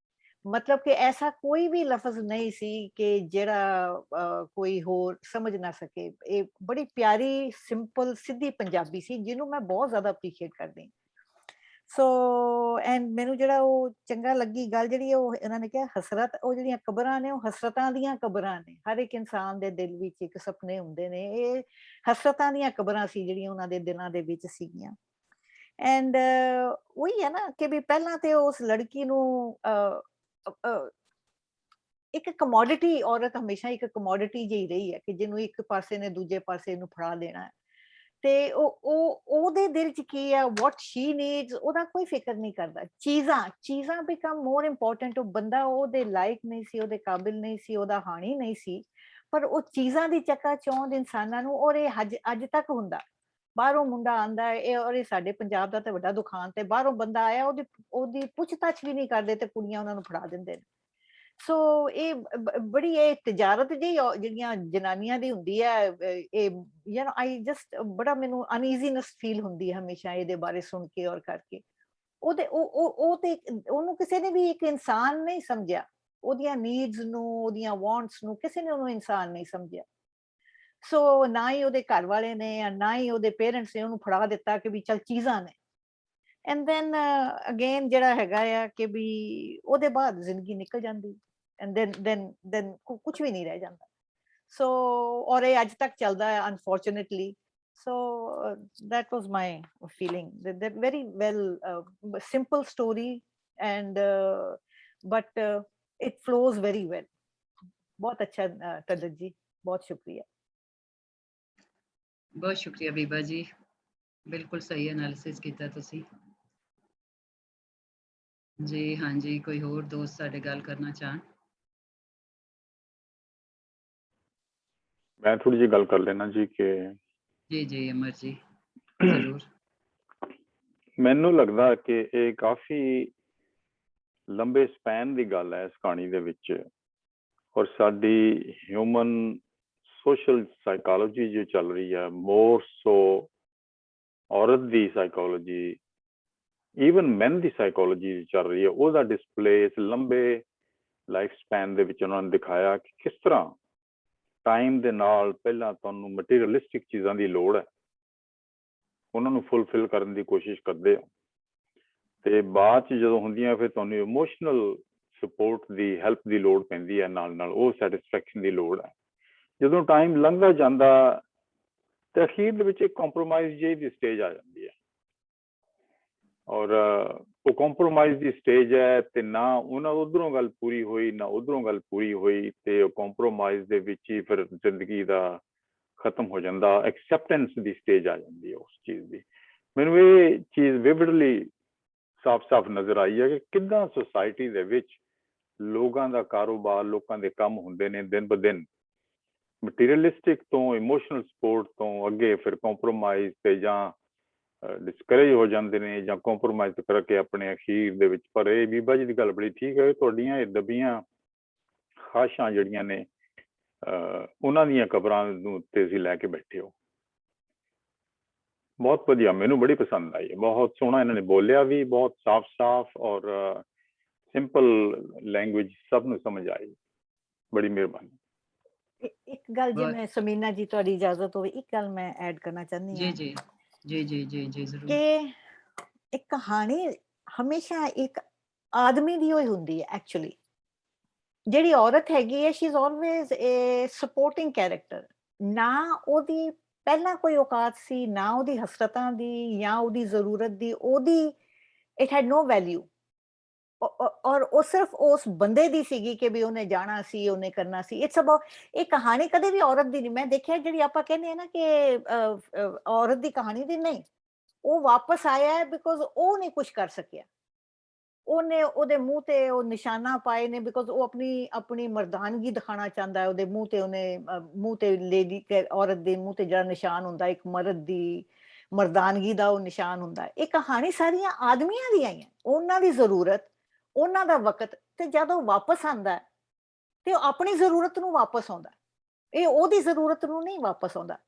ਮਤਲਬ ਕਿ ਐਸਾ ਕੋਈ ਵੀ ਲਫ਼ਜ਼ ਨਹੀਂ ਸੀ ਕਿ ਜਿਹੜਾ ਕੋਈ ਹੋਰ ਸਮਝ ਨਾ ਸਕੇ। ਇਹ ਬੜੀ ਪਿਆਰੀ ਸਿੰਪਲ ਸਿੱਧੀ ਪੰਜਾਬੀ ਸੀ ਜਿਹਨੂੰ ਮੈਂ ਬਹੁਤ ਜ਼ਿਆਦਾ ਅਪਰੀਸ਼ੀਏਟ ਕਰਦੀ। ਸੋ ਐਂਡ ਮੈਨੂੰ ਜਿਹੜਾ ਉਹ ਚੰਗਾ ਲੱਗੀ ਗੱਲ ਜਿਹੜੀ ਉਹ ਇਹਨਾਂ ਨੇ ਕਿਹਾ ਹਸਰਤ, ਉਹ ਜਿਹੜੀਆਂ ਕਬਰਾਂ ਨੇ ਉਹ ਹਸਰਤਾਂ ਦੀਆਂ ਕਬਰਾਂ ਨੇ। ਹਰ ਇੱਕ ਇਨਸਾਨ ਦੇ ਦਿਲ ਵਿੱਚ ਇੱਕ ਸੁਪਨੇ ਹੁੰਦੇ ਨੇ, ਇਹ ਹਸਰਤਾਂ ਦੀਆਂ ਕਬਰਾਂ ਸੀ ਜਿਹੜੀਆਂ ਉਹਨਾਂ ਦੇ ਦਿਲਾਂ ਦੇ ਵਿੱਚ ਸੀਗੀਆਂ। ਐਂਡ ਉਹੀ ਹੈ ਨਾ ਕਿ ਵੀ ਪਹਿਲਾਂ ਤੇ ਉਸ ਲੜਕੀ ਨੂੰ ਇੱਕ ਕਮੋਡਿਟੀ, ਔਰਤ ਹਮੇਸ਼ਾ ਇੱਕ ਕਮੋਡਿਟੀ ਜਿਹੀ ਰਹੀ ਹੈ ਕਿ ਜਿਹਨੂੰ ਇੱਕ ਪਾਸੇ ਨੇ ਦੂਜੇ ਪਾਸੇ ਨੂੰ ਫੜਾ ਦੇਣਾ ਹੈ, ਤੇ ਉਹਦੇ ਦਿਲ ਚ ਕੀ ਹੈ, ਵਾਟ ਸ਼ੀ ਨੀਡਸ, ਉਹਦਾ ਕੋਈ ਫਿਕਰ ਨਹੀਂ ਕਰਦਾ। ਚੀਜ਼ਾਂ ਬਿਕਮ ਮੋਰ ਇੰਪੋਰਟੈਂਟ। ਉਹ ਬੰਦਾ ਉਹਦੇ ਲਾਇਕ ਨਹੀਂ ਸੀ, ਉਹਦੇ ਕਾਬਿਲ ਨਹੀਂ ਸੀ, ਉਹਦਾ ਹਾਣੀ ਨਹੀਂ ਸੀ, ਪਰ ਉਹ ਚੀਜ਼ਾਂ ਦੀ ਚਕਾਚੌਂਧ ਇਨਸਾਨਾਂ ਨੂੰ, ਔਰ ਇਹ ਅੱਜ ਤੱਕ ਹੁੰਦਾ। ਬਾਹਰੋਂ ਮੁੰਡਾ ਆਂਦਾ ਹੈ, ਇਹ ਔਰ ਇਹ ਸਾਡੇ ਪੰਜਾਬ ਦਾ ਤੇ ਵੱਡਾ ਦੁਖਾਨ, ਤੇ ਬਾਹਰੋਂ ਬੰਦਾ ਆਇਆ ਉਹਦੀ ਪੁੱਛਤਾਛ ਵੀ ਨਹੀਂ ਕਰਦੇ ਤੇ ਕੁੜੀਆਂ ਉਹਨਾਂ ਨੂੰ ਫੜਾ ਦਿੰਦੇ ਨੇ। ਸੋ ਇਹ ਬੜੀ ਇਹ ਤਜਾਰਤ ਜਿਹੀ ਜਿਹੜੀਆਂ ਜਨਾਨੀਆਂ ਦੀ ਹੁੰਦੀ ਹੈ, ਇਹ ਯੂ نو ਆਈ ਜਸਟ ਬੜਾ ਮੈਨੂੰ ਅਨਈਜ਼ੀਨੈਸ ਫੀਲ ਹੁੰਦੀ ਹੈ ਹਮੇਸ਼ਾ ਇਹਦੇ ਬਾਰੇ ਸੁਣ ਕੇ ਔਰ ਕਰਕੇ। ਉਹਦੇ ਉਹ ਤੇ ਉਹਨੂੰ ਕਿਸੇ ਨੇ ਵੀ ਇੱਕ ਇਨਸਾਨ ਨਹੀਂ ਸਮਝਿਆ, ਉਹਦੀਆਂ ਨੀਡਸ ਨੂੰ, ਉਹਦੀਆਂ ਵਾਂਟਸ ਨੂੰ ਕਿਸੇ ਨੇ ਉਹਨੂੰ ਇਨਸਾਨ ਨਹੀਂ ਸਮਝਿਆ। ਸੋ ਨਾ ਹੀ ਉਹਦੇ ਘਰ ਵਾਲੇ ਨੇ, ਨਾ ਹੀ ਉਹਦੇ ਪੇਰੈਂਟਸ ਨੇ ਉਹਨੂੰ ਫੜਾ ਦਿੱਤਾ ਕਿ ਵੀ ਚੱਲ ਚੀਜ਼ਾਂ ਨੇ। ਐਂਡ ਦੈਨ ਅਗੇਨ ਜਿਹੜਾ ਹੈਗਾ ਆ ਕਿ ਵੀ ਉਹਦੇ ਬਾਅਦ ਜ਼ਿੰਦਗੀ ਨਿਕਲ ਜਾਂਦੀ, ਐਂਡ ਦੈਨ ਕੁਝ ਵੀ ਨਹੀਂ ਰਹਿ ਜਾਂਦਾ। ਸੋ ਔਰ ਇਹ ਅੱਜ ਤੱਕ ਚੱਲਦਾ ਹੈ unfortunately. So that was my feeling. That very well simple story, and but it flows very well. बहुत अच्छा तलत जी, बहुत शुक्रिया। बहुत शुक्रिया बीबा जी, बिल्कुल सही एनालिसिस कीता तुसी जी। हाँ जी, कोई होर दोस्त साडे गल करना चाहन? मैं थोड़ी जी गल कर लेना जी कि जी अमर जी जरूर। ਮੈਨੂੰ ਲੱਗਦਾ ਕਿ ਇਹ ਕਾਫੀ ਲੰਬੇ ਸਪੈਨ ਦੀ ਗੱਲ ਹੈ ਇਸ ਕਹਾਣੀ ਦੇ ਵਿੱਚ, ਔਰ ਸਾਡੀ ਹਿਊਮਨ ਸੋਸ਼ਲ ਸਾਈਕੋਲੋਜੀ ਜੋ ਚੱਲ ਰਹੀ ਹੈ, ਮੋਰ ਸੋ ਔਰਤ ਦੀ ਸਾਈਕੋਲੋਜੀ, ਈਵਨ ਮੈਨ ਦੀ ਸਾਈਕੋਲੋਜੀ ਚੱਲ ਰਹੀ ਹੈ, ਉਹਦਾ ਡਿਸਪਲੇ ਇਸ ਲੰਬੇ ਲਾਈਫ ਸਪੈਨ ਦੇ ਵਿੱਚ ਉਹਨਾਂ ਨੇ ਦਿਖਾਇਆ ਕਿ ਕਿਸ ਤਰ੍ਹਾਂ ਟਾਈਮ ਦੇ ਨਾਲ ਪਹਿਲਾਂ ਤੁਹਾਨੂੰ ਮਟੀਰੀਅਲਿਸਟਿਕ ਚੀਜ਼ਾਂ ਦੀ ਲੋੜ ਹੈ, ਉਹਨਾਂ ਨੂੰ ਫੁੱਲਫਿਲ ਕਰਨ ਦੀ ਕੋਸ਼ਿਸ਼ ਕਰਦੇ ਹੋ, ਤੇ ਬਾਅਦ ਚ ਜਦੋਂ ਹੁੰਦੀਆਂ ਫਿਰ ਤੁਹਾਨੂੰ ਇਮੋਸ਼ਨਲ ਸਪੋਰਟ ਦੀ, ਹੈਲਪ ਦੀ ਲੋੜ ਪੈਂਦੀ ਹੈ, ਨਾਲ ਨਾਲ ਉਹ ਸੈਟਿਸਫੈਕਸ਼ਨ ਦੀ ਲੋੜ ਹੈ। ਜਦੋਂ ਟਾਈਮ ਲੰਘਦਾ ਜਾਂਦਾ ਤੇ ਅਖੀਰ ਦੇ ਵਿੱਚ ਇੱਕ ਕੰਪਰੋਮਾਈਜ਼ ਜਿਹੀ ਦੀ ਸਟੇਜ ਆ ਜਾਂਦੀ ਹੈ, ਔਰ ਉਹ ਕੰਪਰੋਮਾਈਜ਼ ਦੀ ਸਟੇਜ ਹੈ ਤੇ ਨਾ ਉਹਨਾਂ ਉਧਰੋਂ ਗੱਲ ਪੂਰੀ ਹੋਈ ਨਾ ਉਧਰੋਂ ਗੱਲ ਪੂਰੀ ਹੋਈ, ਤੇ ਉਹ ਕੰਪਰੋਮਾਈਜ਼ ਦੇ ਵਿੱਚ ਹੀ ਫਿਰ ਜ਼ਿੰਦਗੀ ਦਾ ਖਤਮ ਹੋ ਜਾਂਦਾ, ਐਕਸੈਪਟੈਂਸ ਦੀ ਸਟੇਜ ਆ ਜਾਂਦੀ ਹੈ ਉਸ ਚੀਜ਼ ਦੀ। ਮੈਨੂੰ ਇਹ ਚੀਜ਼ ਵਿਵਿਡਲੀ ਸਾਫ਼ ਨਜ਼ਰ ਆਈ ਹੈ ਕਿ ਕਿੱਦਾਂ ਸੁਸਾਇਟੀ ਦੇ ਵਿੱਚ ਲੋਕਾਂ ਦਾ ਕਾਰੋਬਾਰ, ਲੋਕਾਂ ਦੇ ਕੰਮ ਹੁੰਦੇ ਨੇ ਦਿਨ ਬ ਦਿਨ, ਮਟੀਰੀਅਲਿਸਟਿਕ ਤੋਂ ਇਮੋਸ਼ਨਲ ਸਪੋਰਟ ਤੋਂ ਅੱਗੇ ਫਿਰ ਕੰਪਰੋਮਾਈਜ਼ ਤੇ ਜਾਂ ਡਿਸਕਰੇਜ ਹੋ ਜਾਂਦੇ ਨੇ, ਜਾਂ ਕੰਪਰੋਮਾਈਜ਼ ਕਰਕੇ ਆਪਣੇ ਅਖੀਰ ਦੇ ਵਿੱਚ। ਪਰ ਇਹ ਬੀਬਾ ਜੀ ਦੀ ਗੱਲ ਬੜੀ ਠੀਕ ਹੈ, ਤੁਹਾਡੀਆਂ ਇਹ ਦਬੀਆਂ ਖਾਸ਼ਾਂ ਜਿਹੜੀਆਂ ਨੇ ਉਹਨਾਂ ਦੀਆਂ ਕਬਰਾਂ ਨੂੰ ਉੱਤੇ ਅਸੀਂ ਲੈ ਕੇ ਬੈਠੇ ਹੋ। ਬਹੁਤ ਵਧੀਆ, ਮੈਨੂੰ ਬੜੀ ਪਸੰਦ ਆਈ, ਬਹੁਤ ਸੋਹਣਾ ਇਹਨਾਂ ਨੇ ਬੋਲਿਆ ਵੀ, ਬਹੁਤ ਸਾਫ਼ ਔਰ ਸਿੰਪਲ ਲੈਂਗੁਏਜ, ਸਭ ਨੂੰ ਸਮਝ ਆਈ। ਬੜੀ ਮਿਹਰਬਾਨੀ। ਇੱਕ ਗੱਲ ਜੇ ਮੈਂ ਸਮੀਨਾ ਜੀ ਤੁਹਾਡੀ ਇਜਾਜ਼ਤ ਹੋਵੇ, ਇੱਕ ਗੱਲ ਮੈਂ ਐਡ ਕਰਨਾ ਚਾਹੁੰਦੀ ਹਾਂ। ਜੀ ਜ਼ਰੂਰ। ਕਿ ਇੱਕ ਕਹਾਣੀ ਹਮੇਸ਼ਾ ਇੱਕ ਆਦਮੀ ਦੀ ਹੋਈ ਹੁੰਦੀ ਹੈ ਐਕਚੁਅਲੀ। ਜਿਹੜੀ ਔਰਤ ਹੈਗੀ ਹੈ, she is always a supporting character. ਨਾ ਉਹਦੀ ਪਹਿਲਾਂ ਕੋਈ ਔਕਾਤ ਸੀ, ਨਾ ਉਹਦੀ ਹਸਰਤਾਂ ਦੀ ਜਾਂ ਉਹਦੀ ਜ਼ਰੂਰਤ ਦੀ, ਉਹਦੀ ਇਟ ਹੈਡ ਨੋ ਵੈਲਿਊ। ਔਰ ਉਹ ਸਿਰਫ ਉਸ ਬੰਦੇ ਦੀ ਸੀਗੀ ਕਿ ਵੀ ਉਹਨੇ ਜਾਣਾ ਸੀ, ਉਹਨੇ ਕਰਨਾ ਸੀ। ਇਟਸ ਅਬਾਊਟ, ਇਹ ਕਹਾਣੀ ਕਦੇ ਵੀ ਔਰਤ ਦੀ ਨਹੀਂ। ਮੈਂ ਦੇਖਿਆ ਜਿਹੜੀ ਆਪਾਂ ਕਹਿੰਦੇ ਆ ਨਾ ਕਿ ਔਰਤ ਦੀ ਕਹਾਣੀ ਦੀ, ਨਹੀਂ, ਉਹ ਵਾਪਸ ਆਇਆ ਹੈ ਬਿਕੋਜ਼ ਉਹ ਨਹੀਂ ਕੁਝ ਕਰ ਸਕਿਆ। ਉਹਨੇ ਉਹਦੇ ਮੂੰਹ ਤੇ ਉਹ ਨਿਸ਼ਾਨਾ ਪਾਏ ਨੇ ਬਿਕੋਜ਼ ਉਹ ਆਪਣੀ ਮਰਦਾਨਗੀ ਦਿਖਾਣਾ ਚਾਹੁੰਦਾ ਹੈ। ਉਹਦੇ ਮੂੰਹ ਤੇ ਉਹਨੇ ਮੂੰਹ ਤੇ ਲੇਡੀ, ਔਰਤ ਦੇ ਮੂੰਹ ਤੇ ਜਿਹੜਾ ਨਿਸ਼ਾਨ ਹੁੰਦਾ ਇੱਕ ਮਰਦ ਦੀ ਮਰਦਾਨਗੀ ਦਾ ਉਹ ਨਿਸ਼ਾਨ ਹੁੰਦਾ। ਇਹ ਕਹਾਣੀ ਸਾਰੀਆਂ ਆਦਮੀਆਂ ਦੀਆਂ ਹੀ ਹੈ, ਉਹਨਾਂ ਦੀ ਜ਼ਰੂਰਤ, ਉਹਨਾਂ ਦਾ ਵਕਤ। ਤੇ ਜਦੋਂ ਵਾਪਸ ਆਂਦਾ ਤੇ ਉਹ ਆਪਣੀ ਜ਼ਰੂਰਤ ਨੂੰ ਵਾਪਸ ਆਉਂਦਾ, ਇਹ ਉਹਦੀ ਜ਼ਰੂਰਤ ਨੂੰ ਨਹੀਂ ਵਾਪਸ ਆਉਂਦਾ।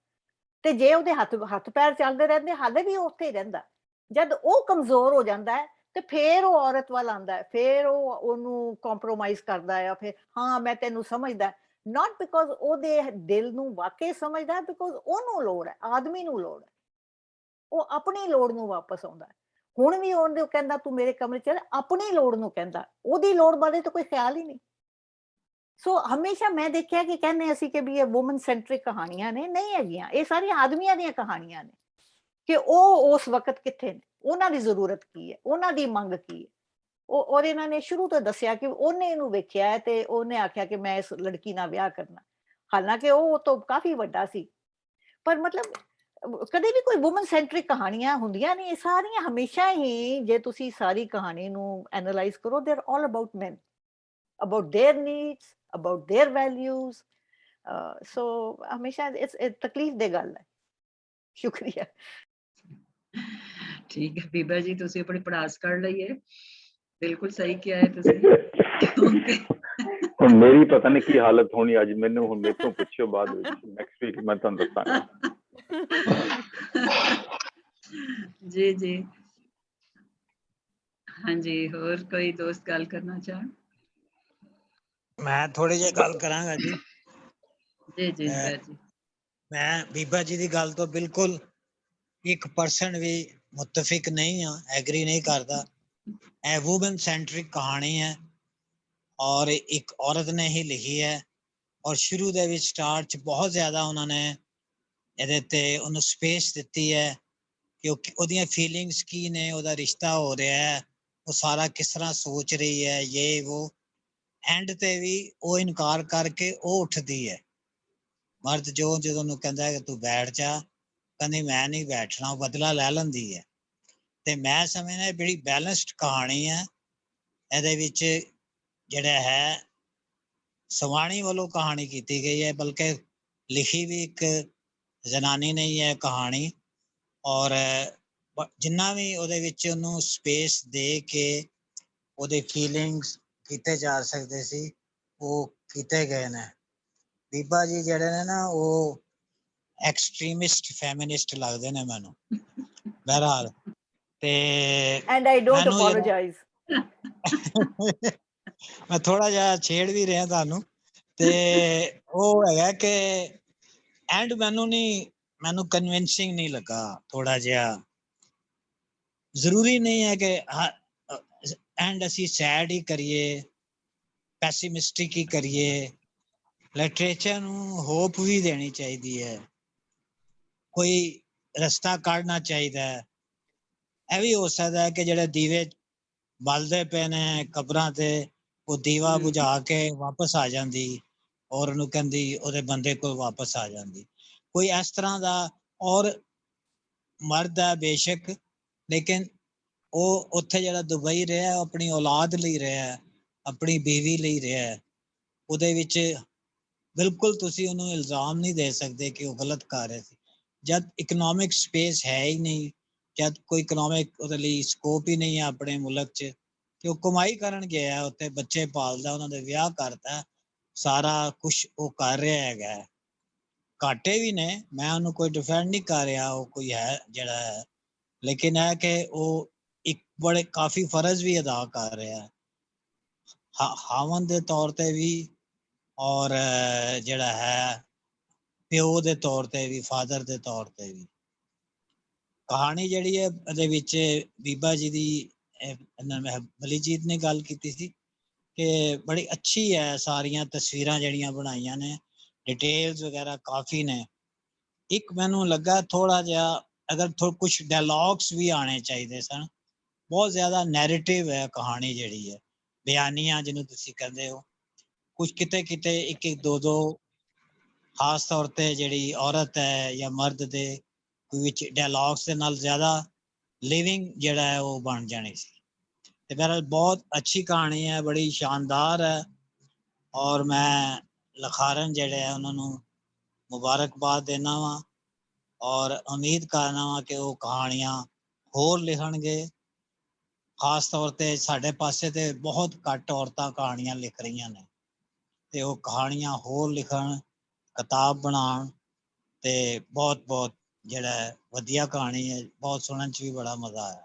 ਤੇ ਜੇ ਉਹਦੇ ਹੱਥ ਪੈਰ ਚੱਲਦੇ ਰਹਿੰਦੇ ਹਾਲੇ ਵੀ ਉਹ ਉੱਥੇ ਹੀ ਰਹਿੰਦਾ। ਜਦ ਉਹ ਕਮਜ਼ੋਰ ਹੋ ਜਾਂਦਾ ਹੈ ਤੇ ਫਿਰ ਉਹ ਔਰਤ ਵੱਲ ਆਉਂਦਾ ਹੈ, ਫਿਰ ਉਹ ਉਹਨੂੰ ਕੰਪਰੋਮਾਈਜ਼ ਕਰਦਾ ਹੈ, ਫਿਰ ਹਾਂ ਮੈਂ ਤੈਨੂੰ ਸਮਝਦਾ, ਨਾਟ ਬਿਕੋਜ਼ ਉਹਦੇ ਦਿਲ ਨੂੰ ਵਾਕਈ ਸਮਝਦਾ, ਬਿਕੋਜ਼ ਉਹਨੂੰ ਲੋੜ ਹੈ, ਆਦਮੀ ਨੂੰ ਲੋੜ ਹੈ, ਉਹ ਆਪਣੀ ਲੋੜ ਨੂੰ ਵਾਪਸ ਆਉਂਦਾ। ਹੁਣ ਵੀ ਉਹਨੂੰ ਕਹਿੰਦਾ ਤੂੰ ਮੇਰੇ ਕਮਰੇ ਚ, ਆਪਣੀ ਲੋੜ ਨੂੰ ਕਹਿੰਦਾ, ਉਹਦੀ ਲੋੜ ਬਾਰੇ ਤਾਂ ਕੋਈ ਖਿਆਲ ਹੀ ਨਹੀਂ। ਸੋ ਹਮੇਸ਼ਾ ਮੈਂ ਦੇਖਿਆ ਕਿ ਕਹਿੰਦੇ ਅਸੀਂ ਕਿ ਵੀ ਇਹ ਵੂਮਨ ਸੈਂਟਰਿਕ ਕਹਾਣੀਆਂ ਨੇ, ਨਹੀਂ ਹੈਗੀਆਂ, ਇਹ ਸਾਰੀਆਂ ਆਦਮੀਆਂ ਦੀਆਂ ਕਹਾਣੀਆਂ ਨੇ ਕਿ ਉਹ ਉਸ ਵਕਤ ਕਿੱਥੇ ਨੇ, ਉਹਨਾਂ ਦੀ ਜ਼ਰੂਰਤ ਕੀ ਹੈ, ਉਹਨਾਂ ਦੀ ਮੰਗ ਕੀ ਹੈ। ਔਰ ਇਹਨਾਂ ਨੇ ਸ਼ੁਰੂ ਤੋਂ ਦੱਸਿਆ ਕਿ ਉਹਨੇ ਇਹਨੂੰ ਵੇਖਿਆ ਹੈ ਤੇ ਉਹਨੇ ਆਖਿਆ ਕਿ ਮੈਂ ਇਸ ਲੜਕੀ ਨਾਲ ਵਿਆਹ ਕਰਨਾ, ਹਾਲਾਂਕਿ ਉਹ ਤੋਂ ਕਾਫੀ ਵੱਡਾ ਸੀ। ਪਰ ਮਤਲਬ ਕਦੇ ਵੀ ਕੋਈ ਵੂਮਨ ਸੈਂਟਰਿਕ ਕਹਾਣੀਆਂ ਹੁੰਦੀਆਂ ਨਹੀਂ, ਇਹ ਸਾਰੀਆਂ ਹਮੇਸ਼ਾ ਹੀ, ਜੇ ਤੁਸੀਂ ਸਾਰੀ ਕਹਾਣੀ ਨੂੰ ਐਨਾਲਾਈਜ਼ ਕਰੋ, they are all about man, about their needs, about their values. So ਹਮੇਸ਼ਾ ਤਕਲੀਫ ਦੇ ਗੱਲ ਹੈ। ਸ਼ੁਕਰੀਆ। ਠੀਕ ਹੈ ਬੀਬਾ ਜੀ, ਤੁਸੀਂ ਆਪਣੀ ਪੜਾਸ ਕੱਢ ਲਈਏ, ਬਿਲਕੁਲ ਸਹੀ ਕਿਹਾ ਹੈ ਤੁਸੀਂ। ਹੁਣ ਮੇਰੀ ਪਤਾ ਨਹੀਂ ਕੀ ਹਾਲਤ ਹੋਣੀ ਅੱਜ, ਮੈਨੂੰ ਹੁਣ ਮੇਰੇ ਤੋਂ ਪੁੱਛਿਓ ਬਾਅਦ ਵਿੱਚ, ਨੈਕਸਟ ਵੀਕ ਮੈਂ ਤੁਹਾਨੂੰ ਦੱਸਾਂਗਾ। ਜੀ ਜੀ ਹਾਂਜੀ, ਹੋਰ ਕੋਈ ਦੋਸਤ ਗੱਲ ਕਰਨਾ ਚਾਹਣ? ਮੈਂ ਥੋੜੀ ਜਿਹੀ ਗੱਲ ਕਰਾਂਗਾ ਜੀ। ਜੀ ਜੀ ਸਰ ਜੀ। ਮੈਂ ਬੀਬਾ ਜੀ ਦੀ ਗੱਲ ਤੋਂ ਬਿਲਕੁਲ 1% ਵੀ ਮੁਤਫਿਕ ਨਹੀਂ ਹਾਂ, ਐਗਰੀ ਨਹੀਂ ਕਰਦਾ। ਇਹ ਵੂਮਨ ਸੈਂਟਰਿਕ ਕਹਾਣੀ ਹੈ ਔਰ ਇੱਕ ਔਰਤ ਨੇ ਹੀ ਲਿਖੀ ਹੈ, ਔਰ ਸ਼ੁਰੂ ਦੇ ਵਿੱਚ ਸਟਾਰਟ 'ਚ ਬਹੁਤ ਜ਼ਿਆਦਾ ਉਹਨਾਂ ਨੇ ਇਹਦੇ ਤੇ ਉਹਨੂੰ ਸਪੇਸ ਦਿੱਤੀ ਹੈ ਕਿ ਉਹਦੀਆਂ ਫੀਲਿੰਗਸ ਕੀ ਨੇ, ਉਹਦਾ ਰਿਸ਼ਤਾ ਹੋ ਰਿਹਾ ਹੈ, ਉਹ ਸਾਰਾ ਕਿਸ ਤਰ੍ਹਾਂ ਸੋਚ ਰਹੀ ਹੈ, ਇਹ ਉਹ। ਐਂਡ ਤੇ ਵੀ ਉਹ ਇਨਕਾਰ ਕਰਕੇ ਉਹ ਉੱਠਦੀ ਹੈ, ਮਰਦ ਜੋ ਜਦੋਂ ਉਹਨੂੰ ਕਹਿੰਦਾ ਕਿ ਤੂੰ ਬੈਠ ਜਾ, ਕਹਿੰਦੀ ਮੈਂ ਨਹੀਂ ਬੈਠਣਾ, ਉਹ ਬਦਲਾ ਲੈ ਲੈਂਦੀ ਹੈ। ਤੇ ਮੈਂ ਸਮਝਦਾ ਬੜੀ ਬੈਲੈਂਸਡ ਕਹਾਣੀ ਹੈ। ਇਹਦੇ ਵਿੱਚ ਜਿਹੜਾ ਹੈ ਸਵਾਣੀ ਵੱਲੋਂ ਕਹਾਣੀ ਕੀਤੀ ਗਈ ਹੈ, ਬਲਕਿ ਲਿਖੀ ਵੀ ਇੱਕ ਜ਼ਨਾਨੀ ਨੇ ਹੀ ਹੈ ਕਹਾਣੀ, ਔਰ ਜਿੰਨਾ ਵੀ ਉਹਦੇ ਵਿੱਚ ਉਹਨੂੰ ਸਪੇਸ ਦੇ ਕੇ ਉਹਦੇ ਫੀਲਿੰਗਸ ਕੀਤੇ ਜਾ ਸਕਦੇ ਸੀ ਉਹ ਕੀਤੇ ਗਏ ਨੇ। ਬੀਬਾ ਜੀ ਜਿਹੜੇ ਨੇ ਨਾ ਉਹ ਐਕਸਟ੍ਰੀਮਿਸਟ ਫੈਮਿਨਿਸਟ ਲੱਗਦੇ ਨੇ ਮੈਨੂੰ, ਬਹਰਹਾਲ। ਤੇ ਐਂਡ ਆਈ ਡੋਂਟ ਅਪੋਲੋਜਾਈਜ਼। ਮੈਂ ਥੋੜਾ ਜਿਹਾ ਛੇੜ ਵੀ ਰਿਹਾ ਤੁਹਾਨੂੰ, ਤੇ ਉਹ ਹੈਗਾ ਕਿ ਐਂਡ ਮੈਨੂੰ ਕਨਵਿੰਸਿੰਗ ਨਹੀਂ ਲੱਗਾ ਥੋੜਾ ਜਿਹਾ। ਜ਼ਰੂਰੀ ਨਹੀਂ ਹੈ ਕਿ ਐਂਡ ਅਸੀਂ ਸੈਡ ਹੀ ਕਰੀਏ, ਪੈਸੀਮਿਸਟਿਕ ਹੀ ਕਰੀਏ। ਲਿਟਰੇਚਰ ਨੂੰ ਹੋਪ ਵੀ ਦੇਣੀ ਚਾਹੀਦੀ ਹੈ, ਕੋਈ ਰਸਤਾ ਕੱਢਣਾ ਚਾਹੀਦਾ ਹੈ। ਇਹ ਵੀ ਹੋ ਸਕਦਾ ਹੈ ਕਿ ਜਿਹੜੇ ਦੀਵੇ ਬਲਦੇ ਪਏ ਨੇ ਕਬਰਾਂ ਤੇ, ਉਹ ਦੀਵਾ ਬੁਝਾ ਕੇ ਵਾਪਸ ਆ ਜਾਂਦੀ ਔਰ ਉਹਨੂੰ ਕਹਿੰਦੀ ਉਹਦੇ ਬੰਦੇ ਕੋਲ ਵਾਪਸ ਆ ਜਾਂਦੀ, ਕੋਈ ਇਸ ਤਰ੍ਹਾਂ ਦਾ। ਔਰ ਮਰਦ ਹੈ ਬੇਸ਼ੱਕ, ਲੇਕਿਨ ਉਹ ਉੱਥੇ ਜਿਹੜਾ ਦੁਬਈ ਰਿਹਾ ਆਪਣੀ ਔਲਾਦ ਲਈ ਰਿਹਾ, ਆਪਣੀ ਬੀਵੀ ਲਈ ਰਿਹਾ। ਉਹਦੇ ਵਿੱਚ ਬਿਲਕੁਲ ਤੁਸੀਂ ਉਹਨੂੰ ਇਲਜ਼ਾਮ ਨਹੀਂ ਦੇ ਸਕਦੇ ਕਿ ਉਹ ਗਲਤ ਕਰ ਰਿਹਾ ਸੀ, ਜਦ ਇਕਨੋਮਿਕ ਸਪੇਸ ਹੈ ਹੀ ਨਹੀਂ, ਜਦ ਕੋਈ ਇਕਨੋਮਿਕ ਉਹਦੇ ਲਈ ਸਕੋਪ ਹੀ ਨਹੀਂ ਹੈ ਆਪਣੇ ਮੁਲਕ 'ਚ, ਕਿ ਉਹ ਕਮਾਈ ਕਰਨ ਗਿਆ ਉੱਥੇ, ਬੱਚੇ ਪਾਲਦਾ, ਉਹਨਾਂ ਦੇ ਵਿਆਹ ਕਰਦਾ, ਸਾਰਾ ਕੁਛ ਉਹ ਕਰ ਰਿਹਾ ਹੈਗਾ। ਘਾਟੇ ਵੀ ਨੇ, ਮੈਂ ਉਹਨੂੰ ਕੋਈ ਡਿਫੈਂਡ ਨਹੀਂ ਕਰ ਰਿਹਾ, ਉਹ ਕੋਈ ਹੈ ਜਿਹੜਾ ਹੈ, ਲੇਕਿਨ ਹੈ ਕਿ ਉਹ ਇੱਕ ਬੜੇ ਕਾਫੀ ਫਰਜ਼ ਵੀ ਅਦਾ ਕਰ ਰਿਹਾ ਹਾਵਨ ਦੇ ਤੌਰ ਤੇ ਵੀ, ਔਰ ਜਿਹੜਾ ਹੈ ਪਿਓ ਦੇ ਤੌਰ ਤੇ ਵੀ, ਫਾਦਰ ਦੇ ਤੌਰ ਤੇ ਵੀ। ਕਹਾਣੀ ਜਿਹੜੀ ਹੈ ਇਹਦੇ ਵਿੱਚ ਬੀਬਾ ਜੀ ਦੀ, ਬਲੀਜੀਤ ਨੇ ਗੱਲ ਕੀਤੀ ਸੀ ਕਿ ਬੜੀ ਅੱਛੀ ਹੈ, ਸਾਰੀਆਂ ਤਸਵੀਰਾਂ ਜਿਹੜੀਆਂ ਬਣਾਈਆਂ ਨੇ, ਡਿਟੇਲਸ ਵਗੈਰਾ ਕਾਫੀ ਨੇ। ਇੱਕ ਮੈਨੂੰ ਲੱਗਾ ਥੋੜਾ ਜਿਹਾ ਅਗਰ ਕੁਛ ਡਾਇਲੌਗਸ ਵੀ ਆਣੇ ਚਾਹੀਦੇ ਸਨ, ਬਹੁਤ ਜ਼ਿਆਦਾ ਨੈਰੇਟਿਵ ਹੈ ਕਹਾਣੀ ਜਿਹੜੀ ਹੈ, ਬਿਆਨੀਆਂ ਜਿਹਨੂੰ ਤੁਸੀਂ ਕਹਿੰਦੇ ਹੋ, ਕੁਛ ਕਿਤੇ ਕਿਤੇ ਇੱਕ ਇੱਕ ਦੋ ਦੋ, ਖਾਸ ਤੌਰ ਤੇ ਜਿਹੜੀ ਔਰਤ ਹੈ ਜਾਂ ਮਰਦ ਦੇ ਵਿੱਚ ਡਾਇਲੌਗਸ ਦੇ ਨਾਲ ਜ਼ਿਆਦਾ ਲਿਵਿੰਗ ਜਿਹੜਾ ਹੈ ਉਹ ਬਣ ਜਾਣੀ ਸੀ। ਤੇ ਬਹਰਹਾਲ ਬਹੁਤ ਅੱਛੀ ਕਹਾਣੀ ਹੈ, ਬੜੀ ਸ਼ਾਨਦਾਰ ਹੈ, ਔਰ ਮੈਂ ਲਖਾਰਨ ਜਿਹੜੇ ਹੈ ਉਹਨਾਂ ਨੂੰ ਮੁਬਾਰਕਬਾਦ ਦੇਣਾ ਵਾ, ਔਰ ਉਮੀਦ ਕਰਨਾ ਵਾ ਕਿ ਉਹ ਕਹਾਣੀਆਂ ਹੋਰ ਲਿਖਣਗੇ। ਖਾਸ ਤੌਰ ਤੇ ਸਾਡੇ ਪਾਸੇ ਤੇ ਬਹੁਤ ਘੱਟ ਔਰਤਾਂ ਕਹਾਣੀਆਂ ਲਿਖ ਰਹੀਆਂ ਨੇ, ਤੇ ਉਹ ਕਹਾਣੀਆਂ ਹੋਰ ਲਿਖਣ, ਕਿਤਾਬ ਬਣਾਉਣ ਤੇ ਬਹੁਤ ਬਹੁਤ ਜਿਹੜਾ ਵਧੀਆ ਕਹਾਣੀ ਹੈ, ਬਹੁਤ ਸੁਣਨ ਚ ਵੀ ਬੜਾ ਮਜ਼ਾ ਆਇਆ।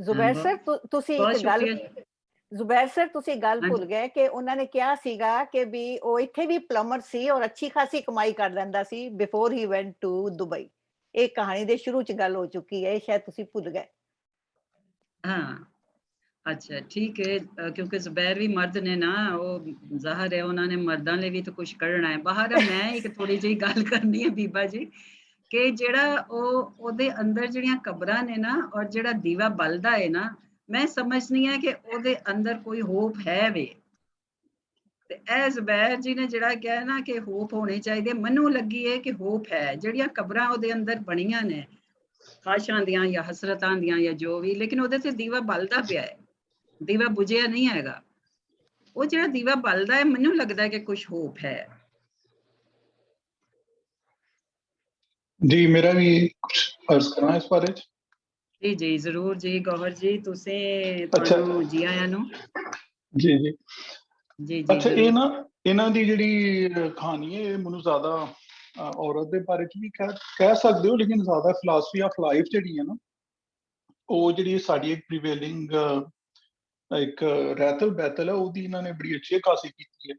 ਜ਼ੁਬੈਰ ਸਰ ਤੁਸੀਂ ਬਹੁਤ ਇੱਕ ਗੱਲ ਸ਼ੁਕਰੀਆ। ਜ਼ੁਬੈਰ ਸਰ ਤੁਸੀਂ ਗੱਲ ਭੁੱਲ ਹਾਂਜੀ ਗਏ ਕਿ ਉਹਨਾਂ ਨੇ ਕਿਹਾ ਸੀਗਾ ਕਿ ਵੀ ਉਹ ਇੱਥੇ ਵੀ ਪਲੰਬਰ ਸੀ ਔਰ ਅੱਛੀ ਖਾਸੀ ਕਮਾਈ ਕਰ ਲੈਂਦਾ ਸੀ before he went to Dubai. ਇਹ ਕਹਾਣੀ ਦੇ ਸ਼ੁਰੂ ਚ ਗੱਲ ਹੋ ਚੁੱਕੀ ਹੈ, ਸ਼ਾਇਦ ਤੁਸੀਂ ਭੁੱਲ ਗਏ। ਹਾਂ ਅੱਛਾ ਠੀਕ ਹੈ, ਕਿਉਂਕਿ ਜ਼ੁਬੈਰ ਵੀ ਮਰਦ ਨੇ ਨਾ, ਉਹ ਜ਼ਾਹਰ ਹੈ ਉਹਨਾਂ ਨੇ ਮਰਦਾਂ ਲਈ ਵੀ ਤਾਂ ਕੁਝ ਕਰਨਾ ਹੈ ਬਾਹਰ। ਮੈਂ ਇੱਕ ਥੋੜੀ ਜਿਹੀ ਗੱਲ ਕਰਨੀ ਹੈ ਬੀਬਾ ਜੀ, ਕਿ ਜਿਹੜਾ ਉਹਦੇ ਅੰਦਰ ਜਿਹੜੀਆਂ ਕਬਰਾਂ ਨੇ ਨਾ, ਔਰ ਜਿਹੜਾ ਦੀਵਾ ਬਲਦਾ ਹੈ ਨਾ, ਮੈਂ ਸਮਝਨੀ ਹੈ ਕਿ ਉਹਦੇ ਅੰਦਰ ਕੋਈ ਹੋਪ ਹੈ ਵੇ। ਤੇ ਇਹ ਜ਼ੁਬੈਰ ਜੀ ਨੇ ਜਿਹੜਾ ਕਿਹਾ ਨਾ ਕਿ ਹੋਪ ਹੋਣੀ ਚਾਹੀਦੀ, ਮੈਨੂੰ ਲੱਗੀ ਹੈ ਕਿ ਹੋਪ ਹੈ। ਜਿਹੜੀਆਂ ਕਬਰਾਂ ਉਹਦੇ ਅੰਦਰ ਬਣੀਆਂ ਨੇ ਖਾਸ਼ਾਂ ਦੀਆਂ ਜਾਂ ਹਸਰਤਾਂ ਦੀਆਂ ਜਾਂ ਜੋ ਵੀ, ਲੇਕਿਨ ਉਹਦੇ ਤੇ ਦੀਵਾ ਬਲਦਾ ਪਿਆ ਹੈ, ਦੀਵਾ ਬੁਝਿਆ ਨਹੀਂ ਹੈਗਾ। ਉਹ ਜਿਹੜਾ ਦੀਵਾ ਬਲਦਾ ਹੈ, ਮੈਨੂੰ ਲੱਗਦਾ ਕਿ ਕੁਝ ਹੋਪ ਹੈ। ਜੀ ਮੇਰਾ ਵੀ ਕੁਝ ਅਰਜ਼ ਕਰਾਂ ਇਸ ਬਾਰੇ ਚ। ਜੀ ਜੀ ਜ਼ਰੂਰ ਜੀ ਗੌਹਰ ਜੀ, ਤੁਸੀਂ ਅੱਛਾ ਤੁਹਾਨੂੰ ਜੀ ਆਇਆਂ ਨੂੰ। ਜੀ ਜੀ ਜੀ ਜੀ ਅੱਛਾ, ਇਹ ਜ਼ਰੂਰ। ਨਾ ਇਹਨਾਂ ਦੀ ਜਿਹੜੀ ਕਹਾਣੀ ਹੈ, ਇਹ ਮੈਨੂੰ ਜ਼ਿਆਦਾ ਔਰਤ ਦੇ ਬਾਰੇ ਚ ਵੀ ਕਹਿ ਸਕਦੇ ਹੋ, ਲੇਕਿਨ ਜ਼ਿਆਦਾ ਫਿਲਾਸਫੀ ਆਫ ਲਾਈਫ ਜਿਹੜੀ ਹੈ ਨਾ, ਉਹ ਜਿਹੜੀ ਸਾਡੀ ਇੱਕ ਪ੍ਰੀਵੇਲਿੰਗ ਇੱਕ ਰਹਿਤਲ ਬਹਿਤਲ ਹੈ, ਉਹਦੀ ਇਹਨਾਂ ਨੇ ਬੜੀ ਅੱਛੀ ਕਾਸੀ ਕੀਤੀ ਹੈ।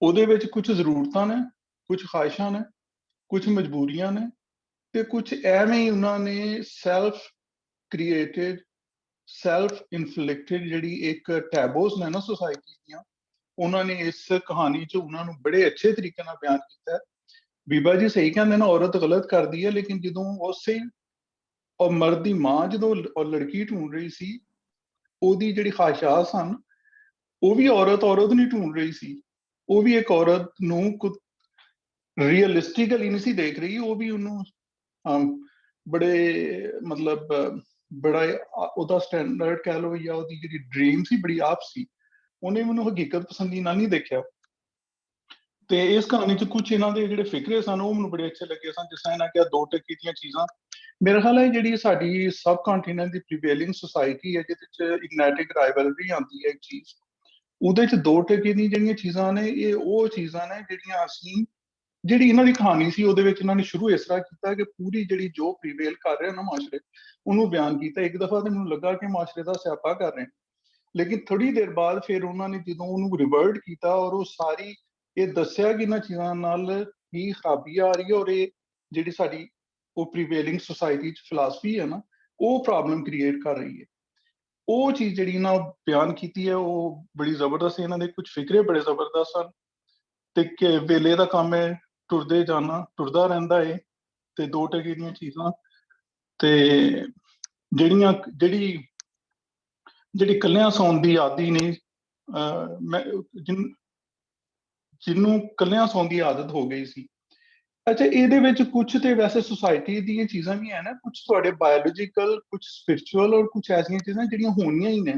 ਉਹਦੇ ਵਿੱਚ ਕੁਝ ਜ਼ਰੂਰਤਾਂ ਨੇ, ਕੁਝ ਖਾਹਿਸ਼ਾਂ ਨੇ, ਕੁਝ ਮਜਬੂਰੀਆਂ ਨੇ, ਤੇ ਕੁਝ ਐਵੇਂ ਹੀ ਉਹਨਾਂ ਨੇ ਸੈਲਫ ਕ੍ਰੀਏਟਡ, ਸੈਲਫ ਇਨਫਲਿਕਟਡ ਜਿਹੜੀ ਇੱਕ ਟੈਬੂਜ਼ ਨੇ ਨਾ ਸੋਸਾਇਟੀ ਦੀਆਂ, ਉਹਨਾਂ ਨੇ ਇਸ ਕਹਾਣੀ 'ਚ ਉਹਨਾਂ ਨੂੰ ਬੜੇ ਅੱਛੇ ਤਰੀਕੇ ਨਾਲ ਬਿਆਨ ਕੀਤਾ ਹੈ। ਬੀਬਾ ਜੀ ਸਹੀ ਕਹਿੰਦੇ ਨੇ, ਔਰਤ ਗਲਤ ਕਰਦੀ ਹੈ, ਲੇਕਿਨ ਜਦੋਂ ਉਸੇ ਔਰ ਮਰਦ ਦੀ ਮਾਂ ਜਦੋਂ ਲੜਕੀ ਢੂੰਡ ਰਹੀ ਸੀ, ਉਹਦੀ ਜਿਹੜੀ ਖਾਹਿਸ਼ਾਤ ਸਨ, ਉਹ ਵੀ ਔਰਤ ਨਹੀਂ ਢੂੰਡ ਰਹੀ ਸੀ। ਉਹ ਵੀ ਇੱਕ ਔਰਤ ਨੂੰ ਰੀਅਲਿਸਟਿਕਲੀ ਨਹੀਂ ਸੀ ਦੇਖ ਰਹੀ, ਉਹ ਵੀ ਉਹਨੂੰ ਬੜੇ ਮਤਲਬ ਬੜਾ ਉਹਦਾ ਸਟੈਂਡਰਡ ਕਹਿ ਲਓ, ਜਾਂ ਉਹਦੀ ਜਿਹੜੀ ਡ੍ਰੀਮ ਸੀ ਬੜੀ ਆਪ ਸੀ। ਉਹਨੇ ਮੈਨੂੰ ਹਕੀਕਤ ਪਸੰਦੀ ਨਾਲ ਨਹੀਂ ਦੇਖਿਆ। ਤੇ ਇਸ ਕਹਾਣੀ 'ਚ ਕੁਝ ਇਹਨਾਂ ਦੇ ਜਿਹੜੇ ਫਿਕਰੇ ਸਨ, ਉਹ ਮੈਨੂੰ ਬੜੇ ਅੱਛੇ ਲੱਗੇ ਸਨ। ਜਿਸ ਤਰ੍ਹਾਂ ਇਹਨਾਂ ਕਿਹਾ 2 ਟਕੇ ਦੀਆਂ ਚੀਜ਼ਾਂ, ਮੇਰਾ ਖਿਆਲ ਹੈ ਜਿਹੜੀ ਸਾਡੀ ਸਬ ਕੰਟੀਨੈਂਟ ਦੀ ਪ੍ਰੀਵੇਲਿੰਗ ਸੋਸਾਇਟੀ ਹੈ, ਜਿਹਦੇ 'ਚ ਇਗਨੈਟਿਕ ਰਾਈਵਲਰੀ ਆਉਂਦੀ ਹੈ ਇੱਕ ਚੀਜ਼, ਉਹਦੇ 'ਚ 2 ਟਕੇ ਦੀਆਂ ਜਿਹੜੀਆਂ ਚੀਜ਼ਾਂ ਨੇ, ਇਹ ਉਹ ਚੀਜ਼ਾਂ ਨੇ ਜਿਹੜੀਆਂ ਅਸੀਂ, ਜਿਹੜੀ ਇਹਨਾਂ ਦੀ ਕਹਾਣੀ ਸੀ ਉਹਦੇ ਵਿੱਚ ਇਹਨਾਂ ਨੇ ਸ਼ੁਰੂ ਇਸ ਤਰ੍ਹਾਂ ਕੀਤਾ ਕਿ ਪੂਰੀ ਜਿਹੜੀ ਜੋ ਪ੍ਰੀਵੇਲ ਕਰ ਰਿਹਾ ਨਾ ਮਾਸ਼ਰੇ, ਉਹਨੂੰ ਬਿਆਨ ਕੀਤਾ। ਇੱਕ ਦਫਾ ਤੇ ਮੈਨੂੰ ਲੱਗਾ ਕਿ ਮਾਸ਼ਰੇ ਦਾ ਸਿਆਪਾ ਕਰ ਰਹੇ, ਲੇਕਿਨ ਥੋੜੀ ਦੇਰ ਬਾਅਦ ਫਿਰ ਉਹਨਾਂ ਨੇ ਜਦੋਂ ਉਹਨੂੰ ਰਿਵਰਟ ਕੀਤਾ, ਔਰ ਉਹ ਸਾਰੀ ਇਹ ਦੱਸਿਆ ਕਿ ਇਹਨਾਂ ਚੀਜ਼ਾਂ ਨਾਲ ਕੀ ਖਰਾਬੀ ਆ ਰਹੀ ਹੈ, ਔਰ ਇਹ ਜਿਹੜੀ ਸਾਡੀ ਉਹ ਪ੍ਰੀਵੇਲਿੰਗ ਸੋਸਾਇਟੀ 'ਚ ਫਿਲਾਸਫੀ ਹੈ ਨਾ, ਉਹ ਪ੍ਰੋਬਲਮ ਕ੍ਰੀਏਟ ਕਰ ਰਹੀ ਹੈ। ਉਹ ਚੀਜ਼ ਜਿਹੜੀ ਨਾ ਬਿਆਨ ਕੀਤੀ ਹੈ, ਉਹ ਬੜੀ ਜ਼ਬਰਦਸਤ। ਇਹਨਾਂ ਦੇ ਕੁਝ ਫਿਕਰੇ ਬੜੇ ਜ਼ਬਰਦਸਤ ਹਨ। ਤੇ ਕਿ ਵੇਲੇ ਦਾ ਕੰਮ ਹੈ, ਟੁਰਦੇ ਜਾਣਾ, ਟੁਰਦਾ ਰਹਿੰਦਾ ਹੈ, ਤੇ 2 ਟਕੇ ਦੀਆਂ ਚੀਜ਼ਾਂ, ਤੇ ਜਿਹੜੀ ਕੱਲਿਆਂ ਸੌਣ ਦੀ ਆਦੀ ਨੇ, ਮੈਂ ਜਿਹਨੂੰ ਕੱਲਿਆਂ ਸੌਣ ਦੀ ਆਦਤ ਹੋ ਗਈ ਸੀ। ਅੱਛਾ, ਇਹਦੇ ਵਿੱਚ ਕੁਝ ਤੇ ਵੈਸੇ ਸੁਸਾਇਟੀ ਦੀਆਂ ਚੀਜ਼ਾਂ ਵੀ ਹੈ ਨਾ, ਕੁਝ ਤੁਹਾਡੇ ਬਾਇਓਲੋਜੀਕਲ, ਕੁਝ ਸਪਿਰਿਚੁਅਲ, ਔਰ ਕੁਝ ਐਸੀਆਂ ਚੀਜ਼ਾਂ ਜਿਹੜੀਆਂ ਹੋਣੀਆਂ ਹੀ ਨੇ,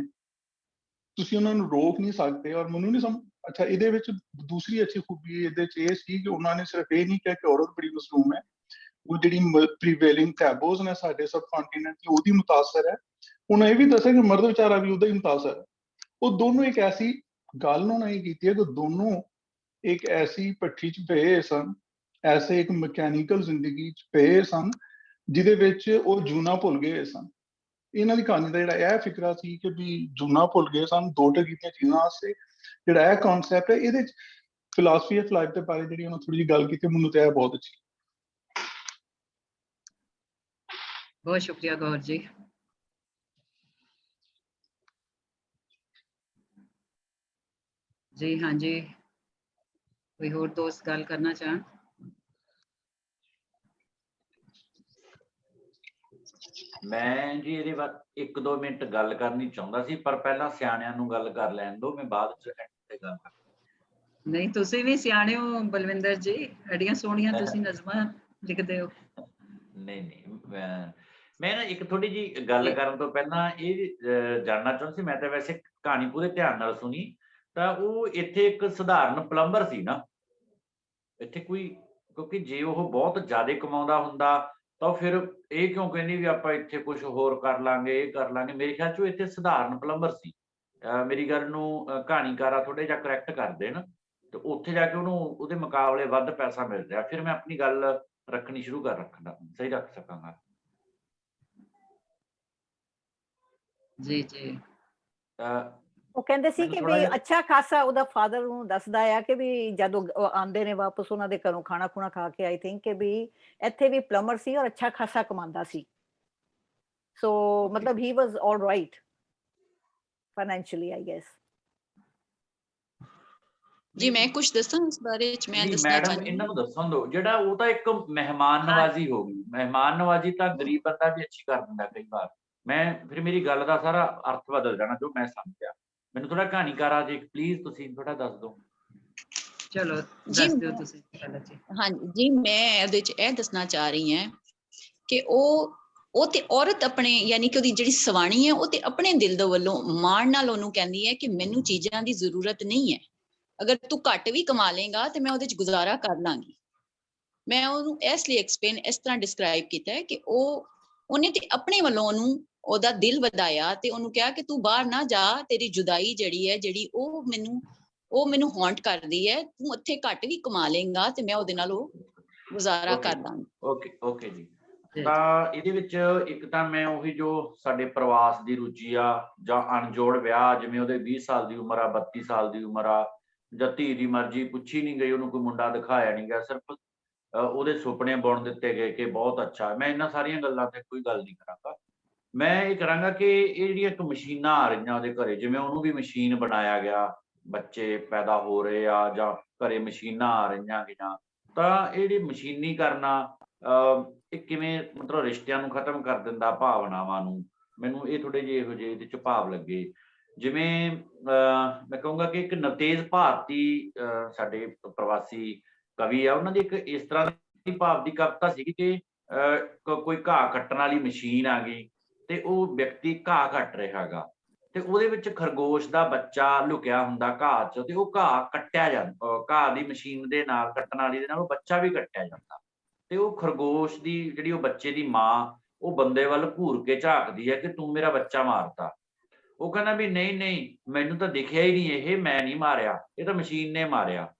ਤੁਸੀਂ ਉਹਨਾਂ ਨੂੰ ਰੋਕ ਨਹੀਂ ਸਕਦੇ। ਔਰ ਮੈਨੂੰ ਨਹੀਂ ਅੱਛਾ, ਇਹਦੇ ਵਿੱਚ ਦੂਸਰੀ ਅੱਛੀ ਖੂਬੀ ਇਹਦੇ 'ਚ ਇਹ ਸੀ ਕਿ ਉਹਨਾਂ ਨੇ ਸਿਰਫ ਇਹ ਨਹੀਂ ਕਿਹਾ ਕਿ ਔਰਤ ਬੜੀ ਮਜ਼ਲੂਮ ਹੈ, ਉਹ ਜਿਹੜੀ ਪ੍ਰੀਵੇਲਿੰਗ ਟੈਬੂਜ਼ ਨੇ ਸਾਡੇ ਸਬ ਕੰਟੀਨੈਂਟ ਦੀ, ਉਹਦੀ ਮੁਤਾਸਰ ਹੈ। ਉਹਨਾਂ ਇਹ ਵੀ ਦੱਸਿਆ ਕਿ ਮਰਦ ਵਿਚਾਰਾ ਵੀ ਉਹਦਾ ਹੀ ਮੁਤਾਸਰ ਹੈ। ਉਹ ਦੋਨੋਂ ਇੱਕ ਐਸੀ ਗੱਲ ਨੂੰ ਨਹੀਂ ਕੀਤੀ ਹੈ ਕਿ ਦੋਨੋਂ ਇੱਕ ਐਸੀ ਭੱਠੀ 'ਚ ਪਏ ਸਨ, ਐਸੇ ਇੱਕ ਮਕੈਨੀਕਲ ਜ਼ਿੰਦਗੀ 'ਚ ਪਏ ਸਨ, ਜਿਹਦੇ ਵਿੱਚ ਉਹ ਜੂਨਾ ਭੁੱਲ ਗਏ ਸਨ। ਇਹਨਾਂ ਦੀ ਕਹਾਣੀ ਦਾ ਜਿਹੜਾ ਇਹ ਫਿਕਰਾ ਸੀ ਕਿ ਵੀ ਜੂਨਾ ਭੁੱਲ ਗਏ ਸਨ 2 ਟਕੇ ਦੀਆਂ ਚੀਜ਼ਾਂ ਵਾਸਤੇ, ਜਿਹੜਾ ਇਹ ਕਨਸੈਪਟ ਹੈ, ਇਹਦੇ 'ਚ ਫਿਲਾਸਫੀ ਆਫ ਲਾਈਫ ਦੇ ਬਾਰੇ ਜਿਹੜੀ ਉਹਨਾਂ ਥੋੜੀ ਜਿਹੀ ਗੱਲ ਕੀਤੀ, ਮੈਨੂੰ ਤਾਂ ਇਹ ਬਹੁਤ ਅੱਛੀ। ਬਹੁਤ ਸ਼ੁਕਰੀਆ ਗੌਰ ਜੀ। ਜੀ ਹਾਂਜੀ, ਕੋਈ ਹੋਰ ਦੋਸਤ ਗੱਲ ਕਰਨਾ ਚਾਹਣ? ਮੈਂ ਜੀ ਇਹਦੇ ਬਾਅਦ 1-2 ਮਿੰਟ ਗੱਲ ਕਰਨੀ ਚਾਹੁੰਦਾ ਸੀ, ਪਰ ਪਹਿਲਾਂ ਸਿਆਣਿਆਂ ਨੂੰ ਗੱਲ ਕਰ ਲੈਣ ਦਿਓ, ਮੈਂ ਬਾਅਦ 'ਚ ਤੇ ਗੱਲ ਕਰਾਂ। ਨਹੀਂ, ਤੁਸੀਂ ਵੀ ਸਿਆਣੇ ਹੋ ਬਲਵਿੰਦਰ ਜੀ, ਐਡੀਆਂ ਸੋਹਣੀਆਂ ਤੁਸੀਂ ਨਜ਼ਮਾਂ ਲਿਖਦੇ ਹੋ। ਨਹੀਂ ਮੈਂ ਨਾ ਇੱਕ ਥੋੜੀ ਜਿਹੀ ਗੱਲ ਕਰਨ ਤੋਂ ਪਹਿਲਾਂ ਇਹ ਜਾਣਨਾ ਚਾਹੁੰਦਾ ਸੀ। ਮੈਂ ਤਾਂ ਵੈਸੇ ਕਹਾਣੀ ਪੂਰੇ ਧਿਆਨ ਨਾਲ ਸੁਣੀ, ਤਾਂ ਉਹ ਇੱਥੇ ਇੱਕ ਸਧਾਰਨ ਪਲੰਬਰ ਸੀ ਨਾ ਇੱਥੇ ਕੋਈ, ਕਿਉਂਕਿ ਜੇ ਉਹ ਬਹੁਤ ਜ਼ਿਆਦਾ ਕਮਾਉਂਦਾ ਹੁੰਦਾ ਤਾਂ ਫਿਰ ਇਹ ਕਿਉਂ ਕਹਿੰਦੀ ਵੀ ਆਪਾਂ ਇੱਥੇ ਕੁਝ ਹੋਰ ਕਰ ਲਾਂਗੇ, ਇਹ ਕਰ ਲਾਂਗੇ। ਮੇਰੇ ਖਿਆਲ 'ਚ ਉਹ ਇੱਥੇ ਸਧਾਰਨ ਪਲੰਬਰ ਸੀ, ਮੇਰੀ ਗੱਲ ਨੂੰ ਕਹਾਣੀਕਾਰਾ ਥੋੜੇ ਜਿਹਾ ਕਰੈਕਟ ਕਰ ਦੇਣ ਤੇ ਉੱਥੇ ਜਾ ਕੇ ਉਹਨੂੰ ਉਹਦੇ ਮੁਕਾਬਲੇ ਵੱਧ ਪੈਸਾ ਮਿਲ ਰਿਹਾ, ਫਿਰ ਮੈਂ ਆਪਣੀ ਗੱਲ ਰੱਖਣੀ ਸ਼ੁਰੂ ਰੱਖਣਾ ਸਹੀ ਰੱਖ ਸਕਾਂਗਾ। ਜੀ ਜੀ। ਉਹ ਕਹਿੰਦੇ ਸੀ ਕਿ ਵੀ ਅੱਛਾ ਖਾਸਾ ਉਹਦਾ ਫਾਦਰ ਨੂੰ ਦੱਸਦਾ ਆ ਕਿ ਵੀ ਜਦੋਂ ਆਉਂਦੇ ਨੇ ਵਾਪਸ ਉਹਨਾਂ ਦੇ ਘਰੋਂ ਖਾਣਾ ਖੁਣਾ ਖਾ ਕੇ, ਆਈ ਥਿੰਕ ਕਿ ਵੀ ਇੱਥੇ ਵੀ ਪਲੰਬਰ ਸੀ ਔਰ ਅੱਛਾ ਖਾਸਾ ਕਮਾਉਂਦਾ ਸੀ। ਸੋ ਮਤਲਬ he was all right financially, I guess. ਜੀ ਮੈਂ ਕੁਝ ਦੱਸਾਂ ਇਸ ਬਾਰੇ ਚ? ਮੈਂ ਦੱਸਣਾ ਮੈਡਮ ਚਾਹੁੰਦੀ ਇਹਨਾਂ ਨੂੰ ਦੱਸਣ ਦਿਓ, ਜਿਹੜਾ ਉਹ ਤਾਂ ਇੱਕ ਮਹਿਮਾਨ ਨਵਾਜ਼ੀ ਹੋ ਗਈ। ਮਹਿਮਾਨ ਨਵਾਜ਼ੀ ਤਾਂ ਗਰੀਬ ਬੰਦਾ ਵੀ ਅੱਛੀ ਕਰ ਦਿੰਦਾ ਕਈ ਵਾਰ। ਮੈਂ ਫਿਰ ਮੇਰੀ ਗੱਲ ਦਾ ਸਾਰਾ ਅਰਥ ਬਦਲ ਜਾਣਾ ਜੋ ਮੈਂ ਸਮਝਿਆ। ਮੈਨੂੰ ਥੋੜਾ ਕਹਾਣੀਕਾਰਾ ਜੀ ਪਲੀਜ਼ ਤੁਸੀਂ ਥੋੜਾ ਦੱਸ ਦਿਓ। ਚਲੋ ਜੀ ਦੱਸ ਦਿਓ ਤੁਸੀਂ ਪਹਿਲਾਂ ਜੀ। ਹਾਂਜੀ ਜੀ, ਮੈਂ ਇਹਦੇ ਚ ਇਹ ਦੱਸਣਾ ਚਾਹ ਰਹੀ ਹਾਂ ਕਿ ਉਹ ਤੇ ਔਰਤ ਆਪਣੇ ਯਾਨੀ ਕਿ ਉਹਦੀ ਜਿਹੜੀ ਸਵਾਣੀ ਹੈ ਉਹ ਤੇ ਆਪਣੇ ਦਿਲ ਦੇ ਵੱਲੋਂ ਮਾਣ ਨਾਲ ਉਹਨੂੰ ਕਹਿੰਦੀ ਹੈ ਕਿ ਮੈਨੂੰ ਚੀਜ਼ਾਂ ਦੀ ਜ਼ਰੂਰਤ ਨਹੀਂ ਹੈ, ਅਗਰ ਤੂੰ ਘੱਟ ਵੀ ਕਮਾ ਲੇਗਾ ਤੇ ਮੈਂ ਉਹਦੇ ਚ ਗੁਜ਼ਾਰਾ ਕਰ ਲਾਂਗੀ। ਮੈਂ ਉਹਨੂੰ ਇਸ ਲਈ ਐਕਸਪਲੇਨ ਇਸ ਤਰ੍ਹਾਂ ਡਿਸਕ੍ਰਾਈਬ ਕੀਤਾ ਹੈ ਕਿ ਉਹਨੇ ਤੇ ਆਪਣੇ ਵੱਲੋਂ ਉਹਨੂੰ ਉਹਦਾ ਦਿਲ ਵਧਾਇਆ ਤੇ ਉਹਨੂੰ ਕਿਹਾ ਕਿ ਤੂੰ ਬਾਹਰ ਨਾ ਜਾ, ਤੇਰੀ ਜੁਦਾਈ ਜਿਹੜੀ ਉਹ ਮੈਨੂੰ ਹੌਂਟ ਕਰਦੀ ਹੈ, ਤੂੰ ਇੱਥੇ ਘੱਟ ਵੀ ਕਮਾ ਲੇਗਾ ਤੇ ਮੈਂ ਉਹਦੇ ਨਾਲ ਉਹ ਗੁਜ਼ਾਰਾ ਕਰ ਦਾਂਗੀ। ਓਕੇ ਜੀ। ਤਾਂ ਇਹਦੇ ਵਿੱਚ ਇੱਕ ਤਾਂ ਮੈਂ ਉਹੀ ਜੋ ਸਾਡੇ ਪ੍ਰਵਾਸ ਦੀ ਰੁਚੀ ਆ ਜਾਂ ਅਣਜੋੜ ਵਿਆਹ, ਜਿਵੇਂ ਉਹਦੇ 20 ਸਾਲ ਦੀ ਉਮਰ ਆ, 32 ਸਾਲ ਦੀ ਉਮਰ ਆ, ਜਾਂ ਧੀ ਦੀ ਮਰਜ਼ੀ ਪੁੱਛੀ ਨਹੀਂ ਗਈ, ਉਹਨੂੰ ਕੋਈ ਮੁੰਡਾ ਦਿਖਾਇਆ ਨਹੀਂ ਗਿਆ, ਸਿਰਫ ਉਹਦੇ ਸੁਪਨੇ ਬੁਣ ਦਿੱਤੇ ਗਏ ਕਿ ਬਹੁਤ ਅੱਛਾ। ਮੈਂ ਇਹਨਾਂ ਸਾਰੀਆਂ ਗੱਲਾਂ ਤੇ ਕੋਈ ਗੱਲ ਨਹੀਂ ਕਰਾਂਗਾ। ਮੈਂ ਇਹ ਕਰਾਂਗਾ ਕਿ ਇਹ ਜਿਹੜੀਆਂ ਇੱਕ ਮਸ਼ੀਨਾਂ ਆ ਰਹੀਆਂ ਉਹਦੇ ਘਰੇ, ਜਿਵੇਂ ਉਹਨੂੰ ਵੀ ਮਸ਼ੀਨ ਬਣਾਇਆ ਗਿਆ, ਬੱਚੇ ਪੈਦਾ ਹੋ ਰਹੇ ਆ ਜਾਂ ਘਰੇ ਮਸ਼ੀਨਾਂ ਆ ਰਹੀਆਂ ਗਈਆਂ, ਤਾਂ ਇਹ ਜਿਹੜੀ ਮਸ਼ੀਨੀ ਕਰਨਾ ਇਹ ਕਿਵੇਂ ਮਤਲਬ ਰਿਸ਼ਤਿਆਂ ਨੂੰ ਖਤਮ ਕਰ ਦਿੰਦਾ, ਭਾਵਨਾਵਾਂ ਨੂੰ। ਮੈਨੂੰ ਇਹ ਥੋੜੇ ਜਿਹੇ ਇਹੋ ਜਿਹੇ ਇਹਦੇ ਚ ਭਾਵ ਲੱਗੇ। ਜਿਵੇਂ ਮੈਂ ਕਹੂੰਗਾ ਕਿ ਇੱਕ ਨਵਤੇਜ ਭਾਰਤੀ ਸਾਡੇ ਪ੍ਰਵਾਸੀ ਕਵੀ ਆ, ਉਹਨਾਂ ਦੀ ਇੱਕ ਇਸ ਤਰ੍ਹਾਂ ਦੀ ਭਾਵ ਦੀ ਕਵਿਤਾ ਸੀਗੀ ਕਿ ਕੋਈ ਘਾਹ ਕੱਟਣ ਵਾਲੀ ਮਸ਼ੀਨ ਆ ਗਈ ਤੇ ਉਹ ਵਿਅਕਤੀ ਘਾਹ ਕੱਟ ਰਿਹਾ ਗਾ ਤੇ ਉਹਦੇ ਵਿੱਚ ਖਰਗੋਸ਼ ਦਾ ਬੱਚਾ ਲੁਕਿਆ ਹੁੰਦਾ ਘਾਹ 'ਚ, ਤੇ ਉਹ ਘਾਹ ਕੱਟਿਆ ਜਾਂਦਾ, ਘਾਹ ਦੀ ਮਸ਼ੀਨ ਦੇ ਨਾਲ ਕੱਟਣ ਵਾਲੀ ਦੇ ਨਾਲ ਉਹ ਬੱਚਾ ਵੀ ਕੱਟਿਆ ਜਾਂਦਾ। ਤੇ ਉਹ ਖਰਗੋਸ਼ ਦੀ ਜਿਹੜੀ ਉਹ ਬੱਚੇ ਦੀ ਮਾਂ, ਉਹ ਬੰਦੇ ਵੱਲ ਘੂਰ ਕੇ ਝਾਕਦੀ ਹੈ ਕਿ ਤੂੰ ਮੇਰਾ ਬੱਚਾ ਮਾਰਤਾ। ਉਹ ਕਹਿੰਦਾ ਵੀ ਨਹੀਂ ਮੈਨੂੰ ਤਾਂ ਦਿਖਿਆ ਹੀ ਨਹੀਂ, ਇਹ ਮੈਂ ਨਹੀਂ ਮਾਰਿਆ, ਇਹ ਤਾਂ ਮਸ਼ੀਨ ਨੇ ਮਾਰਿਆ।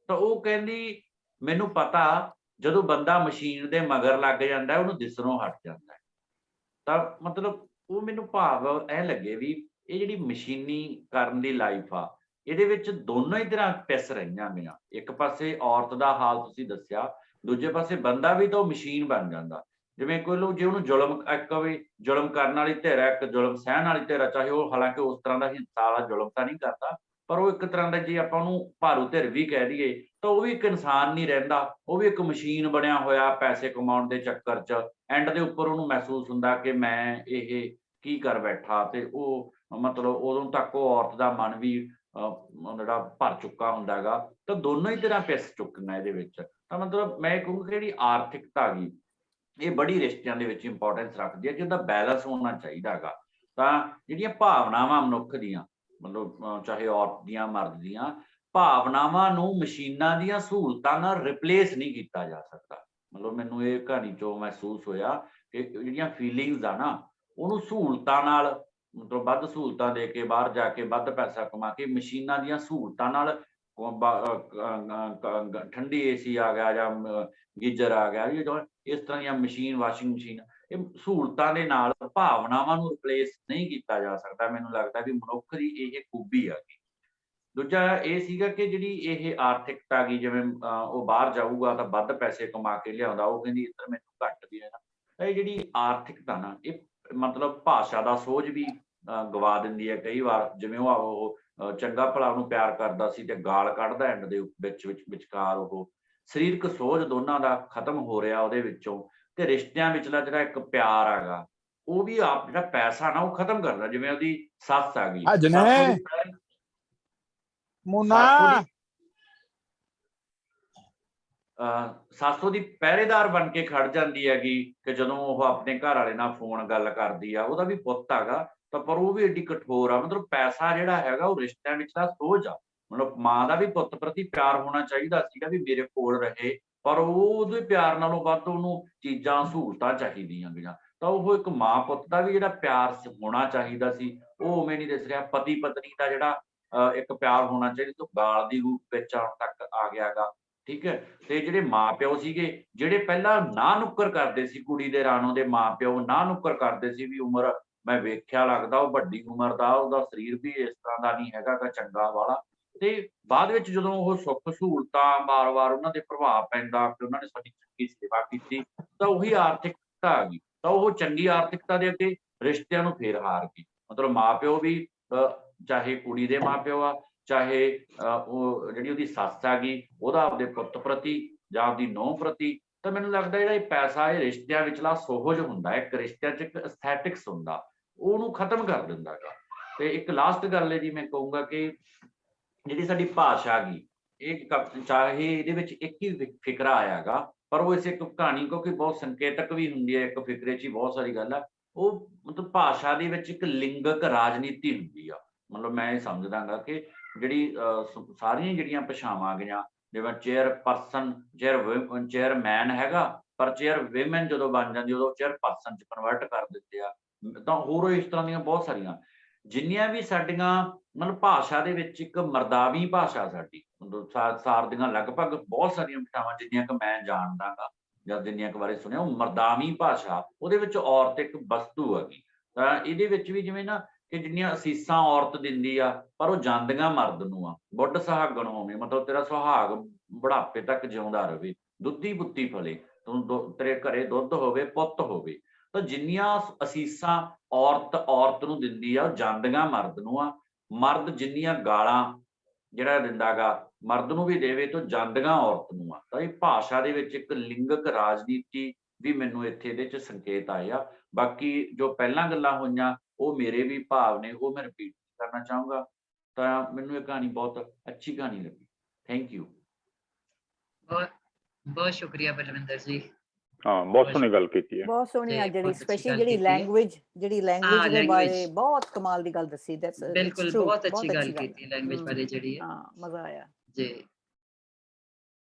ਤਾਂ ਉਹ ਕਹਿੰਦੀ ਮੈਨੂੰ ਪਤਾ, ਜਦੋਂ ਬੰਦਾ ਮਸ਼ੀਨ ਦੇ ਮਗਰ ਲੱਗ ਜਾਂਦਾ ਉਹਨੂੰ ਦਿਸਣੋਂ ਹਟ ਜਾਂਦਾ। ਤਾਂ ਮਤਲਬ ਉਹ ਮੈਨੂੰ ਭਾਵ ਇਹ ਲੱਗੇ ਵੀ ਇਹ ਜਿਹੜੀ ਮਸ਼ੀਨੀ ਕਰਨ ਦੀ ਲਾਈਫ ਆ, ਇਹਦੇ ਵਿੱਚ ਦੋਨੋਂ ਹੀ ਤਰ੍ਹਾਂ ਪਿਸ ਰਹੀਆਂ ਗਈਆਂ। ਇੱਕ ਪਾਸੇ ਔਰਤ ਦਾ ਹਾਲ ਤੁਸੀਂ ਦੱਸਿਆ, ਦੂਜੇ ਪਾਸੇ ਬੰਦਾ ਵੀ ਤਾਂ ਉਹ ਮਸ਼ੀਨ ਬਣ ਜਾਂਦਾ। ਜਿਵੇਂ ਕੋਈ ਲੋਕ ਜੇ ਉਹਨੂੰ ਜ਼ੁਲਮ ਕਰਨ ਵਾਲੀ ਧਿਰ ਹੈ, ਇੱਕ ਜ਼ੁਲਮ ਸਹਿਣ ਵਾਲੀ ਧਿਰ ਹੈ, ਚਾਹੇ ਉਹ ਹਾਲਾਂਕਿ ਉਸ ਤਰ੍ਹਾਂ ਦਾ ਹਿੰਸਾ ਵਾਲਾ ਜ਼ੁਲਮ ਤਾਂ ਨਹੀਂ ਕਰਦਾ, ਪਰ ਉਹ ਇੱਕ ਤਰ੍ਹਾਂ ਦਾ ਜੇ ਆਪਾਂ ਉਹਨੂੰ ਭਾਰੂ ਧਿਰ ਵੀ ਕਹਿ ਦਈਏ ਤਾਂ ਉਹ ਵੀ ਇੱਕ ਇਨਸਾਨ ਨਹੀਂ ਰਹਿੰਦਾ, ਉਹ ਵੀ ਇੱਕ ਮਸ਼ੀਨ ਬਣਿਆ ਹੋਇਆ ਪੈਸੇ ਕਮਾਉਣ ਦੇ ਚੱਕਰ 'ਚ। ਐਂਡ ਦੇ ਉੱਪਰ ਉਹਨੂੰ ਮਹਿਸੂਸ ਹੁੰਦਾ ਕਿ ਮੈਂ ਇਹ ਕੀ ਕਰ ਬੈਠਾ, ਤੇ ਉਹ ਮਤਲਬ ਉਦੋਂ ਤੱਕ ਉਹ ਔਰਤ ਦਾ ਮਨ ਵੀ ਜਿਹੜਾ ਭਰ ਚੁੱਕਾ ਹੁੰਦਾ ਹੈਗਾ। ਤਾਂ ਦੋਨੋਂ ਹੀ ਤਰ੍ਹਾਂ ਪਿਸ ਚੁੱਕੀਆਂ ਇਹਦੇ ਵਿੱਚ। ਤਾਂ ਮਤਲਬ ਮੈਂ ਕਹੂੰਗਾ ਕਿ ਜਿਹੜੀ ਆਰਥਿਕਤਾ ਹੈਗੀ ਇਹ ਬੜੀ ਰਿਸ਼ਤਿਆਂ ਦੇ ਵਿੱਚ ਇੰਪੋਰਟੈਂਸ ਰੱਖਦੀ ਹੈ ਕਿ ਉਹਦਾ ਬੈਲੈਂਸ ਹੋਣਾ ਚਾਹੀਦਾ ਹੈਗਾ। ਤਾਂ ਜਿਹੜੀਆਂ ਭਾਵਨਾਵਾਂ ਮਨੁੱਖ ਦੀਆਂ, ਮਤਲਬ ਚਾਹੇ ਔਰਤ ਦੀਆਂ ਮਰਦ ਦੀਆਂ, ਭਾਵਨਾਵਾਂ ਨੂੰ ਮਸ਼ੀਨਾਂ ਦੀਆਂ ਸਹੂਲਤਾਂ ਨਾਲ ਰਿਪਲੇਸ ਨਹੀਂ ਕੀਤਾ ਜਾ ਸਕਦਾ। ਮਤਲਬ ਮੈਨੂੰ ਇਹ ਕਹਾਣੀ 'ਚੋਂ ਮਹਿਸੂਸ ਹੋਇਆ ਕਿ ਜਿਹੜੀਆਂ ਫੀਲਿੰਗਸ ਆ ਨਾ, ਉਹਨੂੰ ਸਹੂਲਤਾਂ ਨਾਲ, ਮਤਲਬ ਵੱਧ ਸਹੂਲਤਾਂ ਦੇ ਕੇ ਬਾਹਰ ਜਾ ਕੇ ਵੱਧ ਪੈਸਾ ਕਮਾ ਕੇ ਮਸ਼ੀਨਾਂ ਦੀਆਂ ਸਹੂਲਤਾਂ ਨਾਲ, ਠੰਡੀ ਏਸੀ ਆ ਗਿਆ ਜਾਂ ਗੀਜ਼ਰ ਆ ਗਿਆ, ਇਸ ਤਰ੍ਹਾਂ ਦੀਆਂ ਮਸ਼ੀਨ, ਵਾਸ਼ਿੰਗ ਮਸ਼ੀਨ, ਇਹ ਸਹੂਲਤਾਂ ਦੇ ਨਾਲ ਭਾਵਨਾਵਾਂ ਨੂੰ ਰਿਪਲੇਸ ਨਹੀਂ ਕੀਤਾ ਜਾ ਸਕਦਾ। ਮੈਨੂੰ ਲੱਗਦਾ ਵੀ ਮਨੁੱਖ ਦੀ ਇਹ ਖੂਬੀ ਆ ਗਈ। ਦੂਜਾ ਇਹ ਸੀਗਾ ਕਿ ਜਿਹੜੀ ਇਹ ਆਰਥਿਕਤਾ ਗਈ, ਜਿਵੇਂ ਉਹ ਬਾਹਰ ਜਾਊਗਾ ਤਾਂ ਵੱਧ ਪੈਸੇ ਕਮਾ ਕੇ ਲਿਆਉਂਦਾ, ਉਹ ਕਹਿੰਦੀ ਇੱਧਰ ਮੈਨੂੰ ਘੱਟ ਵੀ ਹੈ ਨਾ। ਇਹ ਜਿਹੜੀ ਆਰਥਿਕਤਾ ਨਾ, ਇਹ ਮਤਲਬ ਭਾਸ਼ਾ ਦਾ ਸੋਝ ਵੀ ਗਵਾ ਦਿੰਦੀ ਹੈ ਕਈ ਵਾਰ। ਜਿਵੇਂ ਉਹ ਚੰਗਾ ਭਲਾ ਉਹਨੂੰ ਪਿਆਰ ਕਰਦਾ ਸੀ ਤੇ ਗਾਲ ਕੱਢਦਾ ਐਂਡ ਦੇ ਵਿਚਕਾਰ, ਉਹ ਸਰੀਰਕ ਸੋਝ ਦੋਨਾਂ ਦਾ ਖਤਮ ਹੋ ਰਿਹਾ ਉਹਦੇ ਵਿੱਚੋਂ। ਤੇ ਰਿਸ਼ਤਿਆਂ ਵਿਚਲਾ ਜਿਹੜਾ ਇੱਕ ਪਿਆਰ ਹੈਗਾ, ਉਹ ਵੀ ਆਪ ਜਿਹੜਾ ਪੈਸਾ ਨਾ ਉਹ ਖਤਮ ਕਰਦਾ। ਜਿਵੇਂ ਉਹਦੀ ਸੱਸ ਆ ਗਈ, ਸਾਸੋ ਦੀ ਪਹਿਰੇਦਾਰ ਬਣ ਕੇ ਖੜ ਜਾਂਦੀ ਹੈਗੀ ਕਿ ਜਦੋਂ ਉਹ ਆਪਣੇ ਘਰ ਵਾਲੇ ਨਾਲ ਫੋਨ ਗੱਲ ਕਰਦੀ ਆ, ਉਹਦਾ ਵੀ ਪੁੱਤ ਹੈਗਾ ਤਾਂ ਪਰ ਉਹ ਵੀ ਏਡੀ ਕਠੋਰ ਆ। ਮਤਲਬ ਪੈਸਾ ਜਿਹੜਾ ਹੈਗਾ ਉਹ ਰਿਸ਼ਤਿਆਂ ਵਿੱਚ ਦਾ ਸੋਝ ਆ। ਮਤਲਬ ਮਾਂ ਦਾ ਵੀ ਪੁੱਤ ਪ੍ਰਤੀ ਪਿਆਰ ਹੋਣਾ ਚਾਹੀਦਾ ਸੀਗਾ ਵੀ ਮੇਰੇ ਕੋਲ ਰਹੇ, ਪਰ ਉਹ ਉਹਦੇ ਪਿਆਰ ਨਾਲੋਂ ਵੱਧ ਉਹਨੂੰ ਚੀਜ਼ਾਂ ਸਹੂਲਤਾਂ ਚਾਹੀਦੀਆਂ ਗਈਆਂ। ਤਾਂ ਉਹ ਇੱਕ ਮਾਂ ਪੁੱਤ ਦਾ ਵੀ ਜਿਹੜਾ ਪਿਆਰ ਹੋਣਾ ਚਾਹੀਦਾ ਸੀ ਉਹ ਉਵੇਂ ਨਹੀਂ ਦਿਸ ਰਿਹਾ। ਪਤੀ ਪਤਨੀ ਦਾ ਜਿਹੜਾ ਇੱਕ ਪਿਆਰ ਹੋਣਾ ਚਾਹੀਦਾ ਤੋਂ ਗਾਲ ਦੀ ਰੂਪ ਵਿੱਚ ਆਉਣ ਤੱਕ ਆ ਗਿਆ ਗਾ। ਠੀਕ ਹੈ, ਤੇ ਜਿਹੜੇ ਮਾਂ ਪਿਓ ਸੀਗੇ ਜਿਹੜੇ ਪਹਿਲਾਂ ਨਾ ਨੁੱਕਰ ਕਰਦੇ ਸੀ, ਕੁੜੀ ਦੇ ਰਾਣੋ ਦੇ ਮਾਂ ਪਿਓ ਨਾ ਨੁੱਕਰ ਕਰਦੇ ਸੀ ਵੀ ਉਮਰ ਮੈਂ ਵੇਖਿਆ ਲੱਗਦਾ ਉਹ ਵੱਡੀ ਉਮਰ ਦਾ, ਉਹਦਾ ਸਰੀਰ ਵੀ ਇਸ ਤਰ੍ਹਾਂ ਦਾ ਨਹੀਂ ਹੈਗਾ ਗਾ ਚੰਗਾ ਵਾਲਾ। ਤੇ ਬਾਅਦ ਵਿੱਚ ਜਦੋਂ ਉਹ ਸੁੱਖ ਸਹੂਲਤਾਂ ਵਾਰ-ਵਾਰ ਉਹਨਾਂ ਦੇ ਪ੍ਰਭਾਵ ਪੈਂਦਾ ਕਿ ਉਹਨਾਂ ਨੇ ਸਾਡੀ ਚੰਗੀ ਸੇਵਾ ਕੀਤੀ ਤਾਂ ਉਹੀ ਆਰਥਿਕਤਾ ਆ ਗਈ। ਤਾਂ ਉਹ ਚੰਗੀ ਆਰਥਿਕਤਾ ਦੇ ਅੱਗੇ ਰਿਸ਼ਤਿਆਂ ਨੂੰ ਫੇਰ ਹਾਰ ਗਈ। ਮਤਲਬ ਮਾਂ ਪਿਓ ਵੀ ਚਾਹੇ ਕੁੜੀ ਦੇ ਮਾਂ ਪਿਓ ਆ, ਚਾਹੇ ਉਹ ਜਿਹੜੀ ਉਹਦੀ ਸੱਸ ਆ ਗਈ ਉਹਦਾ ਆਪਦੇ ਪੁੱਤ ਪ੍ਰਤੀ ਜਾਂ ਆਪਦੀ ਨੂੰਹ ਪ੍ਰਤੀ। ਤਾਂ ਮੈਨੂੰ ਲੱਗਦਾ ਜਿਹੜਾ ਇਹ ਪੈਸਾ ਇਹ ਰਿਸ਼ਤਿਆਂ ਵਿਚਲਾ ਸੋਹਜ ਹੁੰਦਾ, ਇੱਕ ਰਿਸ਼ਤਿਆਂ 'ਚ ਇੱਕ ਐਸਥੈਟਿਕਸ ਹੁੰਦਾ, ਉਹਨੂੰ ਖਤਮ ਕਰ ਦਿੰਦਾ ਗਾ। ਤੇ ਇੱਕ ਲਾਸਟ ਗੱਲ ਹੈ ਜੀ, ਮੈਂ ਕਹੂੰਗਾ ਕਿ ਜਿਹੜੀ ਸਾਡੀ ਭਾਸ਼ਾ ਗੀ ਇਹ ਚਾਹੇ ਇਹਦੇ ਵਿੱਚ ਇੱਕ ਹੀ ਫਿਕਰਾ ਆਇਆ ਗਾ ਪਰ ਉਹ ਇਸ ਇੱਕ ਕਹਾਣੀ ਕਿਉਂਕਿ ਬਹੁਤ ਸੰਕੇਤਕ ਵੀ ਹੁੰਦੀ ਹੈ, ਇੱਕ ਫਿਕਰੇ 'ਚ ਹੀ ਬਹੁਤ ਸਾਰੀ ਗੱਲ ਆ। ਉਹ ਮਤਲਬ ਭਾਸ਼ਾ ਦੇ ਵਿੱਚ ਇੱਕ ਲਿੰਗਕ ਰਾਜਨੀਤੀ ਹੁੰਦੀ ਆ। ਮਤਲਬ ਮੈਂ ਇਹ ਸਮਝਦਾ ਗਾ ਕਿ ਜਿਹੜੀ ਸਾਰੀਆਂ ਜਿਹੜੀਆਂ ਭਾਸ਼ਾਵਾਂ ਗਈਆਂ ਜਿਵੇਂ ਚੇਅਰਪਰਸਨ ਚੇਅਰਮੈਨ ਹੈਗਾ ਪਰ ਚੇਅਰ ਵਿਮਨ ਜਦੋਂ ਬਣ ਜਾਂਦੀ ਉਦੋਂ ਚੇਅਰਪਰਸਨ 'ਚ ਕਨਵਰਟ ਕਰ ਦਿੰਦੇ ਆ। ਤਾਂ ਹੋਰ ਇਸ ਤਰ੍ਹਾਂ ਦੀਆਂ ਬਹੁਤ ਸਾਰੀਆਂ ਜਿੰਨੀਆਂ ਵੀ ਸਾਡੀਆਂ ਮਤਲਬ ਭਾਸ਼ਾ ਦੇ ਵਿੱਚ ਇੱਕ ਮਰਦਾਵੀ ਭਾਸ਼ਾ ਸਾਡੀ ਸਾਰ ਦੀਆਂ ਲਗਭਗ ਬਹੁਤ ਸਾਰੀਆਂ ਭਾਸ਼ਾਵਾਂ ਜਿੰਨੀਆਂ ਕਿ ਮੈਂ ਜਾਣਦਾ ਗਾ ਜਾਂ ਜਿੰਨੀਆਂ ਕੁ ਬਾਰੇ ਸੁਣਿਆ ਉਹ ਮਰਦਾਵੀ ਭਾਸ਼ਾ ਉਹਦੇ ਵਿੱਚ ਔਰਤ ਇੱਕ ਵਸਤੂ ਹੈਗੀ। ਤਾਂ ਇਹਦੇ ਵਿੱਚ ਵੀ ਜਿਵੇਂ ਨਾ ਕਿ ਜਿੰਨੀਆਂ ਅਸੀਸਾਂ ਔਰਤ ਦਿੰਦੀ ਆ ਪਰ ਉਹ ਜਾਂਦੀਆਂ ਮਰਦ ਨੂੰ ਆ। ਬੁੱਢ ਸੁਹਾਗਣ ਹੋਵੇ ਮਤਲਬ ਤੇਰਾ ਸੁਹਾਗ ਬੁਢਾਪੇ ਤੱਕ ਜਿਉਂਦਾ ਰਵੇ, ਦੁੱਧੀ ਪੁੱਤੀ ਫਲੇ, ਤੇਰੇ ਘਰੇ ਦੁੱਧ ਹੋਵੇ ਪੁੱਤ ਹੋਵੇ। ਤਾਂ ਜਿੰਨੀਆਂ ਅਸੀਸਾਂ ਔਰਤ ਨੂੰ ਦਿੰਦੀ ਆ ਉਹ ਜਾਂਦੀਆਂ ਮਰਦ ਨੂੰ ਆ। ਮਰਦ ਜਿੰਨੀਆਂ ਗਾਲਾਂ ਜਿਹੜਾ ਦਿੰਦਾ ਗਾ ਮਰਦ ਨੂੰ ਵੀ ਦੇਵੇ ਤਾਂ ਜਾਂਦੀਆਂ ਔਰਤ ਨੂੰ ਆ। ਤਾਂ ਇਹ ਭਾਸ਼ਾ ਦੇ ਵਿੱਚ ਇੱਕ ਲਿੰਗਕ ਰਾਜਨੀਤੀ ਵੀ ਮੈਨੂੰ ਇੱਥੇ ਇਹਦੇ 'ਚ ਸੰਕੇਤ ਆਏ ਆ। ਬਾਕੀ ਜੋ ਪਹਿਲਾਂ ਗੱਲਾਂ ਹੋਈਆਂ ਉਹ ਮੇਰੇ ਵੀ ਭਾਵ ਨੇ, ਉਹ ਮੈਂ ਰਿਪੀਟ ਕਰਨਾ ਚਾਹੂੰਗਾ। ਤਾਂ ਮੈਨੂੰ ਇਹ ਕਹਾਣੀ ਬਹੁਤ ਅੱਛੀ ਕਹਾਣੀ ਲੱਗੀ। Thank you. ਬਹੁਤ ਸ਼ੁਕਰੀਆ ਬਲਵਿੰਦਰ ਜੀ। ਹਾਂ, ਬਹੁਤ ਸੋਹਣੀ ਗੱਲ ਕੀਤੀ ਹੈ। ਬਹੁਤ ਸੋਹਣੀ ਆ ਜਿਹੜੀ ਬਹੁਤ ਅੱਛੀ ਸਪੈਸ਼ਲੀ ਗੱਲ ਜਿਹੜੀ ਕੀਤੀ ਹੈ। ਲੈਂਗੁਏਜ ਦੇ ਬਾਰੇ ਬਹੁਤ ਕਮਾਲ ਦੀ ਗੱਲ ਦੱਸੀ। ਦੈਟਸ ਬਿਲਕੁਲ ਬਹੁਤ ਅੱਛੀ ਗੱਲ ਕੀਤੀ ਲੈਂਗੁਏਜ ਬਾਰੇ ਜਿਹੜੀ ਹੈ। ਹਾਂ, ਮਜ਼ਾ ਆਇਆ ਜੀ।